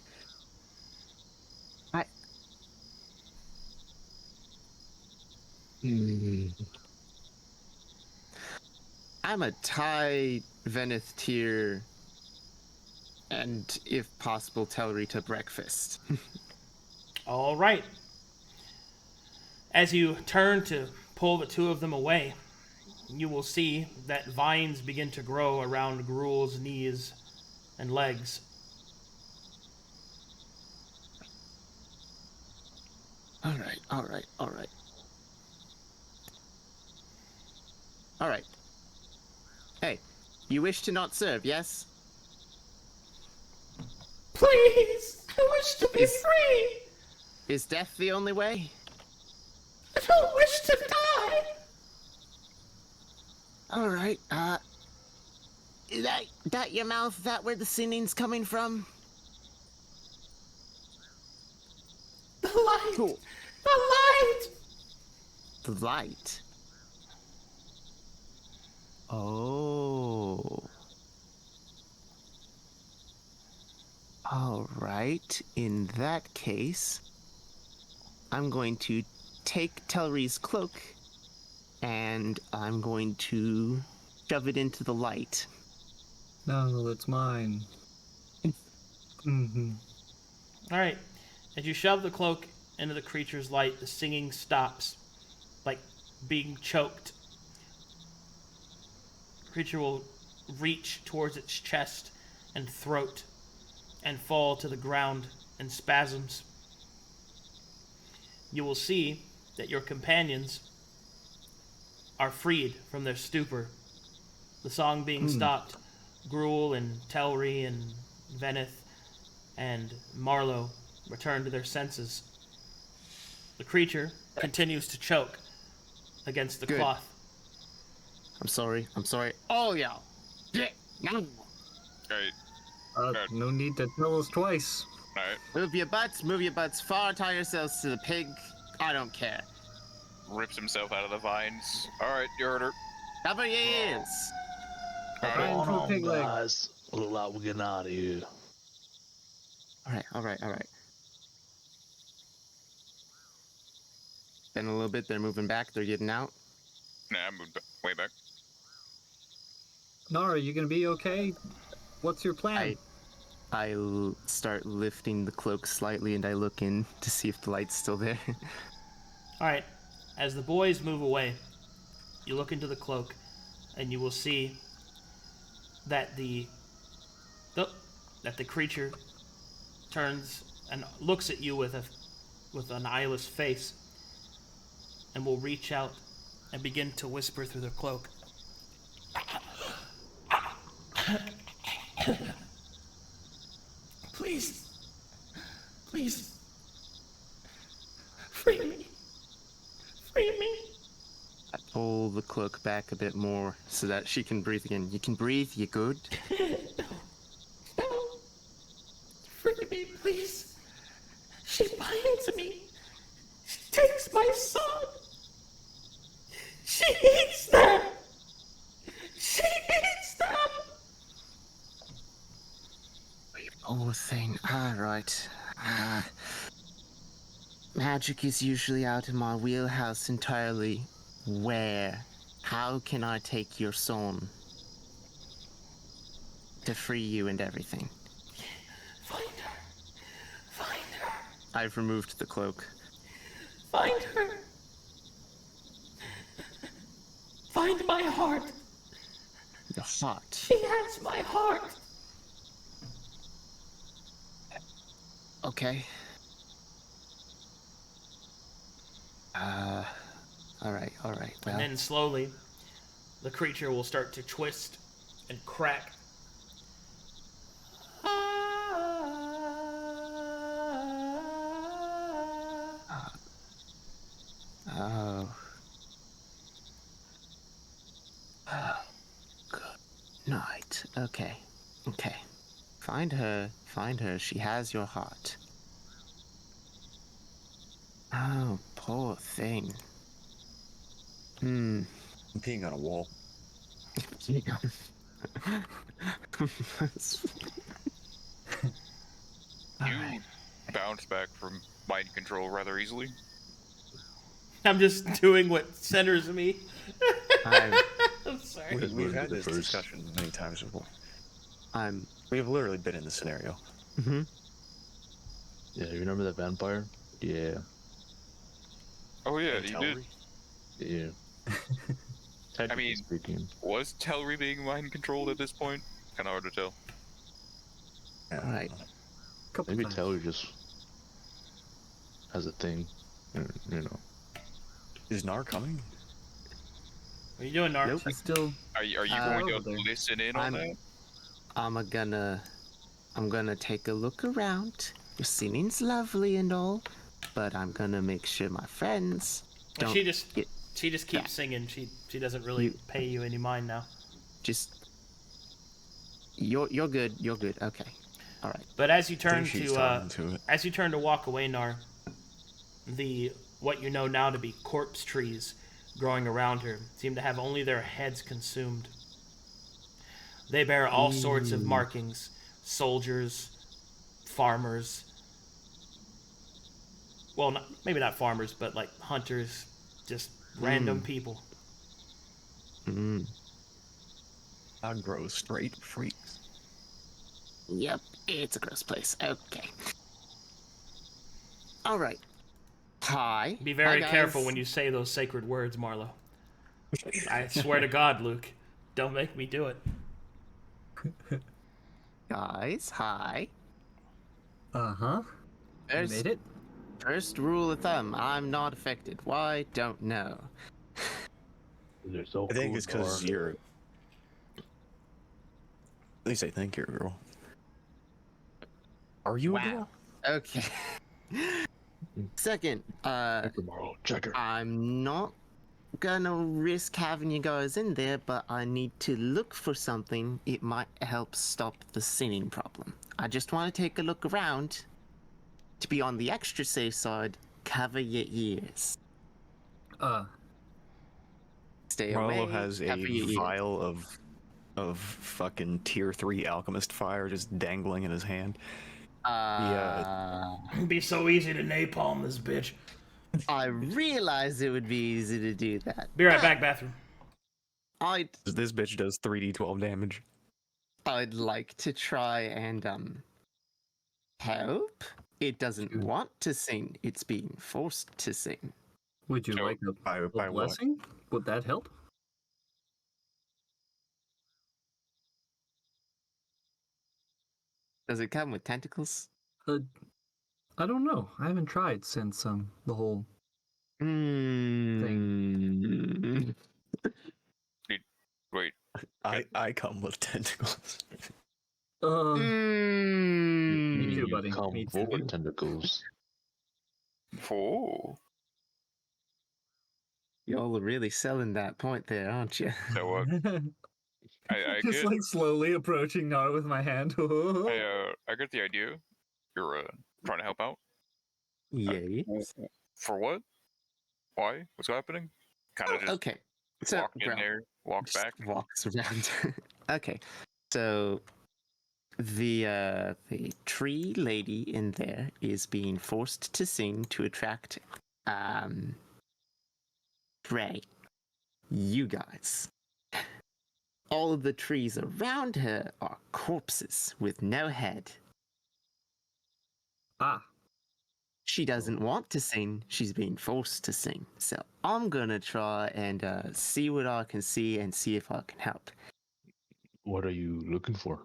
I'm a tie Venethtir and, if possible, Telry to breakfast. All right. As you turn to pull the two of them away, you will see that vines begin to grow around Gruul's knees and legs. All right. Hey, you wish to not serve, yes? Please, I wish to be free. Is death the only way? I don't wish to die. All right, is that your mouth? That where the singing's coming from? The light. Cool. The light. The light. Oh. All right. In that case, I'm going to take Telry's cloak and I'm going to shove it into the light. No, it's mine. All right. As you shove the cloak into the creature's light, the singing stops, like being choked. The creature will reach towards its chest and throat and fall to the ground in spasms. You will see that your companions are freed from their stupor. The song being stopped, Gruul and Telry and Veneth and Marlowe return to their senses. The creature continues to choke against the Good. cloth. I'm sorry. Oh, yeah. Alright, No need to tell us twice. alright. Move your butts. Far tie yourselves to the pig. I don't care. rips himself out of the vines. All right, you heard her. Cover your ears. Got Ryan, it. cool pig leg. guys. Look like we're getting out of here. All right. Then a little bit, they're moving back, they're getting out. Nah, I moved way back. Nara, you gonna be okay? What's your plan? I start lifting the cloak slightly and I look in to see if the light's still there. All right. As the boys move away, you look into the cloak, and you will see that the creature turns and looks at you with an eyeless face, and will reach out and begin to whisper through the cloak. Please. Free me. I pull the cloak back a bit more so that she can breathe again. You can breathe, you good? No. Free me, please. She binds me. She takes my son. She eats them. Oh, thing. Alright. Magic is usually out of my wheelhouse entirely. Where? How can I take your son? To free you and everything. Find her. I've removed the cloak. Find her. Find my heart. The heart. She has my heart. Okay. Alright. Well, And then slowly, the creature will start to twist and crack. oh. Good night. Okay. Find her. She has your heart. Oh, poor thing. I'm peeing on a wall. You bounce back from mind control rather easily. I'm just doing what centers me. I'm sorry. We've had this discussion many times before. I'm. We have literally been in this scenario. Mm-hmm. Yeah, you remember that vampire? Yeah. Oh yeah, And you Telry? did. Yeah. I Technically mean, speaking. was Telry being mind controlled at this point? Kind of hard to tell. Yeah. Alright. Couple Maybe times. Telly just has a thing, you know. Is Knarh coming? What are you doing, Knarh? Nope. She's still. Are you going over to there. listen in on that? I'm gonna take a look around. Your singing's lovely and all, but I'm gonna make sure my friends Well, don't she just get keeps that. singing. She doesn't really pay you any mind now. just. You're good. Okay. All right. But as you I turn think she's to talking to it. as you turn to walk away, Knarh, what you know now to be corpse trees growing around her seem to have only their heads consumed. They bear all sorts of markings: soldiers, farmers. Well, maybe not farmers, but like hunters, just random people. I'd grow straight freaks. Yep, it's a gross place. Okay. All right. Hi. Be very Hi, careful guys. when you say those sacred words, Marlowe. I swear to God, Luke, don't make me do it. Guys, hi. You There's made it. first rule of thumb. I'm not affected. Why? Don't know. They're so I think cool, it's because Knarh. you're. At least I think you're a girl. Are you a girl? Okay. Second, Check her, Marlowe. Check her. I'm not gonna risk having you guys in there, but I need to look for something. It might help stop the sinning problem. I just want to take a look around. To be on the extra safe side, cover your ears. Stay Marlowe away. has a after you eat it. vial of fucking tier 3 alchemist fire just dangling in his hand. It'd be so easy to napalm this bitch. I realized it would be easy to do that. Be right back, bathroom. This bitch does 3d12 damage. I'd like to try and help. It doesn't want to sing. It's being forced to sing. Would you like a By what? blessing? Would that help? Does it come with tentacles? I don't know. I haven't tried since the whole thing. Wait. I come with tentacles. Me too, buddy. Come Me too. forward, tentacles. Oh. Y'all are really selling that point there, aren't you? So, I Just get, like slowly approaching Nara with my hand. I get the idea. You're trying to help out. Yay. For what? Why? What's happening? Kind of just Okay. So, walk in there, walk just back. walks around. Okay. So the tree lady in there is being forced to sing to attract prey. You guys. All of the trees around her are corpses with no head. Ah. She doesn't want to sing, she's being forced to sing. So I'm gonna try and see what I can see and see if I can help. What are you looking for?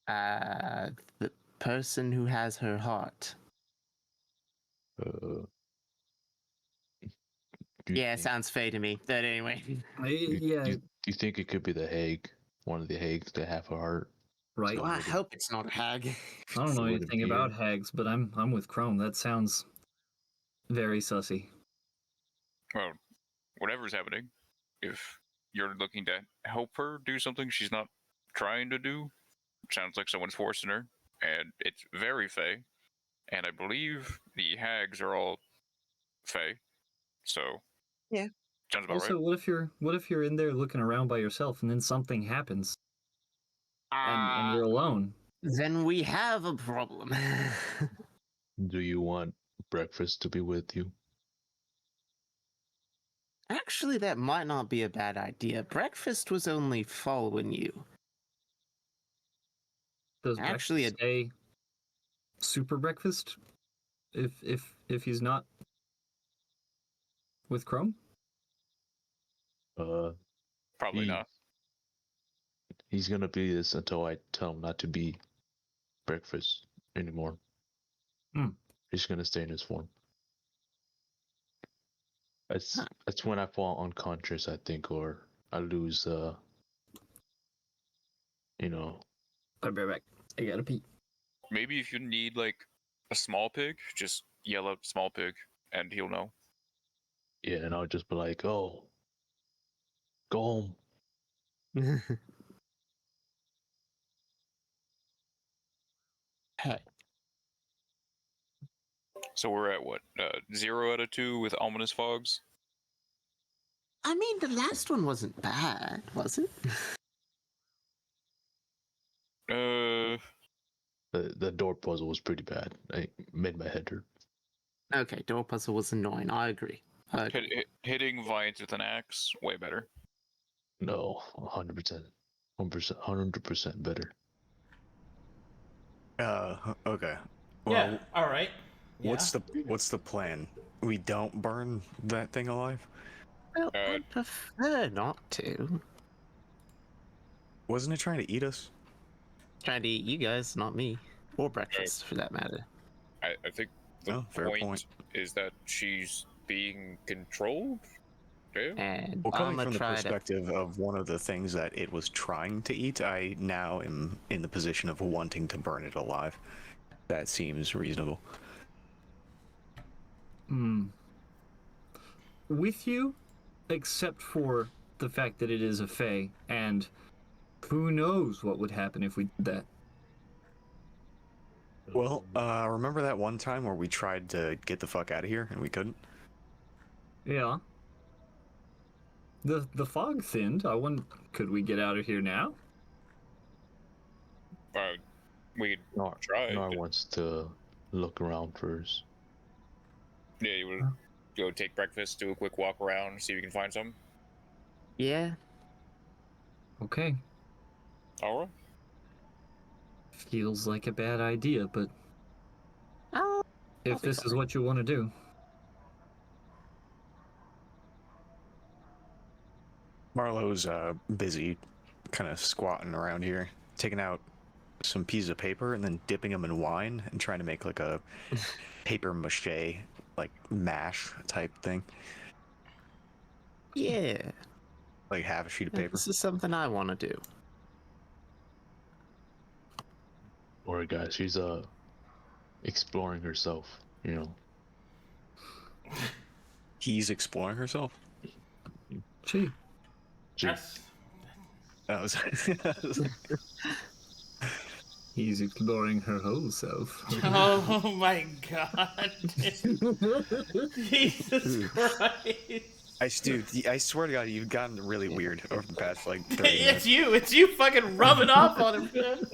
The person who has her heart. Sounds fey to me. But anyway. Do you think it could be the hag? One of the hags that have a heart? Right. Well, I hope it's not a hag. I don't know Would it anything be about hags, but I'm with Chrome. That sounds very sussy. Well, whatever's happening, if you're looking to help her do something she's not trying to do, sounds like someone's forcing her, and it's very fey. And I believe the hags are all fey, so yeah, sounds about Also, right. what if you're in there looking around by yourself and then something happens and you're alone? Then we have a problem. Do you want breakfast to be with you? Actually, that might not be a bad idea. Breakfast was only following you. Does Actually, breakfast stay super breakfast if he's not with Chrome? Probably not. He's gonna be this until I tell him not to be breakfast anymore. He's gonna stay in his form. That's when I fall unconscious, I think, or I lose I'll be right back. I gotta pee. Maybe if you need like a small pig, just yell out small pig and he'll know. Yeah, and I'll just be like, oh, go home. Hey. So we're at what? 0 out of 2 with ominous fogs? I mean, the last one wasn't bad, was it? The door puzzle was pretty bad. I made my head hurt. Okay, door puzzle was annoying. I agree. Hitting vines with an axe, way better. No, 100%. 100% better. Okay. Well, Yeah. All right. what's the plan? We don't burn that thing alive? Well, I prefer not to. Wasn't it trying to eat us? Trying to eat you guys, not me. Or breakfast, for that matter. I think the fair point. is that she's being controlled? Yeah. And Well, coming I'm from the try perspective of one of the things that it was trying to eat, I now am in the position of wanting to burn it alive. That seems reasonable. With you, except for the fact that it is a fae, and who knows what would happen if we did that. Well, remember that one time where we tried to get the fuck out of here and we couldn't? Yeah. The fog thinned. I wouldn't. Could we get out of here now? We could Knarh, try. Knarh wants to look around first. Yeah, you would go take breakfast, do a quick walk around, see if you can find some. Yeah. Okay. All right. Feels like a bad idea, but I'll if be this is fine. what you want to do. Marlowe's busy kind of squatting around here, taking out some pieces of paper and then dipping them in wine and trying to make like a paper mache, like mash type thing. Yeah. Like half a sheet of paper. This is something I want to do. Alright, guys, she's exploring herself, you know. He's exploring herself. Gee. That's That was He's exploring her whole self. oh my god. Jesus Christ. Dude, I swear to God, you've gotten really weird over the past like 30 It's minutes. you fucking rubbing off on him, man.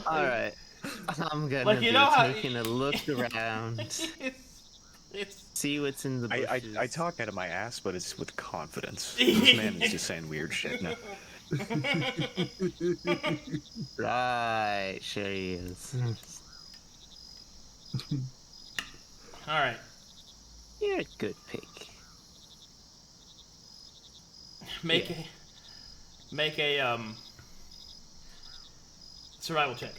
All right. I'm gonna Like, you be know how- taking a look around, It's see what's in the bushes. I talk out of my ass, but it's with confidence. This man is just saying weird shit now. Right, sure he is. Alright. You're a good pig. Make a survival check.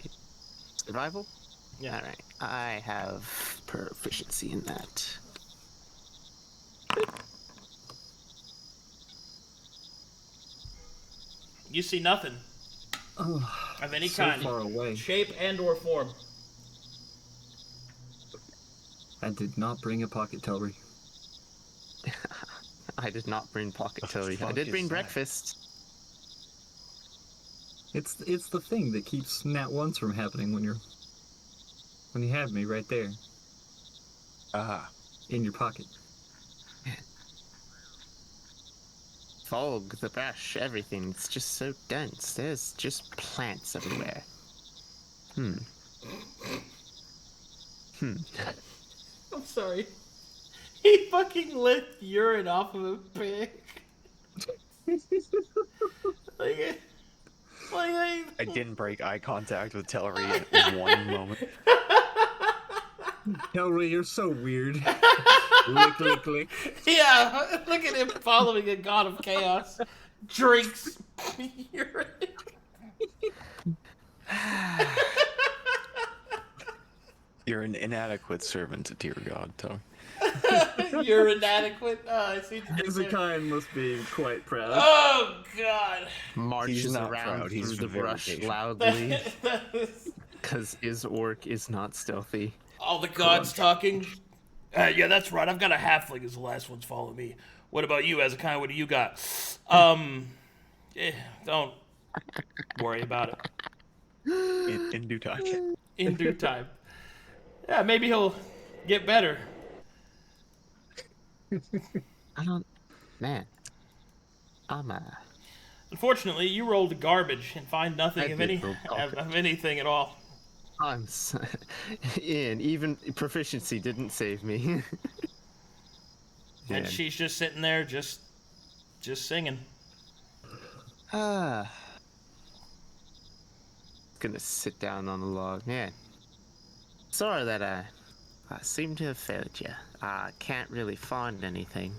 Survival? Yeah. Alright, I have proficiency in that. You see nothing of any so kind, far away. shape and or form. I did not bring a pocket Telry. I did not bring pocket Telry. I fuck did is bring that? breakfast. It's the thing that keeps nat ones from happening when you have me right there Ah. in your pocket. Fog, the brush, everything. It's just so dense. There's just plants everywhere. Hmm. I'm sorry. He fucking licked urine off of a pig. like, I didn't break eye contact with Telry in one moment. Telry, you're so weird. Lick, lick, lick. yeah, look at him following a god of chaos. Drinks urine. You're an inadequate servant, dear God, Telry. You're inadequate. Oh, I see what you're saying. Hezekiah must be quite proud. Oh god. Marches not around proud, he's through the very brush patient. loudly, because his orc is not stealthy. All the gods talking. Yeah, that's right. I've got a halfling as the last one's following me. What about you, Hezekiah? What do you got? Don't worry about it. In due time. In due time. Yeah, maybe he'll get better. I don't... Man. I'm Unfortunately, you rolled garbage and find nothing I of did roll of anything at all. Ian, even proficiency didn't save me. And she's just sitting there, just singing. Gonna sit down on the log. Man, sorry that I seem to have failed you. I can't really find anything.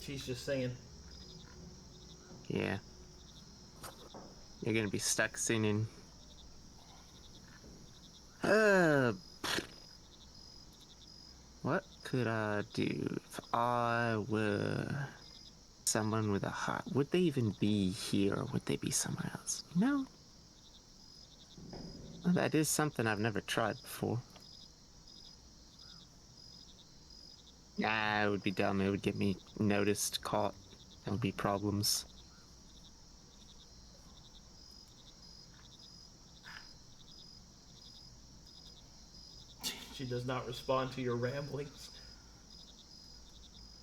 She's just singing. Yeah. You're gonna be stuck singing. What could I do if I were someone with a heart? Would they even be here, or would they be somewhere else? No. Well, that is something I've never tried before. Nah, it would be dumb. It would get me noticed, caught. There would be problems. She does not respond to your ramblings.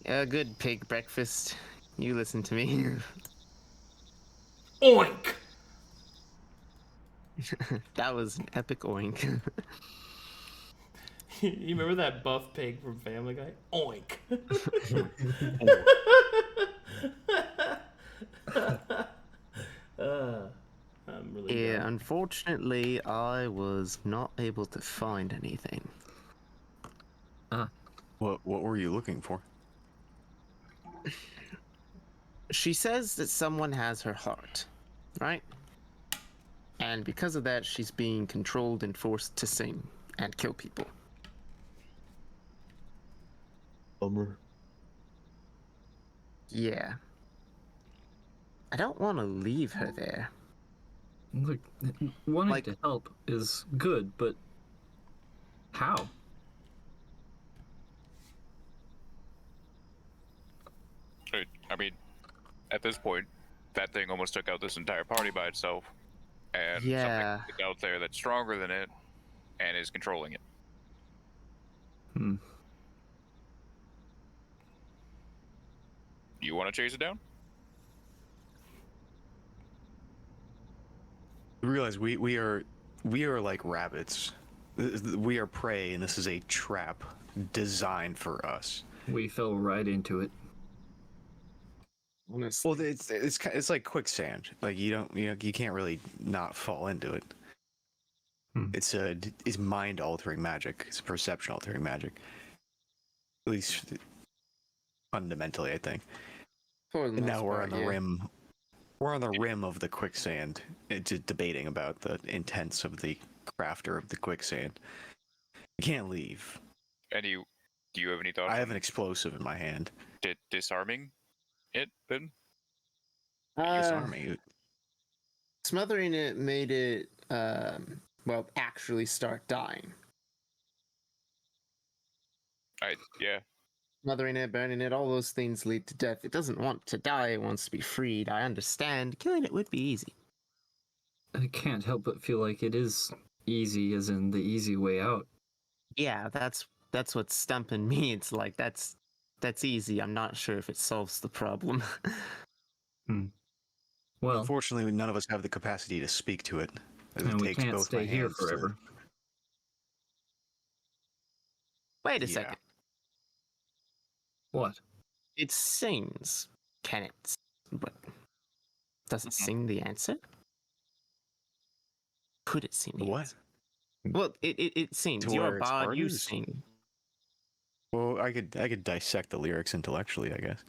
A good pig breakfast. You listen to me. Oink! That was an epic oink. You remember that buff pig from Family Guy? Oink! I'm really Yeah, dumb. unfortunately, I was not able to find anything. What were you looking for? She says that someone has her heart, right? And because of that, she's being controlled and forced to sing and kill people. Bummer. Yeah. I don't want to leave her there. Look, wanting Like- to help is good, but how? I mean, at this point, that thing almost took out this entire party by itself, and Yeah. something out there that's stronger than it and is controlling it. Hmm. You want to chase it down? You realize we are like rabbits. We are prey, and this is a trap designed for us. We fell right into it. Honestly. Well, it's like quicksand. Like you can't really not fall into it. Hmm. It's mind altering magic. It's perception altering magic. At least fundamentally, I think. For the And most now we're part, on the yeah. rim. We're on the rim of the quicksand, just debating about the intents of the crafter of the quicksand. You can't leave. And do you have any thoughts? I have on an explosive in my hand. disarming it then? Disarming it. Smothering it made it, actually start dying. Yeah. Smothering it, burning it, all those things lead to death. It doesn't want to die, it wants to be freed. I understand. Killing it would be easy. I can't help but feel like it is easy, as in the easy way out. Yeah, that's what's stumping me. It's like that's easy. I'm not sure if it solves the problem. Well, Unfortunately, none of us have the capacity to speak to it. As it and we takes can't both my stay here hands to- forever. Wait a Yeah. second. What? It sings. Can it? But does it sing the answer? Could it sing the What? answer? Well, it sings. To You're where a its bard. heart You is? sing. Well, I could dissect the lyrics intellectually, I guess.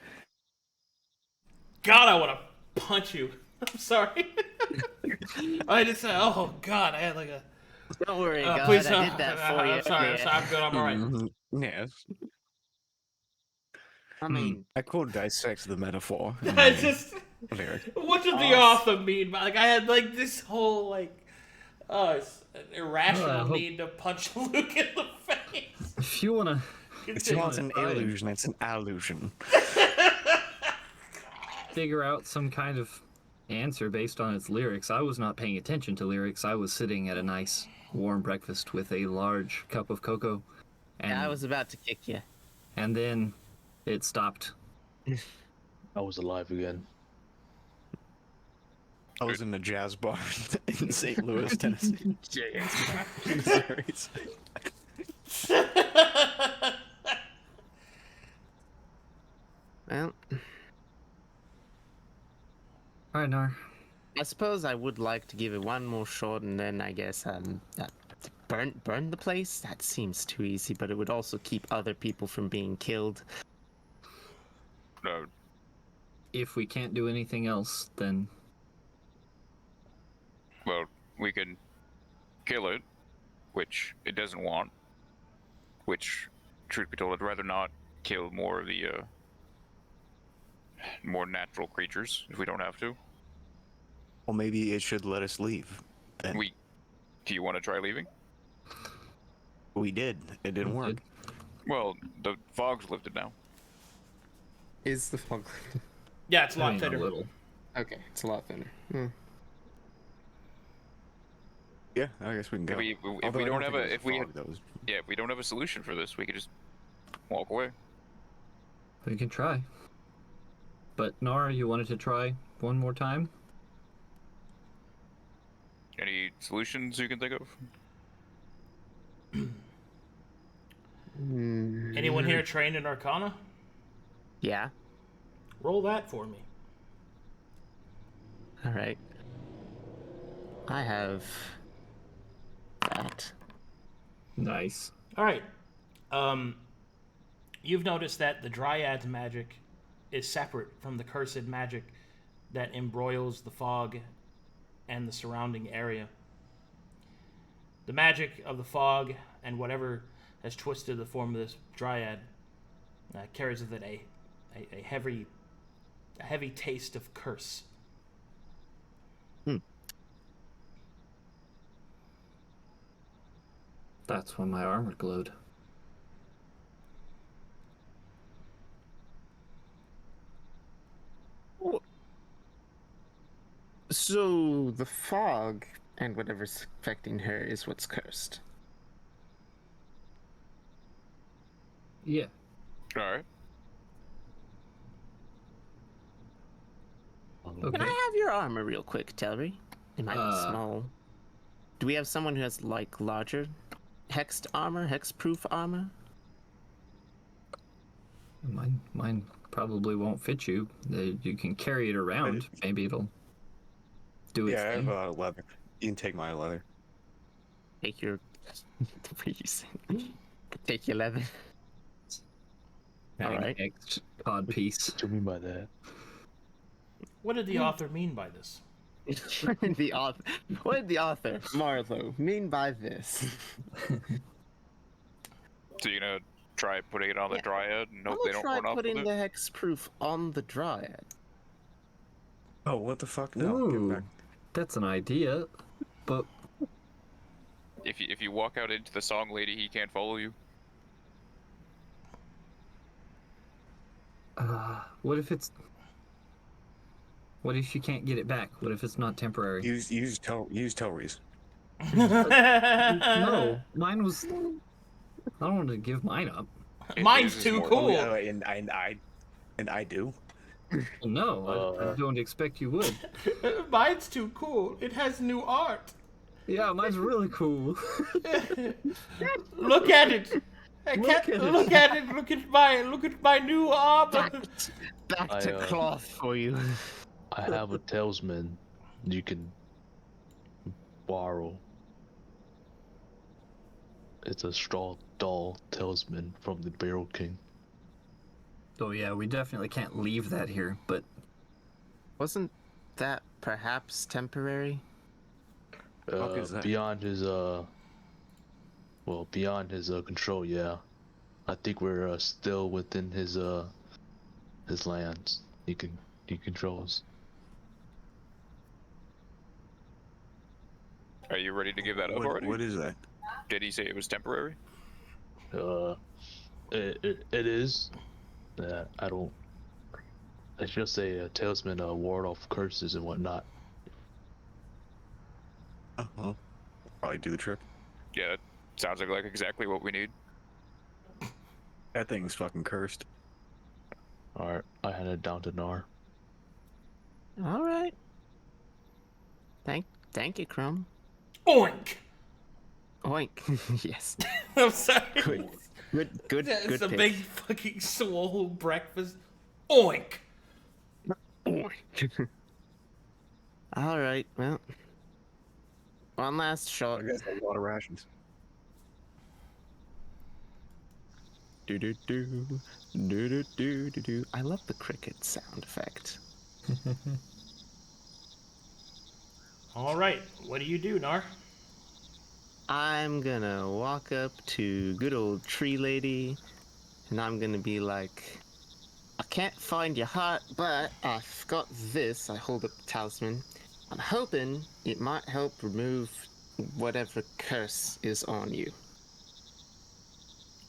God, I want to punch you. I'm sorry. I just said, oh God, I had like a. Don't worry, God. Please, I did that for you. I'm sorry. Yeah. I'm good. I'm alright. Yes. I mean, I could dissect the metaphor. I just. Lyric. What did the author mean? Like I had like this whole irrational Well, I hope- need to punch Luke in the face. If you wanna, It's not an illusion, it's an allusion. figure out some kind of answer based on its lyrics, I was not paying attention to lyrics. I was sitting at a nice warm breakfast with a large cup of cocoa, and I was about to kick you. and then it stopped. I was alive again. I was in a jazz bar in St. Louis, Tennessee. Missouri. Well, All right, Knarh. I suppose I would like to give it one more shot, and then I guess burn the place. That seems too easy, but it would also keep other people from being killed. No. If we can't do anything else, then Well, we can kill it, which it doesn't want. Which, truth be told, I'd rather not kill more of the more natural creatures if we don't have to. Well, maybe it should let us leave. Then. Do you want to try leaving? We did. It didn't work. Well, the fog's lifted now. Is the fog? Yeah, it's a I lot mean, thinner. a little. Okay, it's a lot thinner. Yeah, I guess we can go. If we Although I don't have think it a was if we fog that was- if we don't have a solution for this, we could just walk away. We can try. But Nara, you wanted to try one more time? Any solutions you can think of? Anyone here trained in Arcana? Yeah. Roll that for me. All right. I have that. Nice. All right. You've noticed that the Dryad magic is separate from the cursed magic that embroils the fog and the surrounding area. The magic of the fog and whatever has twisted the form of this Dryad carries with it a heavy taste of curse. That's when my armor glowed. So the fog and whatever's affecting her is what's cursed. Yeah. All right. Okay. Can I have your armor real quick, Telry? It might be small. Do we have someone who has like larger hexed armor, hex-proof armor? Mine probably won't fit you. You can carry it around. Maybe it'll do its Yeah, I thing. have leather. You can take my leather. Take your. What are you saying? Take your leather. All right. Next cod piece. What do you mean by that? What did the author mean by this? What did the author, Marlowe, mean by this? So you're gonna try putting it on the Dryad and hope they don't try run off with putting it? the hexproof on the Dryad. Oh, what the fuck? No, Ooh, get back. that's an idea. But If you walk out into the song lady, he can't follow you. what if you can't get it back? What if it's not temporary? Use Telry's. No, mine was. I don't want to give mine up. Mine's too cool. Oh, and I do. No, I don't expect you would. Mine's too cool. It has new art. Yeah, mine's really cool. Look at it. Look at it. Look at my new armor. Back to cloth for you. I have a talisman you can borrow. It's a straw doll talisman from the Barrow King. Oh yeah, we definitely can't leave that here, but Wasn't that perhaps temporary? Fuck is that? Beyond his control, yeah. I think we're still within his lands. He controls. Are you ready to give that up already? What is that? Did he say it was temporary? It is. I don't. Let's just say a talisman ward off curses and whatnot. Uh-huh. Probably do the trick. Yeah, that sounds like exactly what we need. That thing's fucking cursed. Alright, I hand it down to Knarh. All right. Thank you, Crumb. Oink. Oink. Yes. I'm sorry. Good. It's a pick. big fucking swole breakfast. Oink. Oink. All right. Well, one last shot. I guess that's a lot of rations. Do do do do do do do do. I love the cricket sound effect. All right. What do you do, Knarh? I'm gonna walk up to good old tree lady, and I'm gonna be like, I can't find your heart, but I've got this. I hold up the talisman. I'm hoping it might help remove whatever curse is on you.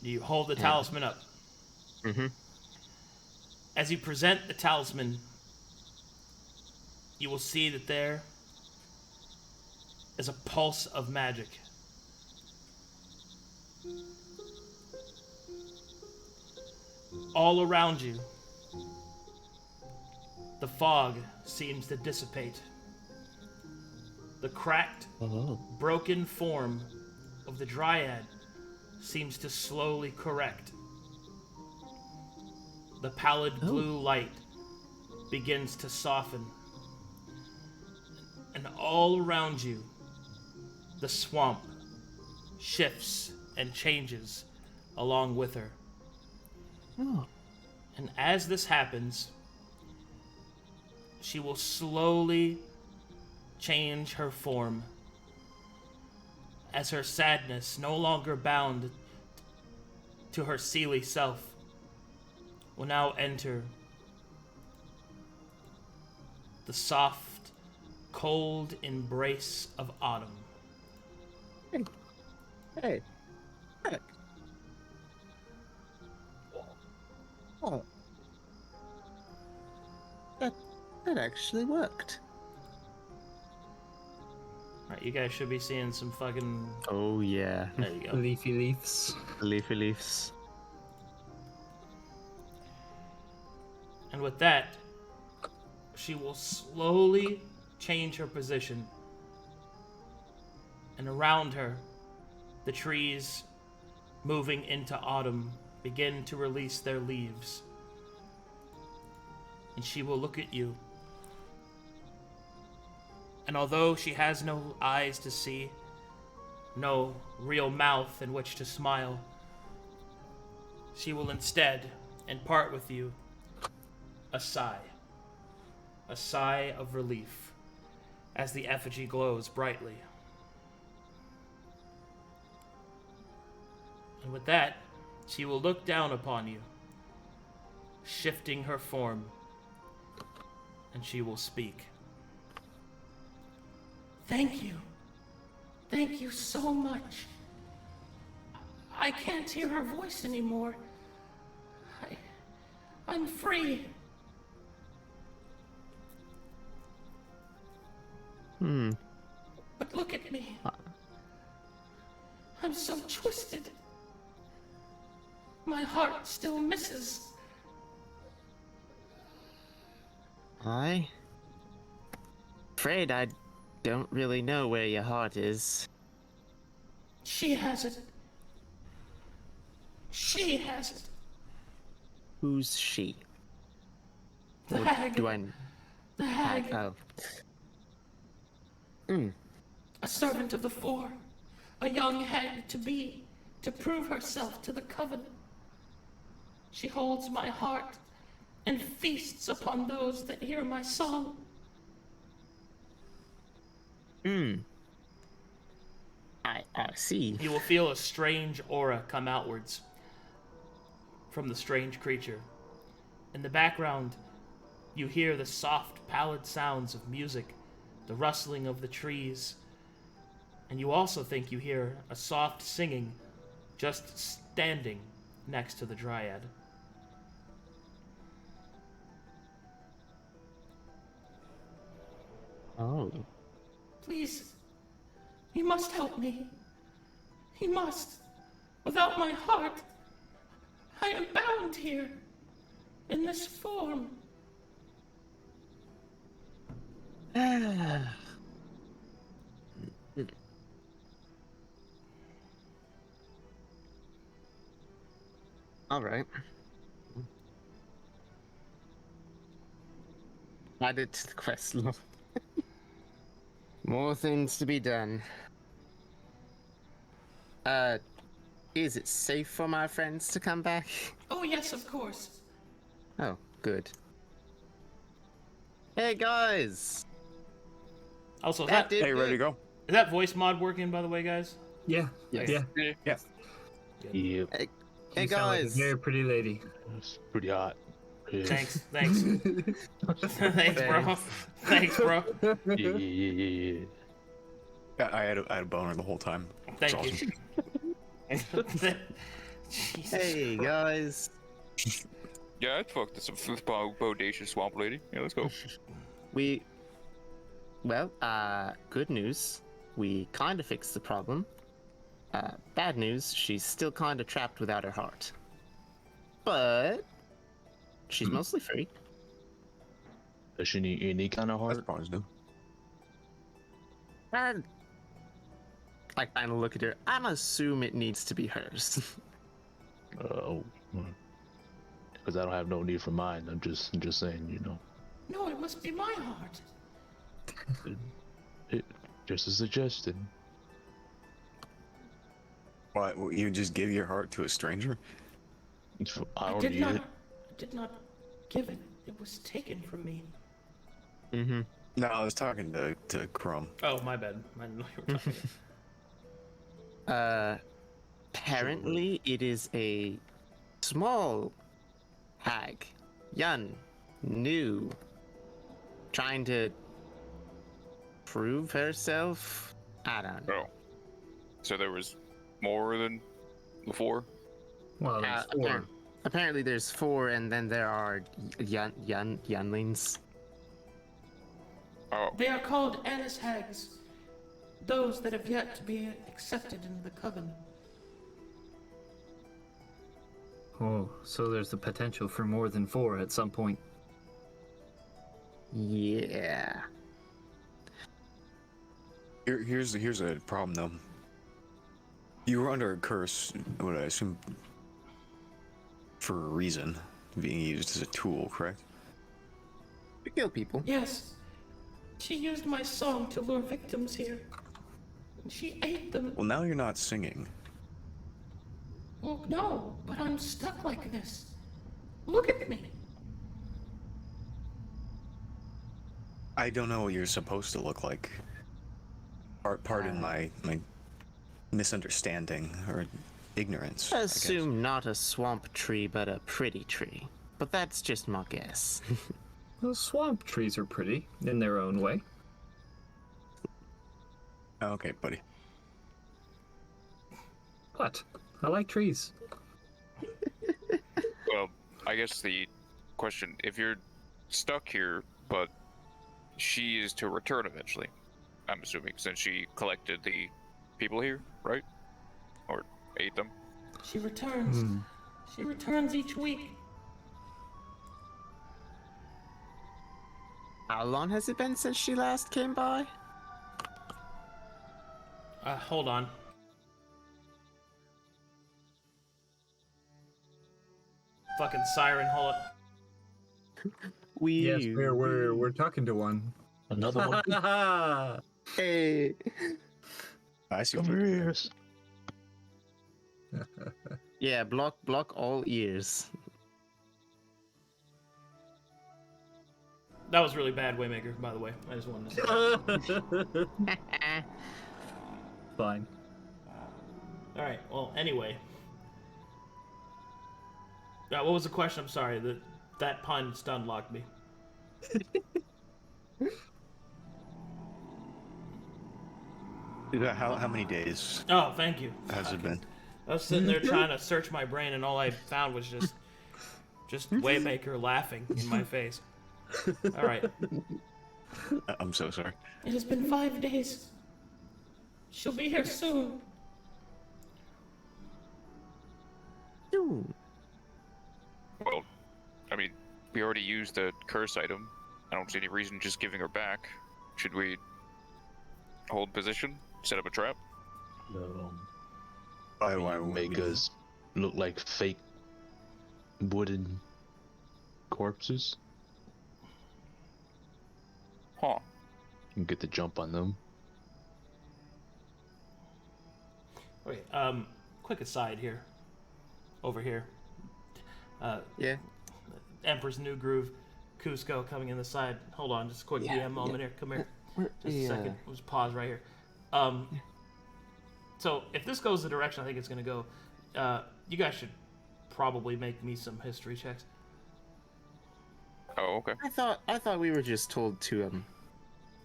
You hold the talisman up. Mm-hmm. As you present the talisman, you will see that there is a pulse of magic. all around you, the fog seems to dissipate. The cracked, broken form of the Dryad seems to slowly correct. The pallid blue light begins to soften. And all around you, the swamp shifts and changes along with her. And as this happens, she will slowly change her form, as her sadness, no longer bound to her Seelie self, will now enter the soft, cold embrace of autumn. Hey. Oh. That actually worked. Alright, you guys should be seeing some fucking... Oh, yeah. There you go. Leafy leaves. Leafy leaves. And with that, she will slowly change her position. And around her, the trees, moving into autumn, begin to release their leaves. And she will look at you. And although she has no eyes to see, no real mouth in which to smile, she will instead impart with you a sigh of relief, as the effigy glows brightly. And with that, she will look down upon you, shifting her form, and she will speak. Thank you. Thank you so much. I can't hear her voice anymore. I'm free. But look at me. I'm so twisted. My heart still misses. I'm afraid I don't really know where your heart is. She has it. She has it. Who's she? The Or hag. do I... The hag. Oh. A servant of the Four. A young hag to be. To prove herself to the Covenant. She holds my heart and feasts upon those that hear my song. I see. You will feel a strange aura come outwards from the strange creature. In the background, you hear the soft, pallid sounds of music, the rustling of the trees, and you also think you hear a soft singing just standing next to the Dryad. Oh. Please. He must help me. He must. Without my heart, I am bound here. In this form. All right. Added to the quest log. More things to be done. Is it safe for my friends to come back? Oh, yes, of course. Oh, good. Hey, guys! Also, is That that, did Hey, ready to good. go? is that voice mod working, by the way, guys? Yeah. Yes. Yeah. Yes. Yep. Hey, You sound like a guys! very pretty lady. It's pretty hot. Yeah. Thanks. Thanks, bro. Thanks, bro. Yeah. I had a boner the whole time. It's Thank awesome. you. Jesus. Hey, guys! Yeah, I'd fuck this bodacious swamp lady. Yeah, let's go. Good news. We kinda fixed the problem. Bad news, she's still kinda trapped without her heart. But She's mostly free. Does she need any kind of That's heart? positive. And I kind of look at her. I'm assume it needs to be hers. Because I don't have no need for mine. I'm just saying, you know. No, it must be my heart. Just a suggestion. What? You just give your heart to a stranger? I I don't did need not. it. Did not give it. It was taken from me. Mm-hmm. No, I was talking to Chrome. Oh, my bad. I didn't know you were talking. Apparently it is a small hag, young, new, trying to prove herself. I don't know. Oh. So there was more than the 4? Well, there's four. Apparently there's 4, and then there are younglings. Oh. They are called Annis Hags. Those that have yet to be accepted into the coven. Oh, so there's the potential for more than 4 at some point. Yeah. Here's a problem though. You were under a curse, what I assume, for a reason, being used as a tool, correct? To kill people. Yes. She used my song to lure victims here. And she ate them. Well, now you're not singing. Well, no, but I'm stuck like this. Look at me. I don't know what you're supposed to look like. Pardon my misunderstanding or ignorance. I guess. Assume not a swamp tree, but a pretty tree. But that's just my guess. Well, swamp trees are pretty in their own way. Okay, buddy. What? I like trees. Well, I guess the question, if you're stuck here, but she is to return eventually, I'm assuming, since she collected the people here, right? Or ate them? She returns. She returns each week. How long has it been since she last came by? Hold on. Fucking siren, hold up. Yes, we're talking to one. Another one. Hey. I see what Come you're here, doing. ears. Yeah, block all ears. That was really bad, Waymaker, by the way. I just wanted to say that. Fine. Alright, well, anyway. What was the question? I'm sorry. That pun stun-locked me. How many days Oh, thank you. has it been? I was sitting there trying to search my brain, and all I found was just Waymaker laughing in my face. All right. I'm so sorry. It has been 5 days. She'll be here soon. Ooh. Well, I mean, we already used the curse item. I don't see any reason just giving her back. Should we hold position? Set up a trap? Why would Make we- us look like fake wooden corpses Huh. and get the jump on them. Wait, quick aside here. Over here. Yeah. Emperor's New Groove, Cusco coming in the side. Hold on, just a quick DM moment here. Come here. Just a second. We'll just pause right here. So if this goes the direction I think it's gonna go, you guys should probably make me some history checks. Oh, okay. I thought we were just told to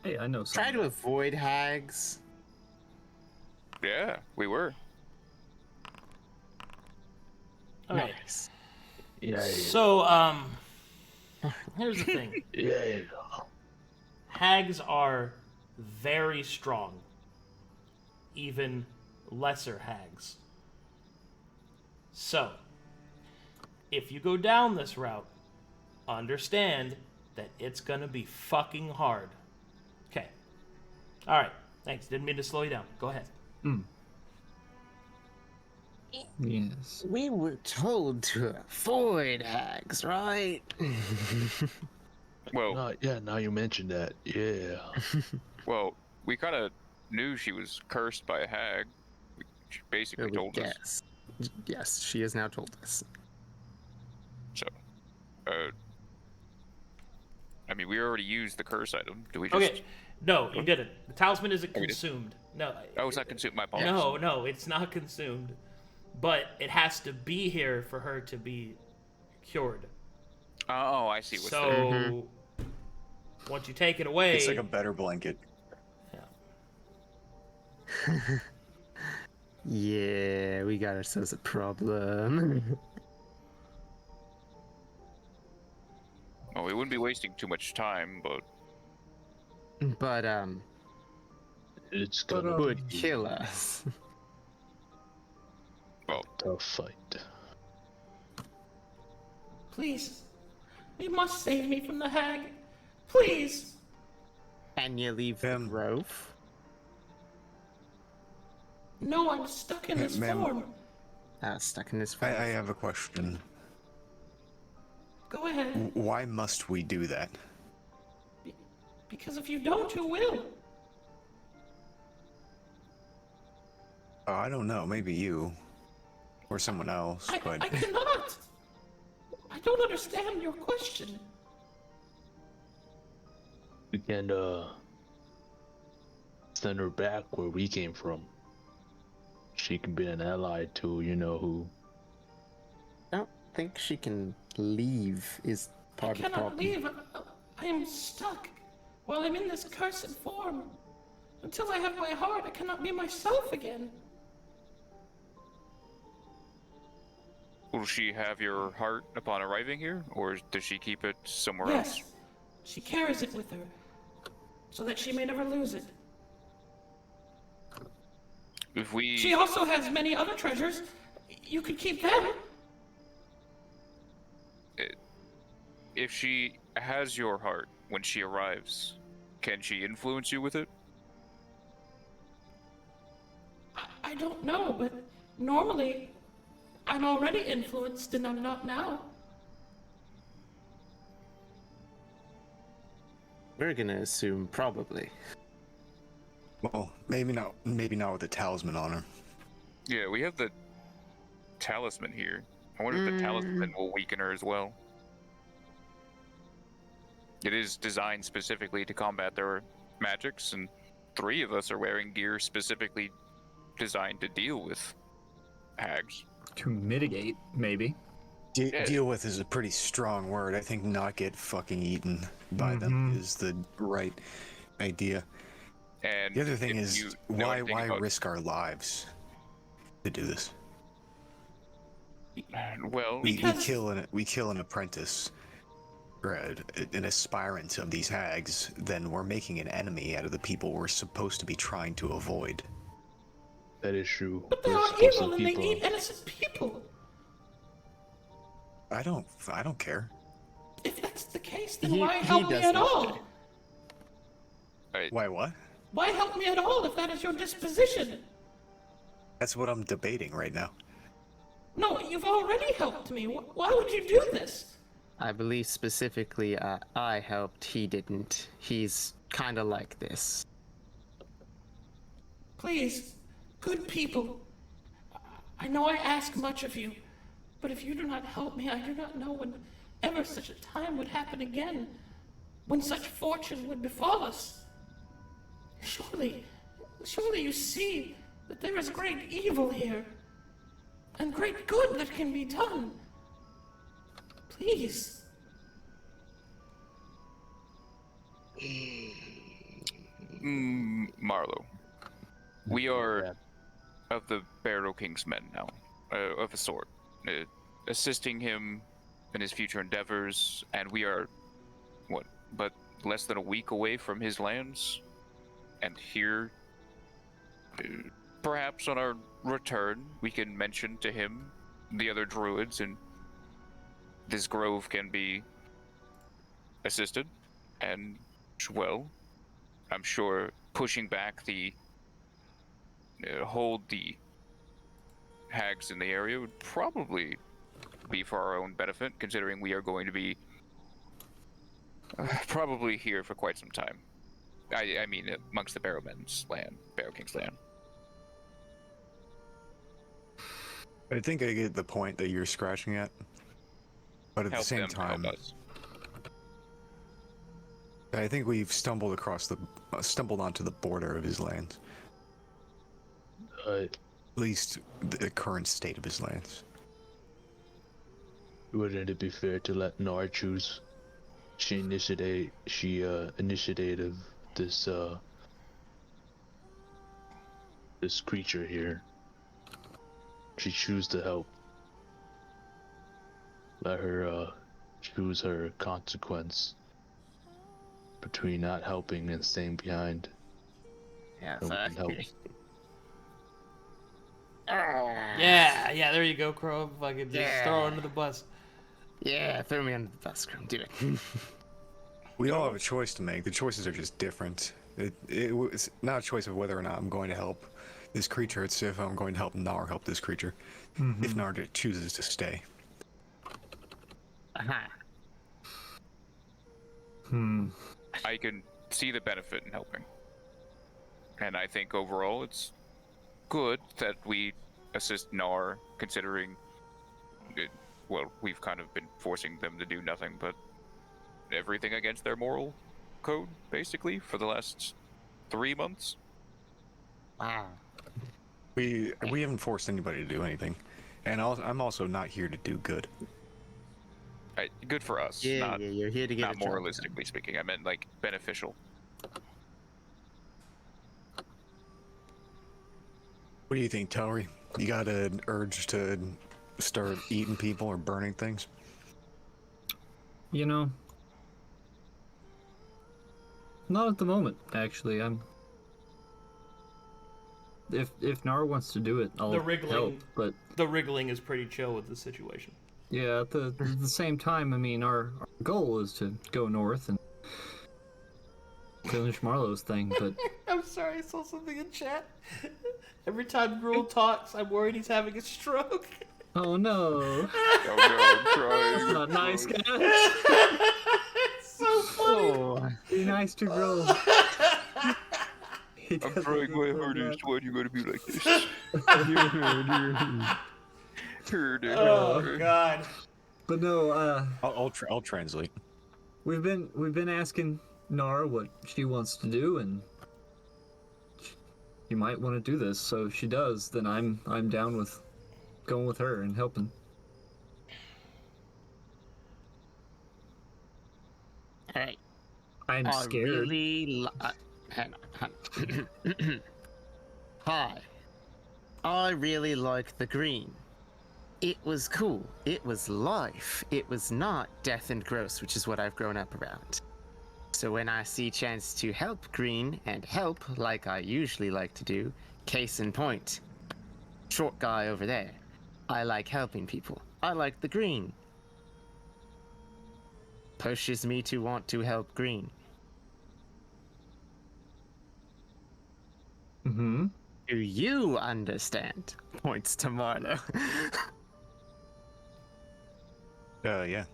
Hey, I know try something. to avoid hags. Yeah, we were. Okay. Nice. Yeah. So, here's the thing. Yeah. Hags are very strong. Even lesser hags. So, if you go down this route, understand that it's gonna be fucking hard. Okay. Alright. Thanks. Didn't mean to slow you down. Go ahead. Yes. We were told to avoid hags, right? Well, Now you mentioned that. Yeah. well, we kind of knew she was cursed by a hag. She basically told us. Yes. Yes, she has now told us. So, I mean, we already used the curse item. Do we just? Okay. No, you didn't. The talisman isn't consumed. No. Oh, it's not consumed. My apologies. No, it's not consumed. But it has to be here for her to be cured. Oh, I see what's there. So, once you take it away... It's like a better blanket. Yeah. Yeah, we got ourselves a problem. Well, we wouldn't be wasting too much time, but But, It's gonna would be kill us. a tough fight. Please. You must save me from the hag. Please. And you leave the grove? No, I'm stuck in this Ma'am. form. Stuck in this I form. have a question. Go ahead. Why must we do that? Because if you don't, who will? Oh, I don't know. Maybe you. Or someone else, I but... cannot. I don't understand your question. We can send her back where we came from. She can be an ally to you know who. I don't think she can leave is part of the I cannot problem. leave. I am stuck while I'm in this cursed form. Until I have my heart, I cannot be myself again. will she have your heart upon arriving here, or does she keep it somewhere else? Yes. She carries it with her, so that she may never lose it. If we... She also has many other treasures. You could keep them. If she has your heart when she arrives, can she influence you with it? I don't know, but normally I'm already influenced and I'm not now. We're gonna assume probably. Well, maybe not with the talisman on her. Yeah, we have the talisman here. I wonder if the talisman will weaken her as well. It is designed specifically to combat their magics, and 3 of us are wearing gear specifically designed to deal with hags. To mitigate, maybe. Deal with is a pretty strong word. I think not get fucking eaten by them is the right idea. And The other thing if is, you know why anything about- risk our lives to do this? Well, We kill an apprentice, or an aspirant of these hags, then we're making an enemy out of the people we're supposed to be trying to avoid. That is true. But they We're are supposed to evil and they keep eat innocent people. I don't care. If that's the case, then He- why he help me does at not all? care. Why what? Why help me at all if that is your disposition? That's what I'm debating right now. No, you've already helped me. Why would you do this? I believe specifically I helped, he didn't. He's kind of like this. Please, good people. I know I ask much of you, but if you do not help me, I do not know when ever such a time would happen again, when such fortune would befall us. Surely you see that there is great evil here, and great good that can be done. Please. Marlowe, we are of the Barrow King's men now, of a sort, assisting him in his future endeavors, and we are, but less than a week away from his lands, and here, perhaps on our return, we can mention to him the other druids, and this grove can be assisted, and well, I'm sure pushing back the hold the hags in the area would probably be for our own benefit, considering we are going to be probably here for quite some time. I mean, amongst the Barrow King's land. I think I get the point that you're scratching at, but at Help the same them, time, help us. I think we've stumbled onto the border of his lands. At least the current state of his lands. Wouldn't it be fair to let Knarh choose? She initiated this this creature here. She choose to help. Let her choose her consequence between not helping and staying behind. Yeah, And we can help. Yeah, there you go, Crow. Fucking just throw under the bus. Yeah, throw me under the bus, Crow. Do it. We all have a choice to make. The choices are just different. It's not a choice of whether or not I'm going to help this creature. It's if I'm going to help Knarh help this creature. If Knarh chooses to stay. I can see the benefit in helping. And I think overall it's good that we assist Knarh, considering we've kind of been forcing them to do nothing but everything against their moral code, basically, for the last 3 months. Wow. We haven't forced anybody to do anything. And I'm also not here to do good. Good for us. Yeah, you're here to get not a job moralistically speaking. I meant like beneficial. What do you think, Telry? You got an urge to start eating people or burning things? You know, not at the moment, actually. If Knarh wants to do it, I'll help. But the wriggling is pretty chill with the situation. yeah, at the same time, I mean, our goal is to go north and finish Marlowe's thing. But I'm sorry, I saw something in chat. Every time Gruul talks, I'm worried he's having a stroke. oh no, Oh no, that's not nice, guys. It's so funny. Oh. Be nice to Gruul. I'm trying my hardest. Why do you gotta be like this? Oh God. But no, I'll translate. we've been asking Knarh what she wants to do, and she might want to do this. So if she does, then I'm down with going with her and helping. Alright. I'm scared. Hang on. Hi. I really like the green. It was cool. It was life. It was not death and gross, which is what I've grown up around. So when I see chance to help green and help like I usually like to do, case in point, short guy over there, I like helping people. I like the green. Pushes me to want to help green. Mm-hmm. Do you understand? Points to Marlowe. Yeah.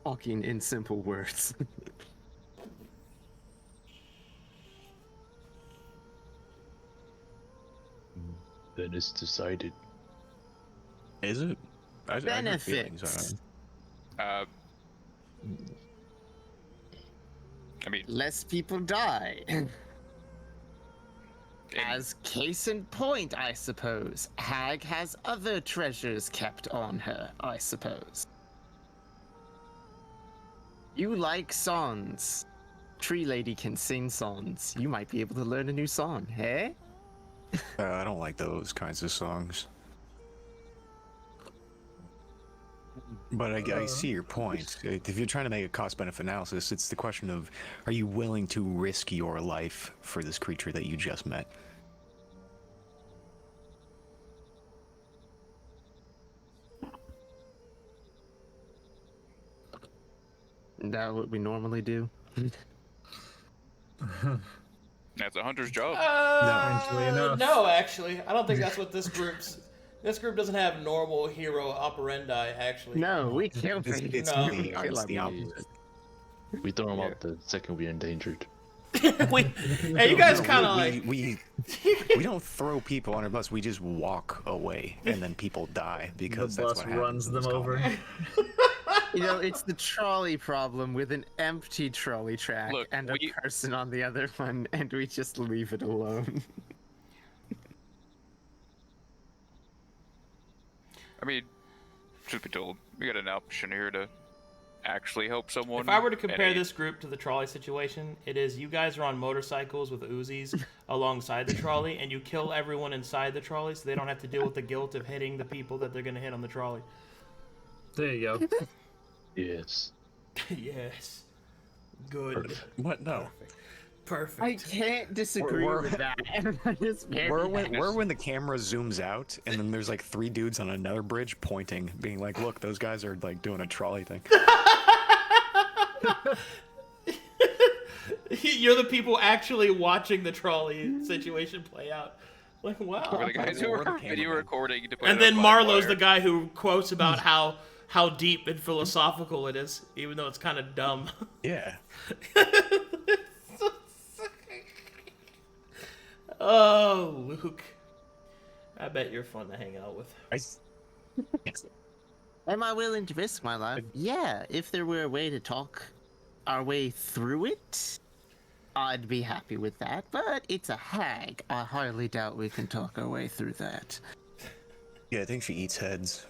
Talking in simple words. Then it's decided. Is it? I got feelings on Benefits. I mean, Less people die. As case in point, I suppose. Hag has other treasures kept on her, I suppose. You like songs. Tree Lady can sing songs. You might be able to learn a new song, eh? I don't like those kinds of songs. But I see your point. If you're trying to make a cost-benefit analysis, it's the question of, are you willing to risk your life for this creature that you just met? Isn't that what we normally do? That's a hunter's job. Strangely enough. No, actually, I don't think that's what this group's. This group doesn't have normal hero operandi. Actually, No, we kill It's, people. it's, No. the, it's the opposite. We throw them out the second we're endangered. Hey, you guys kind of like. we don't throw people on our bus. We just walk away, and then people die because The that's bus what happens runs in them this over. colony. You know, it's the trolley problem with an empty trolley track Look, and a we- person on the other one, and we just leave it alone. I mean, truth be told, we got an option here to actually help someone. If I were to compare and this group to the trolley situation, it is you guys are on motorcycles with Uzis alongside the trolley, and you kill everyone inside the trolley, so they don't have to deal with the guilt of hitting the people that they're gonna hit on the trolley. There you go. Yes. Yes. Good. What? No. Perfect. I can't disagree We're- with that. It's very We're when the camera zooms out, and then there's like 3 dudes on another bridge pointing, being like, "Look, those guys are like doing a trolley thing." You're the people actually watching the trolley situation play out. Like, wow. we're the guys who We're the are video cameraman. recording to put And it then up Marlowe's on the guy who quotes about how deep and philosophical it is, even though it's kind of dumb. Yeah. Oh, Luke. I bet you're fun to hang out with. Am I willing to risk my life? Yeah, if there were a way to talk our way through it, I'd be happy with that. But it's a hag. I highly doubt we can talk our way through that. Yeah, I think she eats heads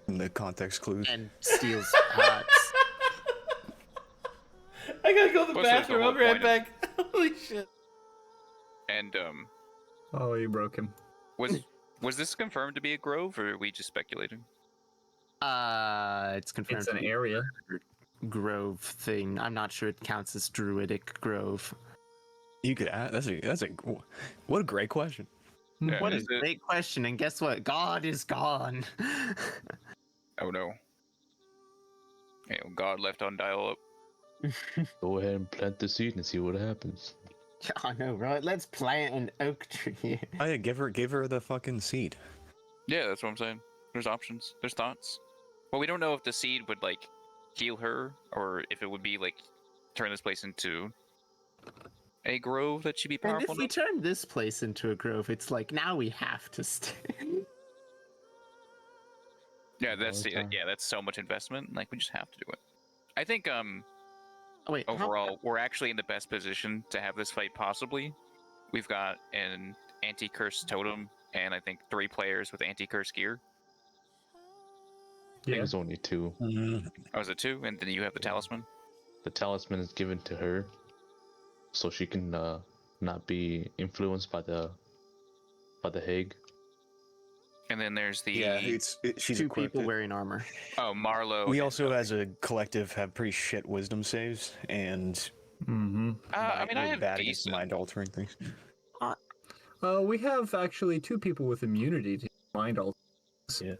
from the context clues. And steals hearts. I gotta go to the Plus, there's the bathroom. whole I'll be right point back. Holy shit. And Oh, you broke him. was this confirmed to be a grove, or are we just speculating? It's confirmed. It's an to be area. a grove thing. I'm not sure it counts as druidic grove. You could add. What a great question. Yeah, What a is it- great question, and guess what? God is gone. Oh no. Yeah, God left on dial-up. Go ahead and plant the seed and see what happens. I know, right? Let's plant an oak tree. Oh yeah, give her the fucking seed. Yeah, that's what I'm saying. There's options. There's thoughts. Well, we don't know if the seed would like heal her, or if it would be like turn this place into a grove that should be And powerful. if we turn this place into a grove, it's like now we have to stay. Yeah, that's Okay. yeah, that's so much investment. Like we just have to do it. I think Oh, wait, overall we're actually in the best position to have this fight possibly. We've got an anti-curse totem and I think 3 players with anti-curse gear. I think it's only 2. Oh, is it 2? And then you have the talisman. The talisman is given to her, so she can not be influenced by the hag. And then there's the Yeah, she's 2 equipped people it. wearing armor. oh Marlowe. We and, also, as a collective, have pretty shit wisdom saves, and Mm-hmm. I mean, I we're have bad against decent. mind altering things. We have actually 2 people with immunity to mind all. Yeah.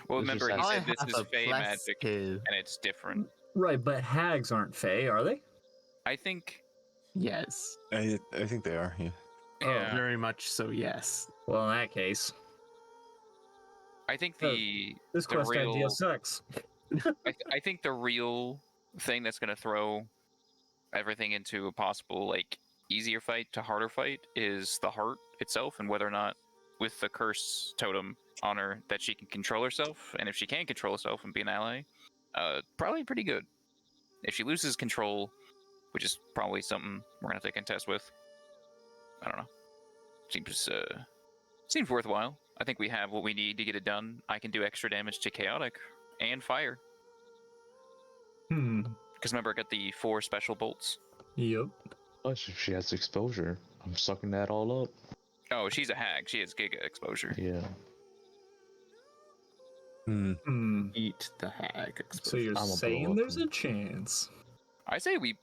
Well, This remember just he has- I said this have is a Fey magic, +2. and it's different. Right, but hags aren't fey, are they? I think. Yes. I think they are. Yeah. Yeah. Very much so, yes. Well, in that case, I think Oh, the this the quest real, idea sucks. I think the real thing that's gonna throw everything into a possible like easier fight to harder fight is the heart itself, and whether or not with the curse totem on her that she can control herself, and if she can control herself and be an ally, probably pretty good. If she loses control, which is probably something we're gonna take a contest with, I don't know. Seems worthwhile. I think we have what we need to get it done. I can do extra damage to chaotic and fire. Hmm. Because remember, I got the 4 special bolts. Yep. Plus, if she has exposure, I'm sucking that all up. Oh, she's a hag. She has giga exposure. Yeah. Hmm. Eat the hag. So you're I'm a saying blow up there's a and- chance? I say we,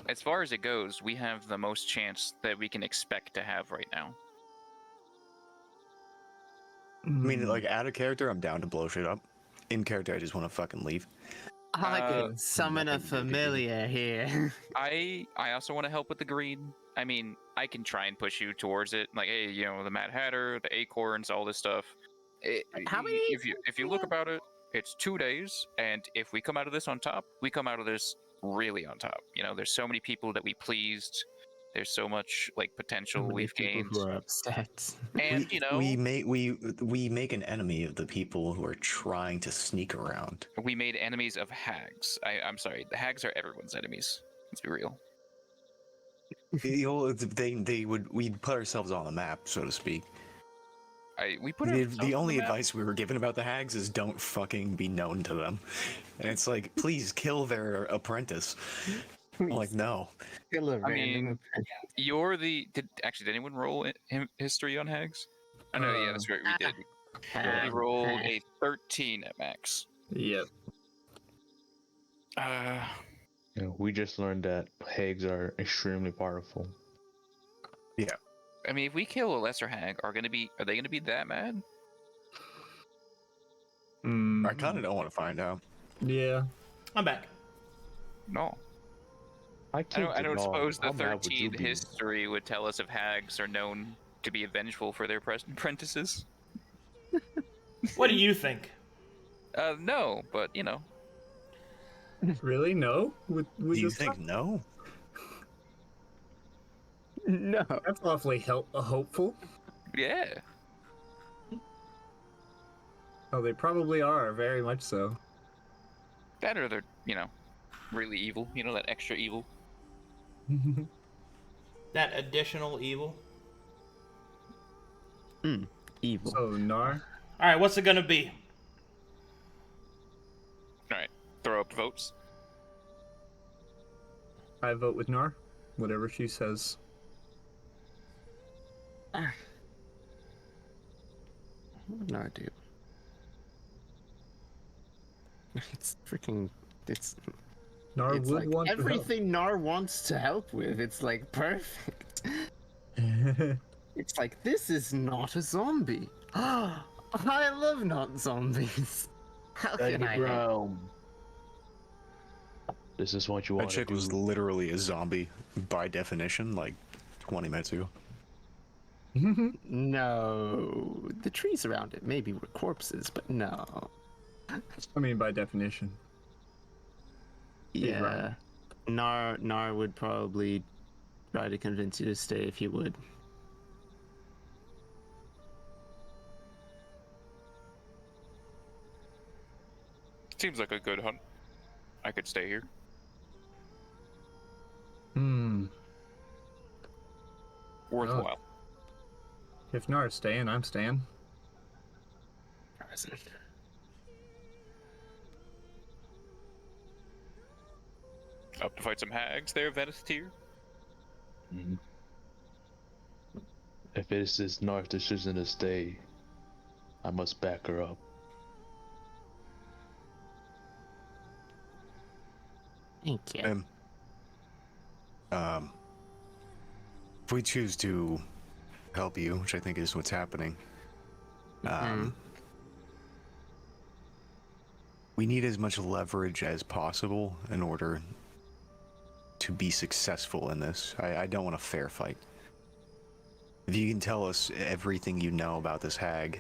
as far as it goes, we have the most chance that we can expect to have right now. I mean, like, out of character, I'm down to blow shit up. In character, I just want to fucking leave. I could summon a familiar here. I also want to help with the greed. I mean, I can try and push you towards it. Like, hey, you know, the Mad Hatter, the acorns, all this stuff. How many? If you look about it, it's 2 days, and if we come out of this on top, we come out of this really on top. You know, there's so many people that we pleased. There's so much like potential we've gained. Who are upset. And you know, we make an enemy of the people who are trying to sneak around. we made enemies of hags. I'm sorry, the hags are everyone's enemies. Let's be real. We'd put ourselves on the map, so to speak. We put The only advice we were given about the hags is don't fucking be known to them. And it's like, please kill their apprentice. I'm like, no. Kill a I mean, you're the. Did anyone roll history on hags? Oh no, yeah, that's right, we did. We rolled a 13 at max. Yep. You know, we just learned that hags are extremely powerful. Yeah. I mean, if we kill a lesser hag, are they gonna be that mad? I kind of don't want to find out. Yeah. I'm back. No. I don't suppose the 13 history would tell us if hags are known to be vengeful for their apprentices. What do you think? No, but you know. Really? No? Do you think no? No. That's awfully hopeful. Yeah. Oh, they probably are, very much so. That or they're, you know, really evil. You know, that extra evil. That additional evil. Evil. So, Knarh? Alright, what's it gonna be? Alright, throw up votes. I vote with Knarh. Whatever she says. What did I do? It's freaking. Knarh It's would like want everything Knarh wants to help with. It's like perfect. It's like, this is not a zombie. I love not zombies. How can I help? This is what you want That to chick do. was literally a zombie by definition, like 20 minutes ago. No. The trees around it maybe were corpses, but no. I mean, by definition. Yeah. Knarh would probably try to convince you to stay if you would. Seems like a good hunt. I could stay here. Worthwhile. If Knarh's staying, I'm staying. Up to fight some hags there, Venice tier. If it is this Knarh's decision to stay, I must back her up. Thank you. If we choose to help you, which I think is what's happening, we need as much leverage as possible in order to be successful in this. I don't want a fair fight. If you can tell us everything you know about this hag,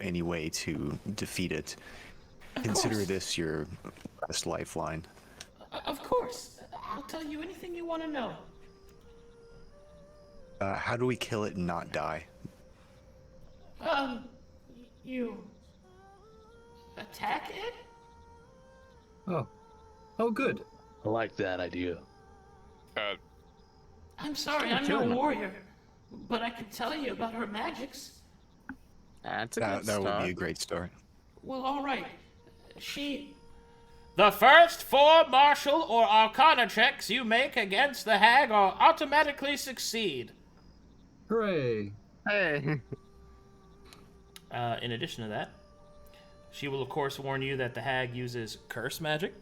any way to defeat it, consider this your best lifeline. Of course. I'll tell you anything you want to know. How do we kill it and not die? You attack it? Oh, good. I like that idea. I'm sorry, I'm no warrior, but I can tell you about her magics. That's a good That would start. be a great start. Well, all right. She... The first 4 martial or arcana checks you make against the hag are automatically succeed. Hooray. Hey. In addition to that, she will of course warn you that the hag uses curse magic.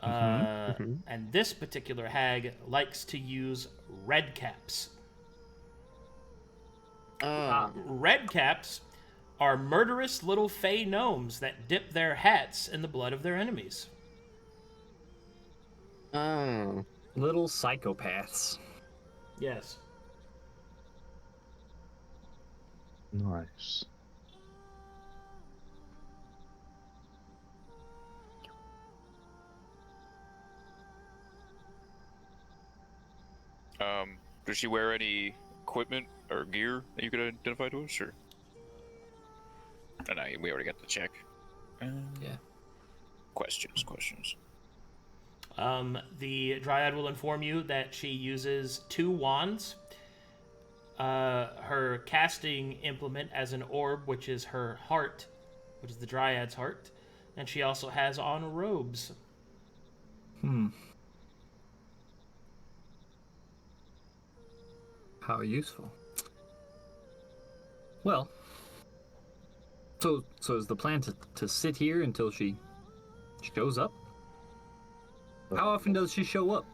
And this particular hag likes to use red caps. Red caps are murderous little fey gnomes that dip their hats in the blood of their enemies. Oh. Little psychopaths. Yes. Nice. Does she wear any equipment or gear that you could identify to us, or? Oh, no, we already got the check. Yeah. Questions. The Dryad will inform you that she uses 2 wands. Her casting implement as an orb, which is her heart, which is the Dryad's heart, and she also has on robes. How useful. Well, so is the plan to sit here until she shows up? How often does she show up?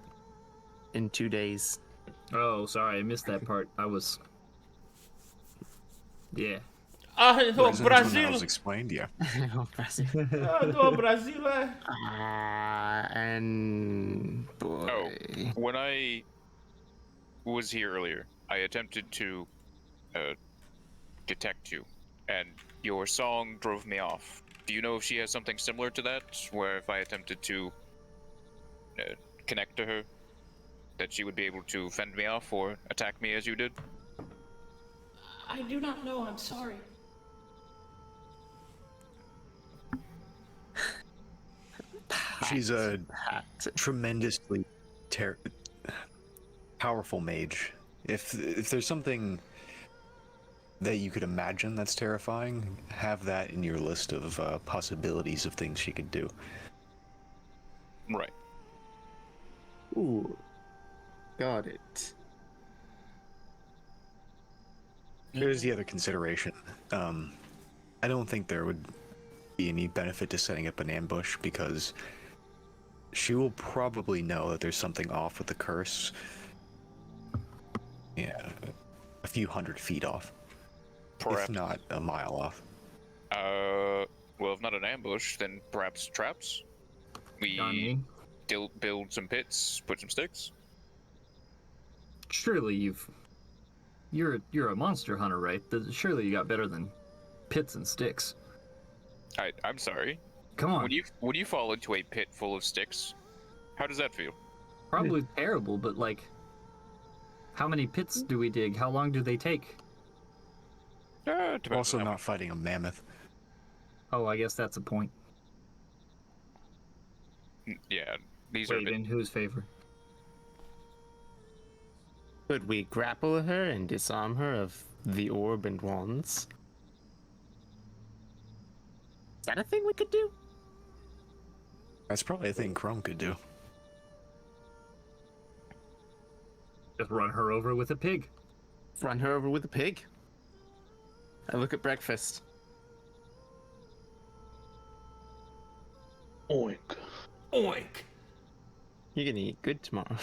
In 2 days. Oh, sorry, I missed that part. I was... Yeah. Do Reasons when that Brasil! was explained, yeah. Do Brasil! And boy. Oh, when I was here earlier, I attempted to detect you, and your song drove me off. Do you know if she has something similar to that, where if I attempted to connect to her, that she would be able to fend me off or attack me as you did? I do not know, I'm sorry. She's a tremendously powerful mage. If there's something that you could imagine that's terrifying, have that in your list of possibilities of things she could do. Right. Ooh. Got it. There's the other consideration. I don't think there would be any benefit to setting up an ambush because she will probably know that there's something off with the curse. Yeah, a few 100 feet off. Perhaps. If not a mile off. Well, if not an ambush, then perhaps traps? We build some pits, put some sticks? Surely you're a monster hunter, right? Surely you got better than pits and sticks. I'm sorry. Come on. When you fall into a pit full of sticks, how does that feel? Probably terrible, but like, how many pits do we dig? How long do they take? Also not fighting a mammoth. Oh, I guess that's a point. Yeah, these are a Wait, bit... in whose favor? Could we grapple her and disarm her of the orb and wands? Is that a thing we could do? That's probably a thing Chrome could do. Just run her over with a pig. Run her over with a pig? I look at breakfast. Oink. Oink! You're gonna eat good tomorrow.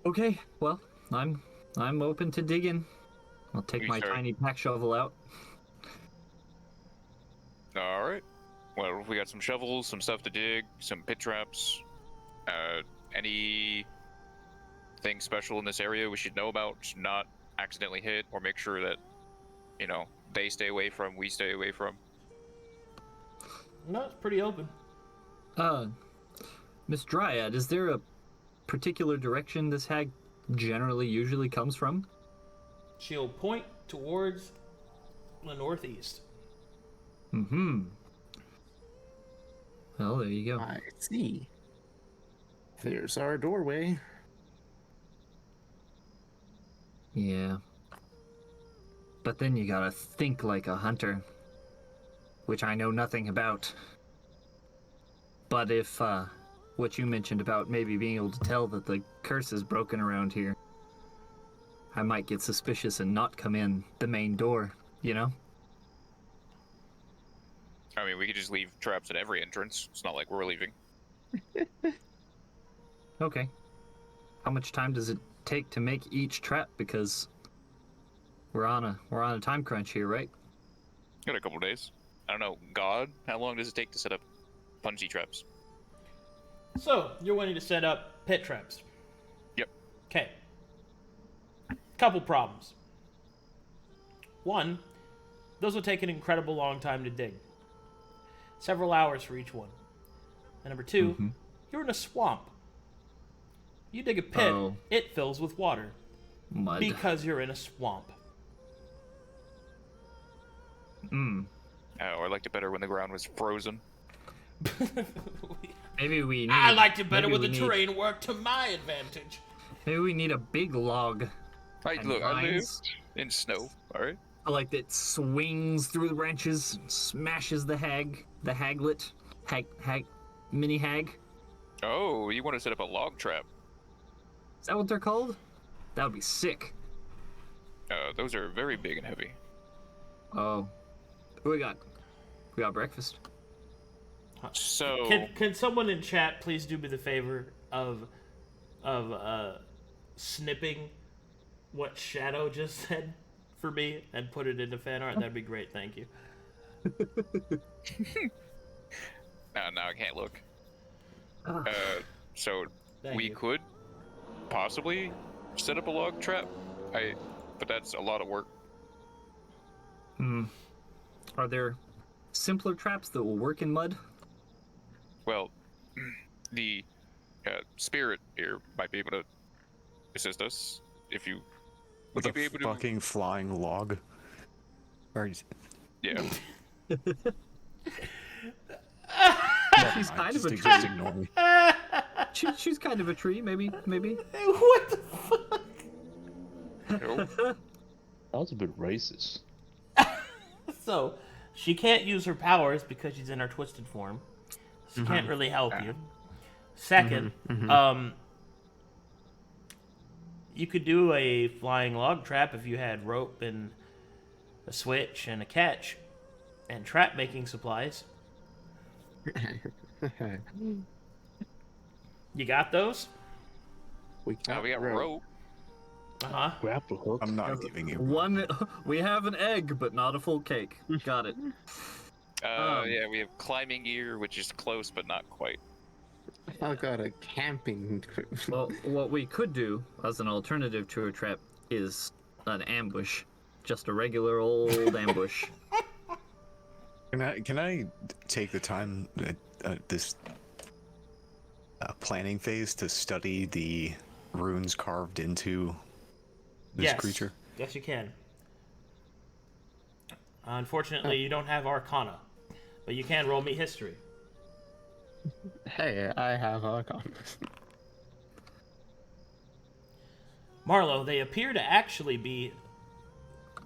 Okay, well, I'm open to digging. I'll take You my sure? tiny pack shovel out. Alright. Well, we got some shovels, some stuff to dig, some pit traps. Anything special in this area we should know about, not accidentally hit, or make sure that, they stay away from, we stay away from? No, it's pretty open. Miss Dryad, is there a particular direction this hag usually comes from? She'll point towards the northeast. Mm-hmm. Well, there you go. I see. There's our doorway. Yeah. But then you gotta think like a hunter, which I know nothing about. But if, what you mentioned about maybe being able to tell that the curse is broken around here, I might get suspicious and not come in the main door, you know? I mean, we could just leave traps at every entrance. It's not like we're leaving. Okay. How much time does it take to make each trap? Because we're on a time crunch here, right? Got a couple days. I don't know, God, how long does it take to set up punji traps. So, you're wanting to set up pit traps. Yep. Okay. Couple problems. One, those will take an incredible long time to dig. Several hours for each one. And number two, you're in a swamp. You dig a pit, it fills with water. Mud. Because you're in a swamp. Oh, I liked it better when the ground was frozen. Maybe we need. I liked it better when the need- terrain worked to my advantage. Maybe we need a big log. I and lived vines. in snow. All right. Like that swings through the branches, smashes the haglet, mini hag. Oh, you want to set up a log trap? Is that what they're called? That would be sick. Those are very big and heavy. Oh, what we got? We got breakfast. So Can someone in chat please do me the favor of snipping what Shadow just said for me and put it into fan art? That'd be great. Thank you. no, I can't look. Ah. So Thank we you. could possibly set up a log trap. But that's a lot of work. Are there simpler traps that will work in mud? Well, the spirit here might be able to assist us. If you would With you be a able to? fucking flying log. Or Yeah. She's kind of a just tree. ignore me. She's kind of a tree. Maybe. What the fuck? Nope. That was a bit racist. So, she can't use her powers because she's in her twisted form. She can't really help you. Second, you could do a flying log trap if you had rope and a switch and a catch and trap making supplies. You got those? We Now we got rope. Uh-huh. grapple hook. I'm not giving you. One. We have an egg, but not a full cake. Got it. Yeah, we have climbing gear, which is close but not quite. I got a camping. Well, what we could do as an alternative to a trap is an ambush. Just a regular old ambush. Can I take the time this planning phase to study the runes carved into this creature? Yes, you can. Unfortunately, you don't have Arcana, but you can roll me history. Hey, I have Arcana. Marlowe, they appear to actually be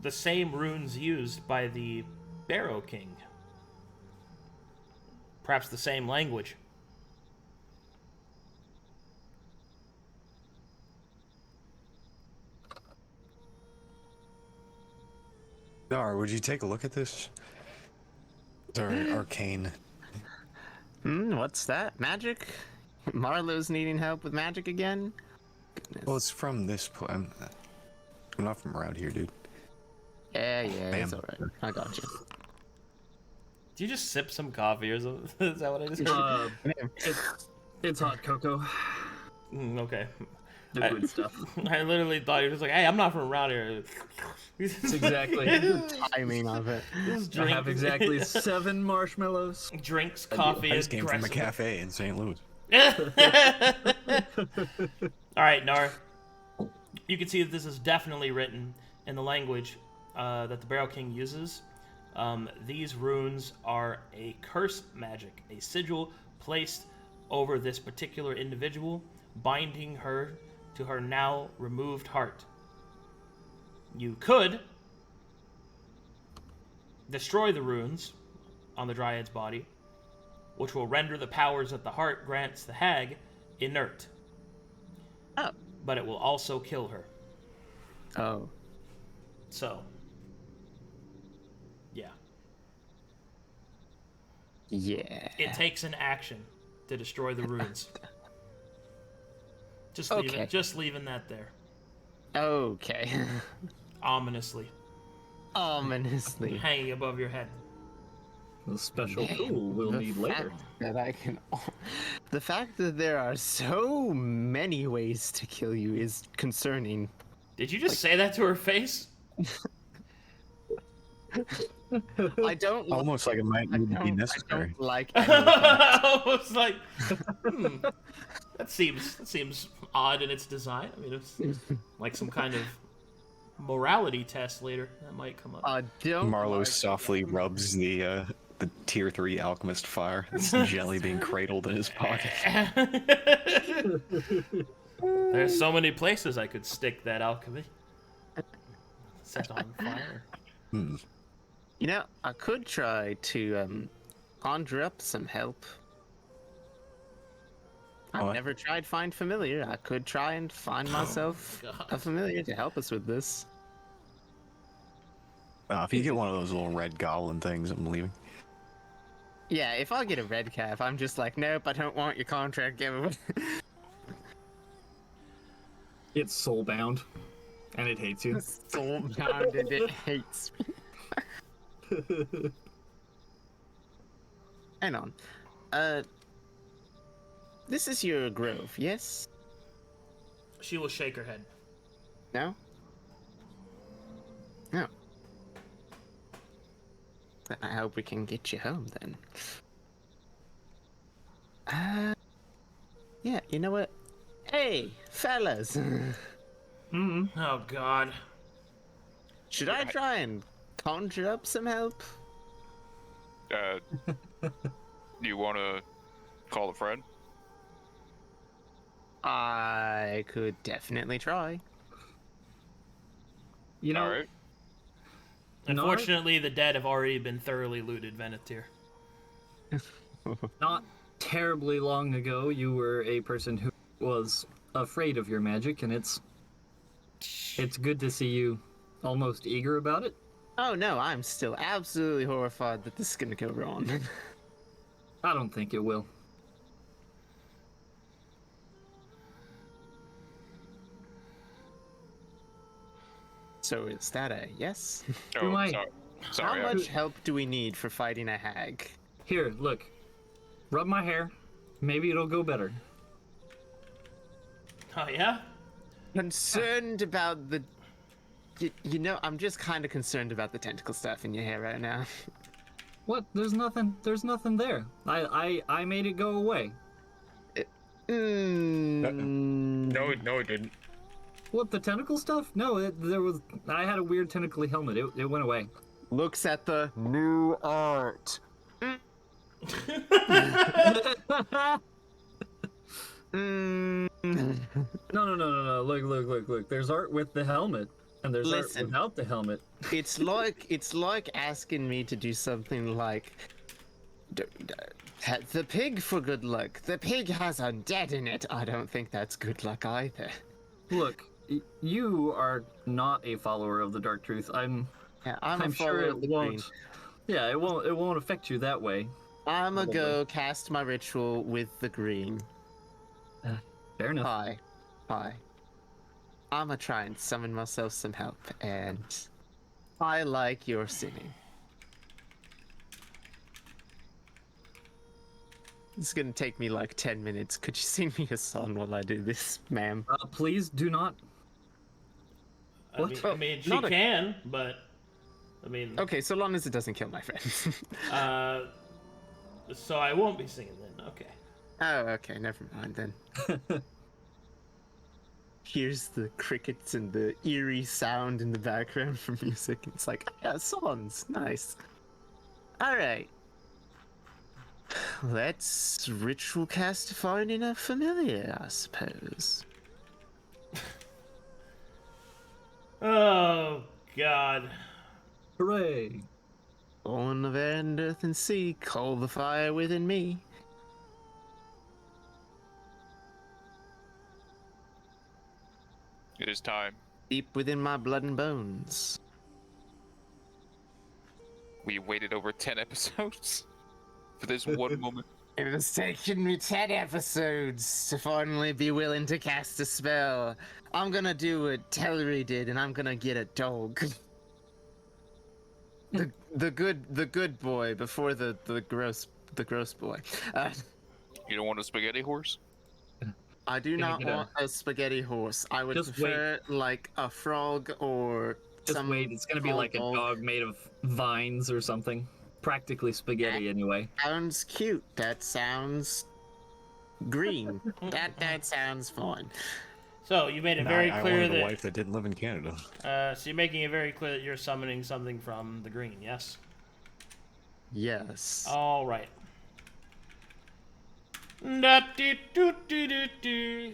the same runes used by the Barrow King. Perhaps the same language. Knarh, would you take a look at this? It's our arcane. What's that? Magic? Marlowe's needing help with magic again? Goodness. Well, it's from this. I'm not from around here, dude. Yeah, it's Bam. alright. I got you. Do you just sip some coffee or something? Is that what I just heard? It's hot cocoa. Okay. The good stuff. I literally thought you were just like, hey, I'm not from around here. It's exactly. Timing of it. Just I have exactly 7 marshmallows. drinks coffee. I just came from a aggressively. cafe in St. Louis. All right, Knarh. You can see that this is definitely written in the language that the Barrow King uses. These runes are a curse magic, a sigil placed over this particular individual, binding her to her now removed heart. You could destroy the runes on the Dryad's body, which will render the powers that the heart grants the hag inert. Oh. But it will also kill her. Oh. So, yeah. Yeah. It takes an action to destroy the runes. Just leaving that there. Okay. Ominously. Ominously. Hanging above your head. The special Man, tool we'll the need later. fact That I can. The fact that there are so many ways to kill you is concerning. Did you just say that to her face? I don't. Almost like it might I need to be don't, I necessary. don't like any of that. Almost like, that seems odd in its design. I mean, it's like some kind of morality test later that might come up. I don't. Marlowe like softly rubs the tier 3 alchemist fire. It's jelly being cradled in his pocket. There's so many places I could stick that alchemy. Set on fire. You know, I could try to conjure up some help. I've What? never tried find familiar. I could try and find myself God. a familiar to help us with this. If you get one of those little red goblin things, I'm leaving. Yeah, if I get a red calf, I'm just like, nope, I don't want your contract giveaway. It's soulbound, and it hates you. Soulbound and it hates me. Hang on. This is your grove, yes? She will shake her head. No? No. Then I hope we can get you home then. Yeah, you know what? Hey, fellas. Oh God. Should I try and conjure up some help? You want to call a friend? I could definitely try. You know, All right. Unfortunately, the dead have already been thoroughly looted, Venetir. not terribly long ago, you were a person who was afraid of your magic, and it's good to see you almost eager about it. Oh no, I'm still absolutely horrified that this is gonna go wrong. I don't think it will. So is that a yes? Oh, might- sorry. How much help do we need for fighting a hag? Here, look. Rub my hair. Maybe it'll go better. Oh yeah? Concerned about the... You know, I'm just kind of concerned about the tentacle stuff in your hair right now. What? There's nothing there. I made it go away. No, it didn't. What, the tentacle stuff? No, I had a weird tentacly helmet. It went away. Looks at the new art. No. Look. There's art with the helmet, and there's Listen. art without the helmet. It's like asking me to do something like the pig for good luck. The pig has undead in it. I don't think that's good luck either. Look, you are not a follower of the Dark Truth. I'm a sure follower it of the won't. green. Yeah, it won't affect you that way. I'ma go cast my ritual with the green. Fair enough. Hi. I'ma try and summon myself some help, and I like your singing. It's gonna take me like 10 minutes. Could you sing me a song while I do this, ma'am? Please do not. I mean, she Not a- can, but I mean, Okay, so long as it doesn't kill my friends. so I won't be singing then. Okay. Oh, okay, never mind then. Here's the crickets and the eerie sound in the background for music. It's like, yeah, songs, nice. Alright. Let's ritual cast finding a familiar, I suppose. Oh God. Hooray! Born of air and earth and sea, call the fire within me. It is time. Deep within my blood and bones. We waited over 10 episodes for this one moment. It has taken me 10 episodes to finally be willing to cast a spell. I'm gonna do what Telry did, and I'm gonna get a dog. the good boy before the gross boy. You don't want a spaghetti horse? I do Can you not get a- want a spaghetti horse. I would Just prefer like a frog or Just some wait, it's gonna be small like a dog made of vines or something. Practically spaghetti anyway. Sounds cute. That sounds green. that sounds fun. So you made it And very I clear wanted a that. wife that didn't live in Canada. So you're making it very clear that you're summoning something from the green. Yes. Yes. All right.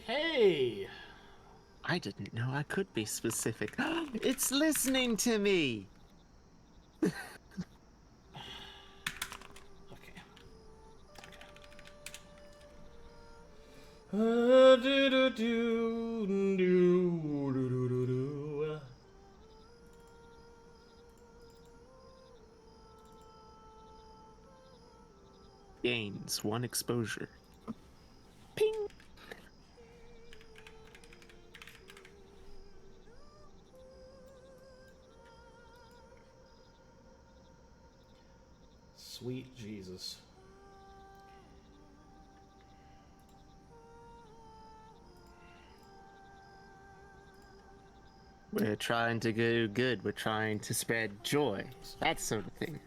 Hey. I didn't know I could be specific. It's listening to me. Okay. Gains 1 exposure. Ping. Sweet Jesus. We're trying to do good. We're trying to spread joy. That sort of thing.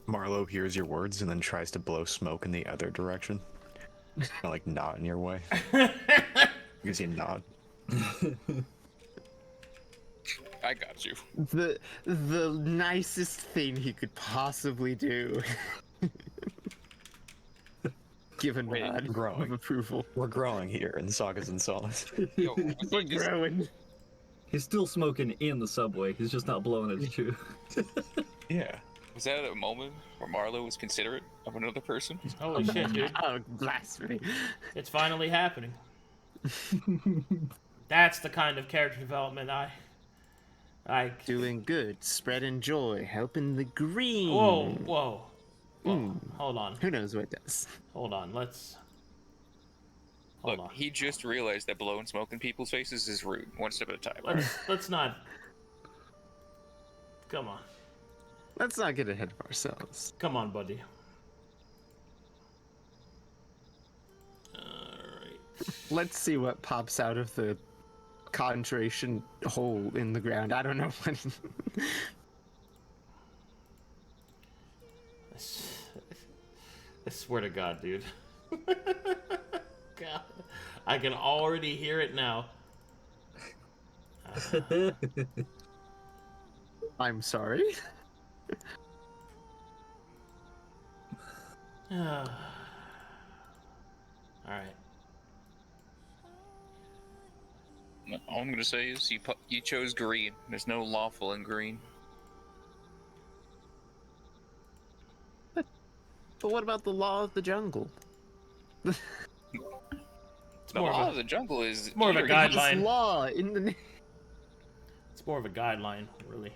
Marlowe hears your words and then tries to blow smoke in the other direction. Kind of like not in your way. Gives you a nod. I got you. The nicest thing he could possibly do. Give a Wait, nod growing. of approval. We're growing here in Sagas and Solace. Yo, We're growing. He's still smoking in the subway. He's just not blowing his chew. Yeah. was that a moment where Marlowe was considerate of another person? Holy shit, dude. Oh, blasphemy. It's finally happening. That's the kind of character development I Doing good, spreading joy, helping the green. Whoa. Hold on. Who knows what does? Hold on. Let's. Hold Look, on. he just realized that blowing smoke in people's faces is rude. One step at a time. Let's not. Come on. Let's not get ahead of ourselves. Come on, buddy. Alright. Let's see what pops out of the concentration hole in the ground. I don't know what. I swear to God, dude. God. I can already hear it now. I'm sorry. Alright. All I'm gonna say is you chose green. There's no lawful in green. But what about the law of the jungle? It's The more law of of the jungle is more of a eerie. guide- It's Guideline. law in the name. It's more of a guideline, really.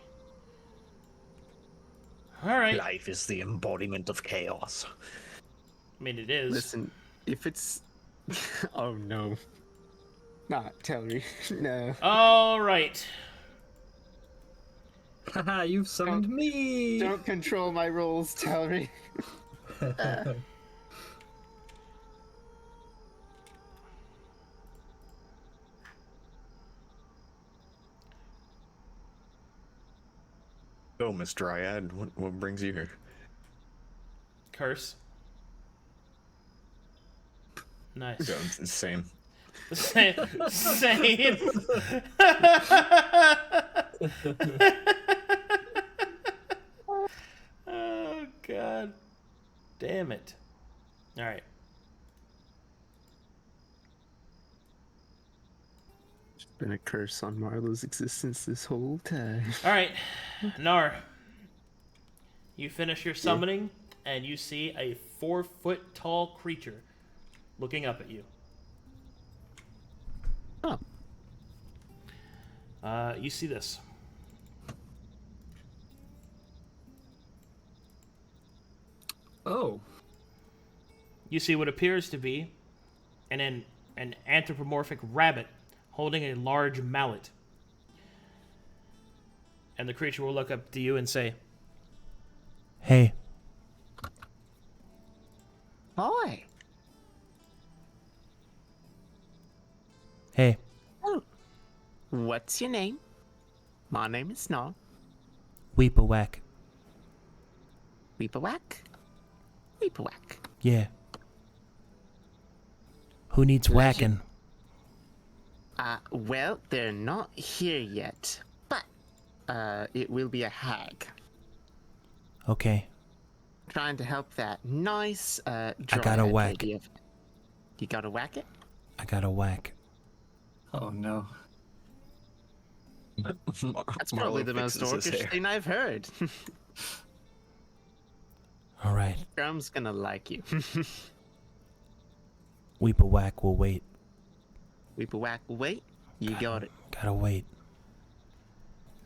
Alright. Life is the embodiment of chaos. I mean, it is. Listen, if it's. Oh no. Not Telry. No. Alright. Haha, you've summoned me! Don't control my rolls, Telry. Oh, Miss Dryad, what brings you here? Curse. Nice. So it's the same. Same. Oh, God. Damn it. Alright. Been a curse on Marlowe's existence this whole time. Alright. Knarh. You finish your summoning, and you see a 4-foot tall creature looking up at you. Oh. You see this. Oh. You see what appears to be and then an anthropomorphic rabbit holding a large mallet. And the creature will look up to you and say, "Hey." Hi. Hey. Oh. What's your name? My name is Knarh. Weep-a-whack. Weep-a-whack? Weep-a-whack. Yeah. Who needs whacking? Well, they're not here yet, but, it will be a hag. Okay. Trying to help that nice, I gotta Dryad whack. lady. You gotta whack it? I gotta whack. Oh no. That's probably the most orcish thing I've heard. All right. Grum's gonna like you. Weep-a-whack will wait. Weep-a-whack, wait. You got it. Gotta wait.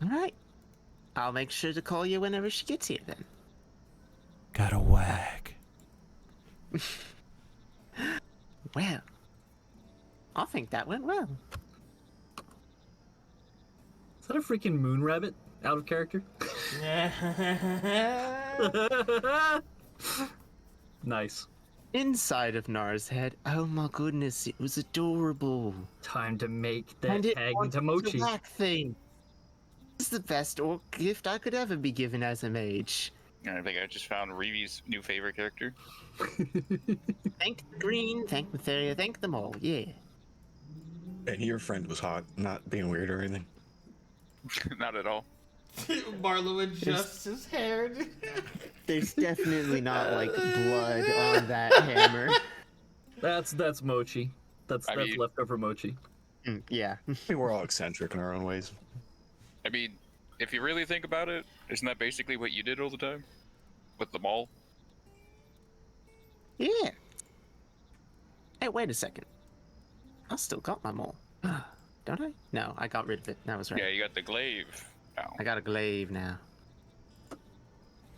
Alright. I'll make sure to call you whenever she gets here then. Gotta whack. Well, I think that went well. Is that a freaking moon rabbit? Out of character? Nice. Inside of Knarr's head, oh my goodness, it was adorable. Time to make And that it tag wants into Mochi. the black thing. It's the best orc gift I could ever be given as a mage. I think I just found Reeve's new favorite character. Thank the green, thank Matheria, thank them all, yeah. And your friend was hot, not being weird or anything. Not at all. Marlowe adjusts his hair. There's definitely not like blood on that hammer. That's Mochi. That's mean- leftover Mochi. Yeah. We're all eccentric in our own ways. I mean, if you really think about it, isn't that basically what you did all the time? With the mall? Yeah. Hey, wait a second. I still got my mole. Don't I? No, I got rid of it. That was right. Yeah, you got the glaive now. I got a glaive now.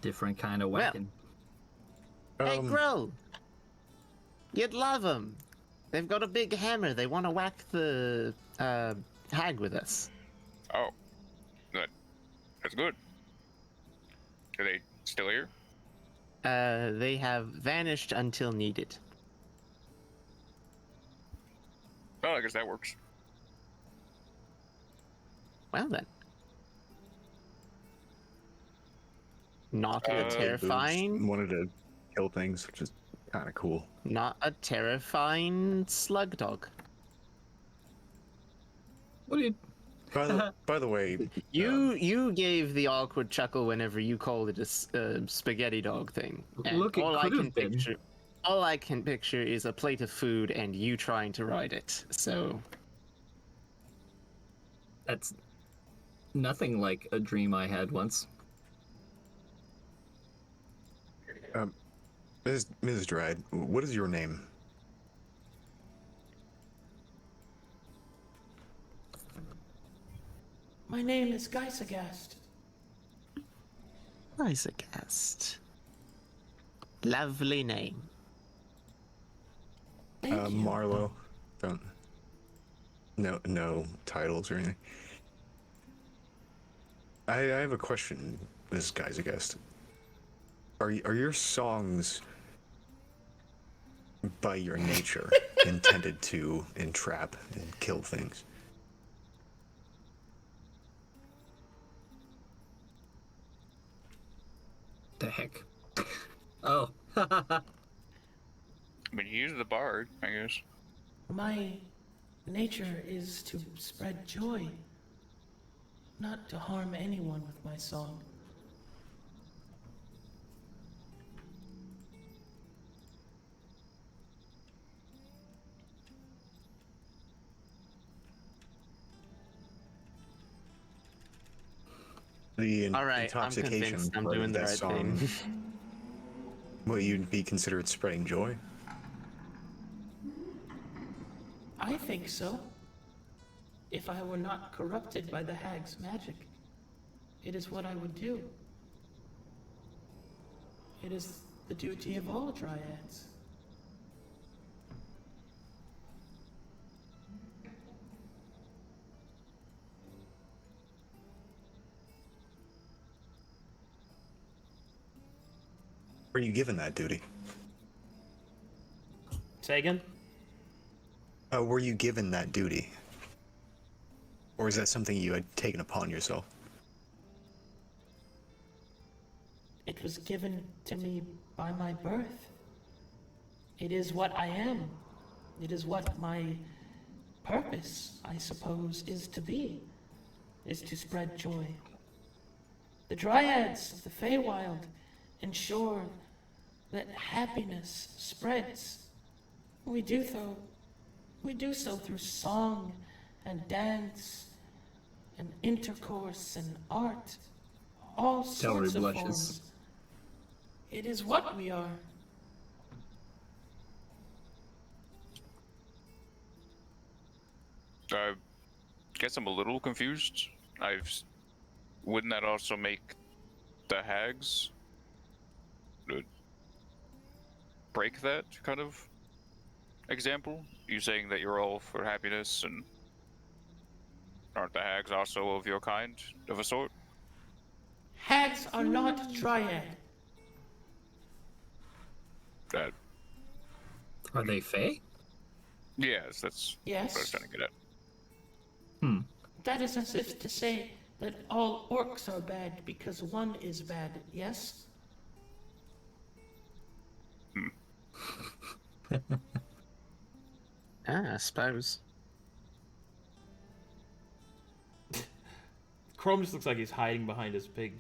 Different kind of Well. whacking. Hey, Gruul! You'd love them. They've got a big hammer. They want to whack the hag with us. Oh. That's good. Are they still here? They have vanished until needed. Oh, I guess that works. Well then. Not a Boobs terrifying, wanted to kill things, which is kind of cool. not a terrifying slug dog. What do you... By the way, You gave the awkward chuckle whenever you called it a spaghetti dog thing. And Look, it all I could can have been. picture, all I can picture is a plate of food and you trying to ride it. So That's nothing like a dream I had once. Mrs. Dryad, what is your name? My name is Geisagast. Isagast. Lovely name. Thank you. Marlowe. Don't. No titles or anything. I have a question, this guy's a guest. Are your songs, by your nature, intended to entrap and kill things? The heck? Oh. But use the bard, I guess. My nature is to spread joy, not to harm anyone with my song. The All right, I'm intoxication convinced I'm part doing of the that right song, thing. will you be considered spreading joy? I think so. If I were not corrupted by the hag's magic, it is what I would do. It is the duty of all dryads. Were you given that duty? Say again? Were you given that duty? Or is that something you had taken upon yourself? It was given to me by my birth. It is what I am. It is what my purpose, I suppose, is to be. Is to spread joy. The Dryads of the Feywild ensure that happiness spreads. We do so through song and dance and intercourse and art. All sorts of forms. It is what we are. I guess I'm a little confused. Wouldn't that also make the hags break that kind of example? You saying that you're all for happiness, and aren't the hags also of your kind, of a sort? Hags are not Dryad. That. Are they Fey? Yes, that's what I was trying to get at. That is as if to say that all orcs are bad because one is bad, yes? I suppose. Chrome just looks like he's hiding behind his pig,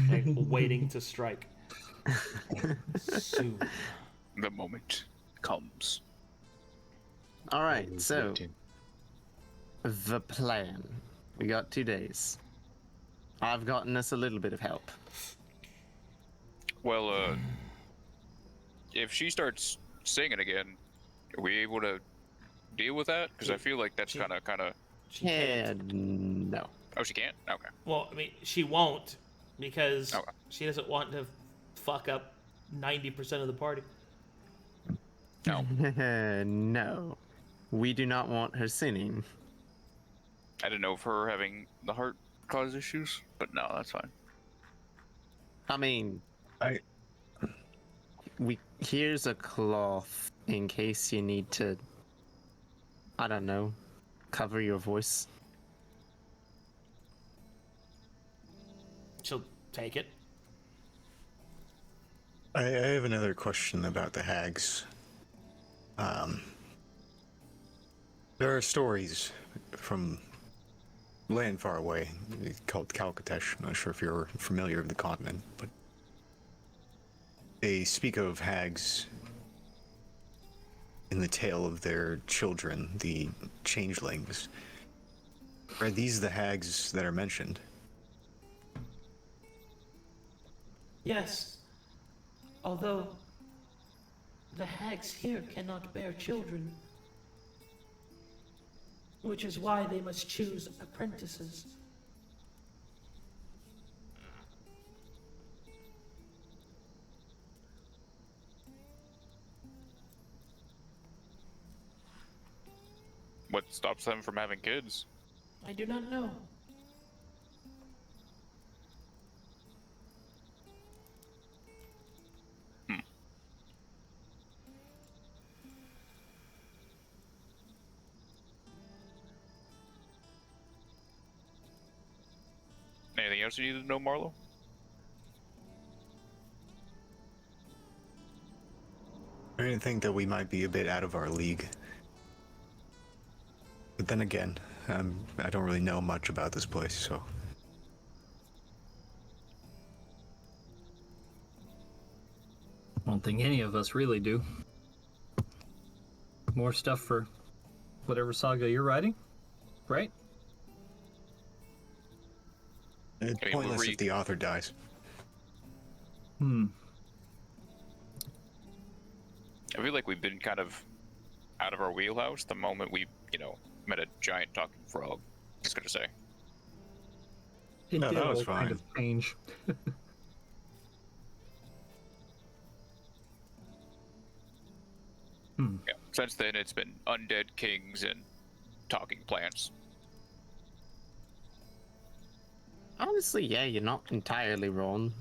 like waiting to strike. Soon. The moment comes. All right, so the plan. We got 2 days. I've gotten us a little bit of help. Well, if she starts singing again, are we able to deal with that? Because I feel like that's kind of. Yeah, no. Oh, she can't? Okay. Well, I mean, she won't because Okay. she doesn't want to fuck up 90% of the party. No. No. We do not want her singing. I didn't know if her having the heart caused issues, but no, that's fine. I mean, here's a cloth in case you need to, I don't know, cover your voice. She'll take it. I have another question about the hags. There are stories from land far away called Calcatesh. I'm not sure if you're familiar with the continent, but they speak of hags in the tale of their children, the changelings. Are these the hags that are mentioned? Yes. Although the hags here cannot bear children, which is why they must choose apprentices. What stops them from having kids? I do not know. Anything else you need to know, Marlowe? I didn't think that we might be a bit out of our league. But then again, I don't really know much about this place, so... I don't think any of us really do. More stuff for whatever saga you're writing, right? It's Okay, pointless we'll if the author dies. I feel like we've been kind of out of our wheelhouse the moment we, met a giant talking frog. Just gonna say. It No, did that was all kind fine. of change. Yeah. Since then, it's been undead kings and talking plants. Honestly, yeah, you're not entirely wrong.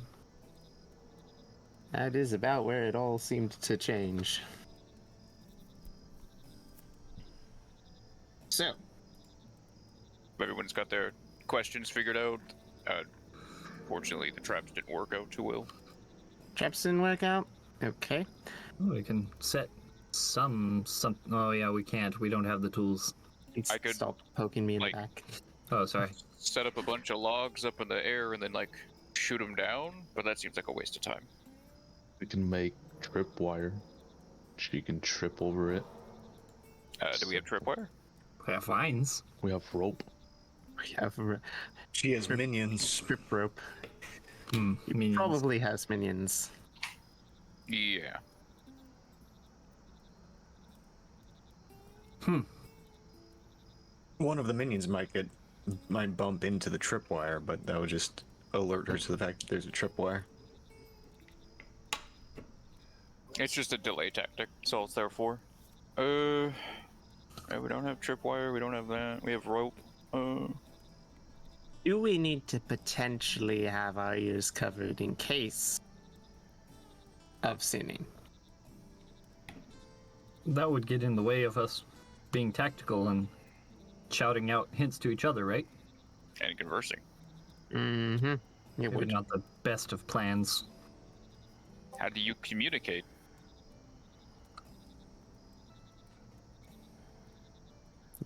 That is about where it all seemed to change. So, Everyone's got their questions figured out. Fortunately, the traps didn't work out too well. traps didn't work out? Okay. Oh, we can set some. Oh yeah, we can't. We don't have the tools. I could, Stop poking me in like- the back. Oh, sorry. Set up a bunch of logs up in the air and then, like, shoot them down, but that seems like a waste of time. We can make tripwire. She can trip over it. Do we have tripwire? We have vines. We have rope. We have a She has minions. strip rope. Minions. Probably has minions. Yeah. One of the minions might bump into the tripwire, but that would just alert her to the fact that there's a tripwire. It's just a delay tactic. That's all it's there for. We don't have tripwire. We don't have that. We have rope. Do we need to potentially have our ears covered in case of sinning? That would get in the way of us being tactical and shouting out hints to each other, right? And conversing. Mm-hmm. It Maybe would. not the best of plans. How do you communicate?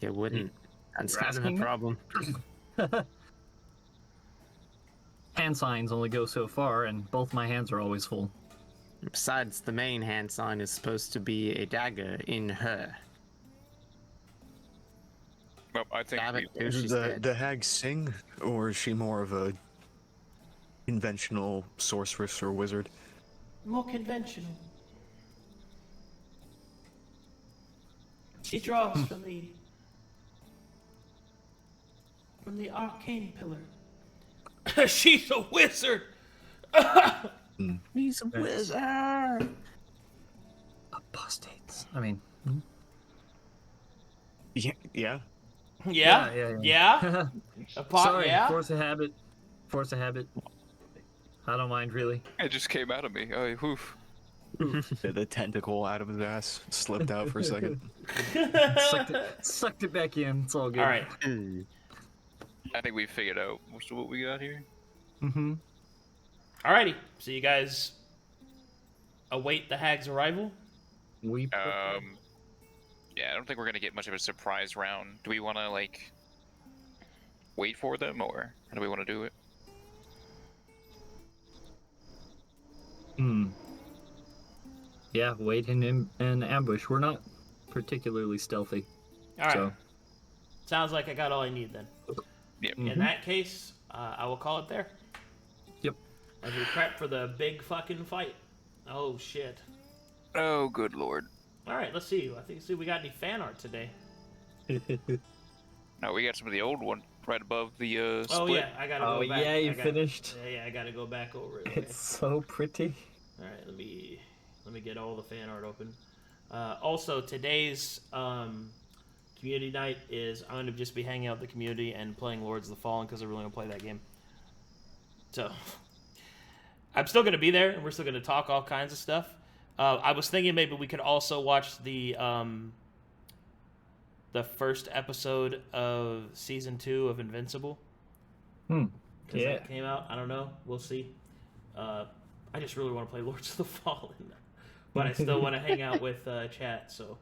It wouldn't. That's You're kind of a asking me? problem. Hand signs only go so far, and both my hands are always full. Besides, the main hand sign is supposed to be a dagger in her. Well, I think Stab we, it till Does she's dead. the hag sing, or is she more of a conventional sorceress or wizard? More conventional. She draws from the arcane pillar. She's a wizard. He's a wizard! Apostates. I mean, Yeah. Yeah? yeah. Sorry, Yeah? force a habit. Force a habit. I don't mind, really. it just came out of me. Oh, woof. The tentacle out of his ass slipped out for a second. Sucked it back in. It's all good. Alright. I think we figured out most of what we got here. Mm-hmm. Alrighty. So you guys await the hag's arrival? We. Yeah, I don't think we're gonna get much of a surprise round. Do we want to, like, wait for them, or how do we want to do it? Yeah, wait in ambush. We're not particularly stealthy. Alright. So. Sounds like I got all I need then. Yep. In that case, I will call it there. Yep. As we prep for the big fucking fight. Oh shit. Oh, good lord. Alright, let's see. See if we got any fan art today. No, we got some of the old one right above the Oh split. yeah, I gotta go back. yeah, you I gotta- finished. Yeah, I gotta go back over it. It's so pretty. Alright, let me get all the fan art open. Also, today's community night is I'm gonna just be hanging out with the community and playing Lords of the Fallen because I really want to play that game. So I'm still gonna be there and we're still gonna talk all kinds of stuff. I was thinking maybe we could also watch the first episode of season 2 of Invincible. Because Yeah. that came out. I don't know. We'll see. I just really want to play Lords of the Fallen, but I still want to hang out with chat. So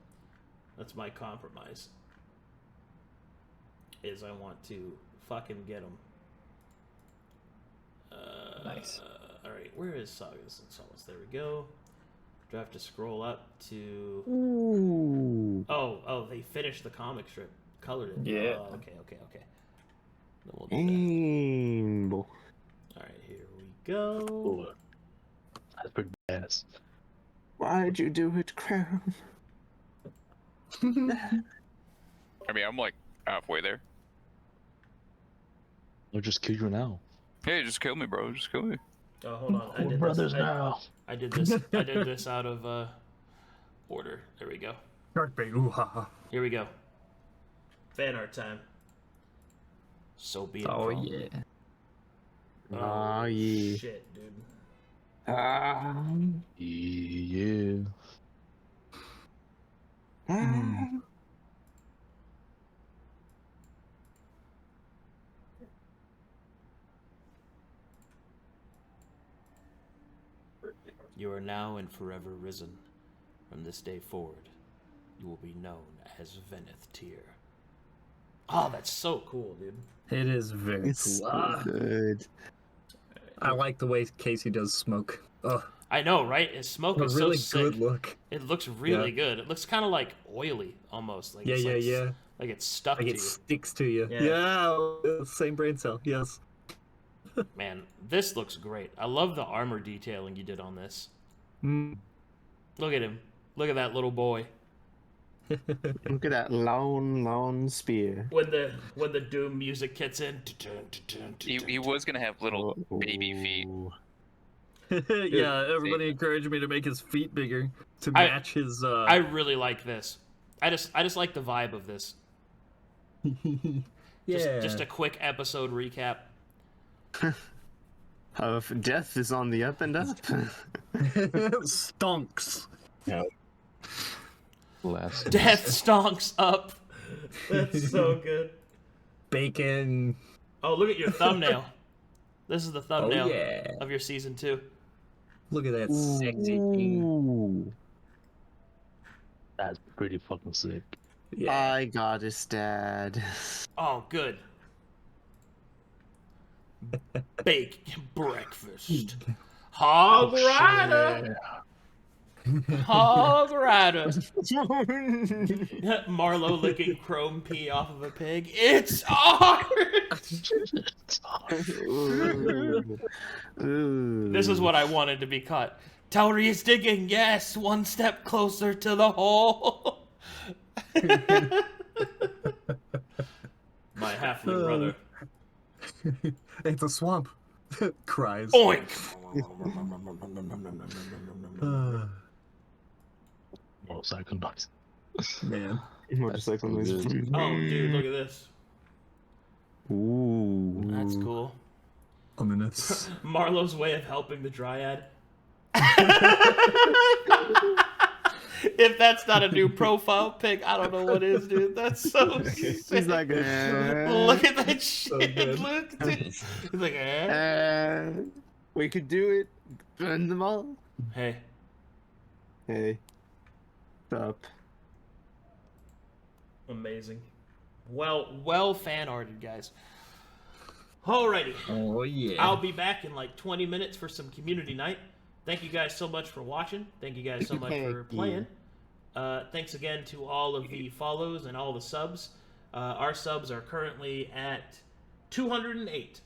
that's my compromise. Is I want to fucking get them. Nice. All right, where is Sagas and Solace? There we go. Do I have to scroll up to? Ooh. Oh, they finished the comic strip, colored it. Yeah. Oh, okay. Then we'll do that. All All right, here we go. That's pretty badass. Why'd you do it, Crown? I mean, I'm like halfway there. I'll just kill you now. Hey, just kill me, bro. Just kill me. Oh, hold on. We're brothers now. I did this out of order. There we go. Here we go. Fan art time. So be it. Oh Chrome. yeah. Oh, yeah. Shit, dude. Yeah. You are now and forever risen. From this day forward, you will be known as Veneth Tyr. Oh, that's so cool, dude. It is very It's cool. so good. I like the way Casey does smoke. Oh, I know, right? His smoke a is really so good sick. look. It looks really good. It looks kind of like oily, almost. Like Yeah, it's yeah, like, yeah. Like it's stuck Like to it you. sticks to you. Yeah. Yeah, same brain cell. Yes. Man, this looks great. I love the armor detailing you did on this. Mm. Look at him. Look at that little boy. Look at that long spear. When the Doom music kicks in. He was gonna have little baby feet. Yeah, everybody encouraged me to make his feet bigger to match his. I really like this. I just like the vibe of this. Yeah. Just a quick episode recap. Of death is on the up and up. Stonks. Yeah. Last. Death stonks up. That's so good. Bacon. Oh, look at your thumbnail. This is the thumbnail yeah. of your season 2. Look at that sexy thing. Ooh. That's pretty fucking sick. Yeah. I got his dad. Oh, good. Bake breakfast. Hog Rider. Hog Rider. Marlowe licking chrome pee off of a pig. It's art. Ooh. This is what I wanted to be cut. Telry is digging. Yes, one step closer to the hole. My halfling brother. It's a swamp. Cries. Oink. Motorcycle noise. Man. Motorcycle noise. Oh, dude, look at this. Ooh. That's cool. Ominous. Marlowe's way of helping the Dryad. If that's not a new profile pic, I don't know what is, dude. That's so sick. He's like, Look at that shit. good. Look, dude. He's like, we could do it. Burn them all. Hey. Hey. Stop. Amazing. Well fan-arted, guys. Alrighty. Oh, yeah. I'll be back in like 20 minutes for some community night. Thank you guys so much for watching. Thank you guys so much for playing. Thanks again to all of the follows and all the subs. Our subs are currently at 208.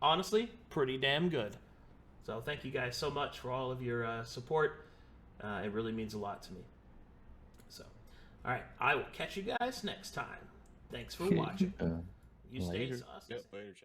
Honestly, pretty damn good. So thank you guys so much for all of your support. It really means a lot to me. So, all right, I will catch you guys next time. Thanks for watching. You stay saucy. Yep, later, chat.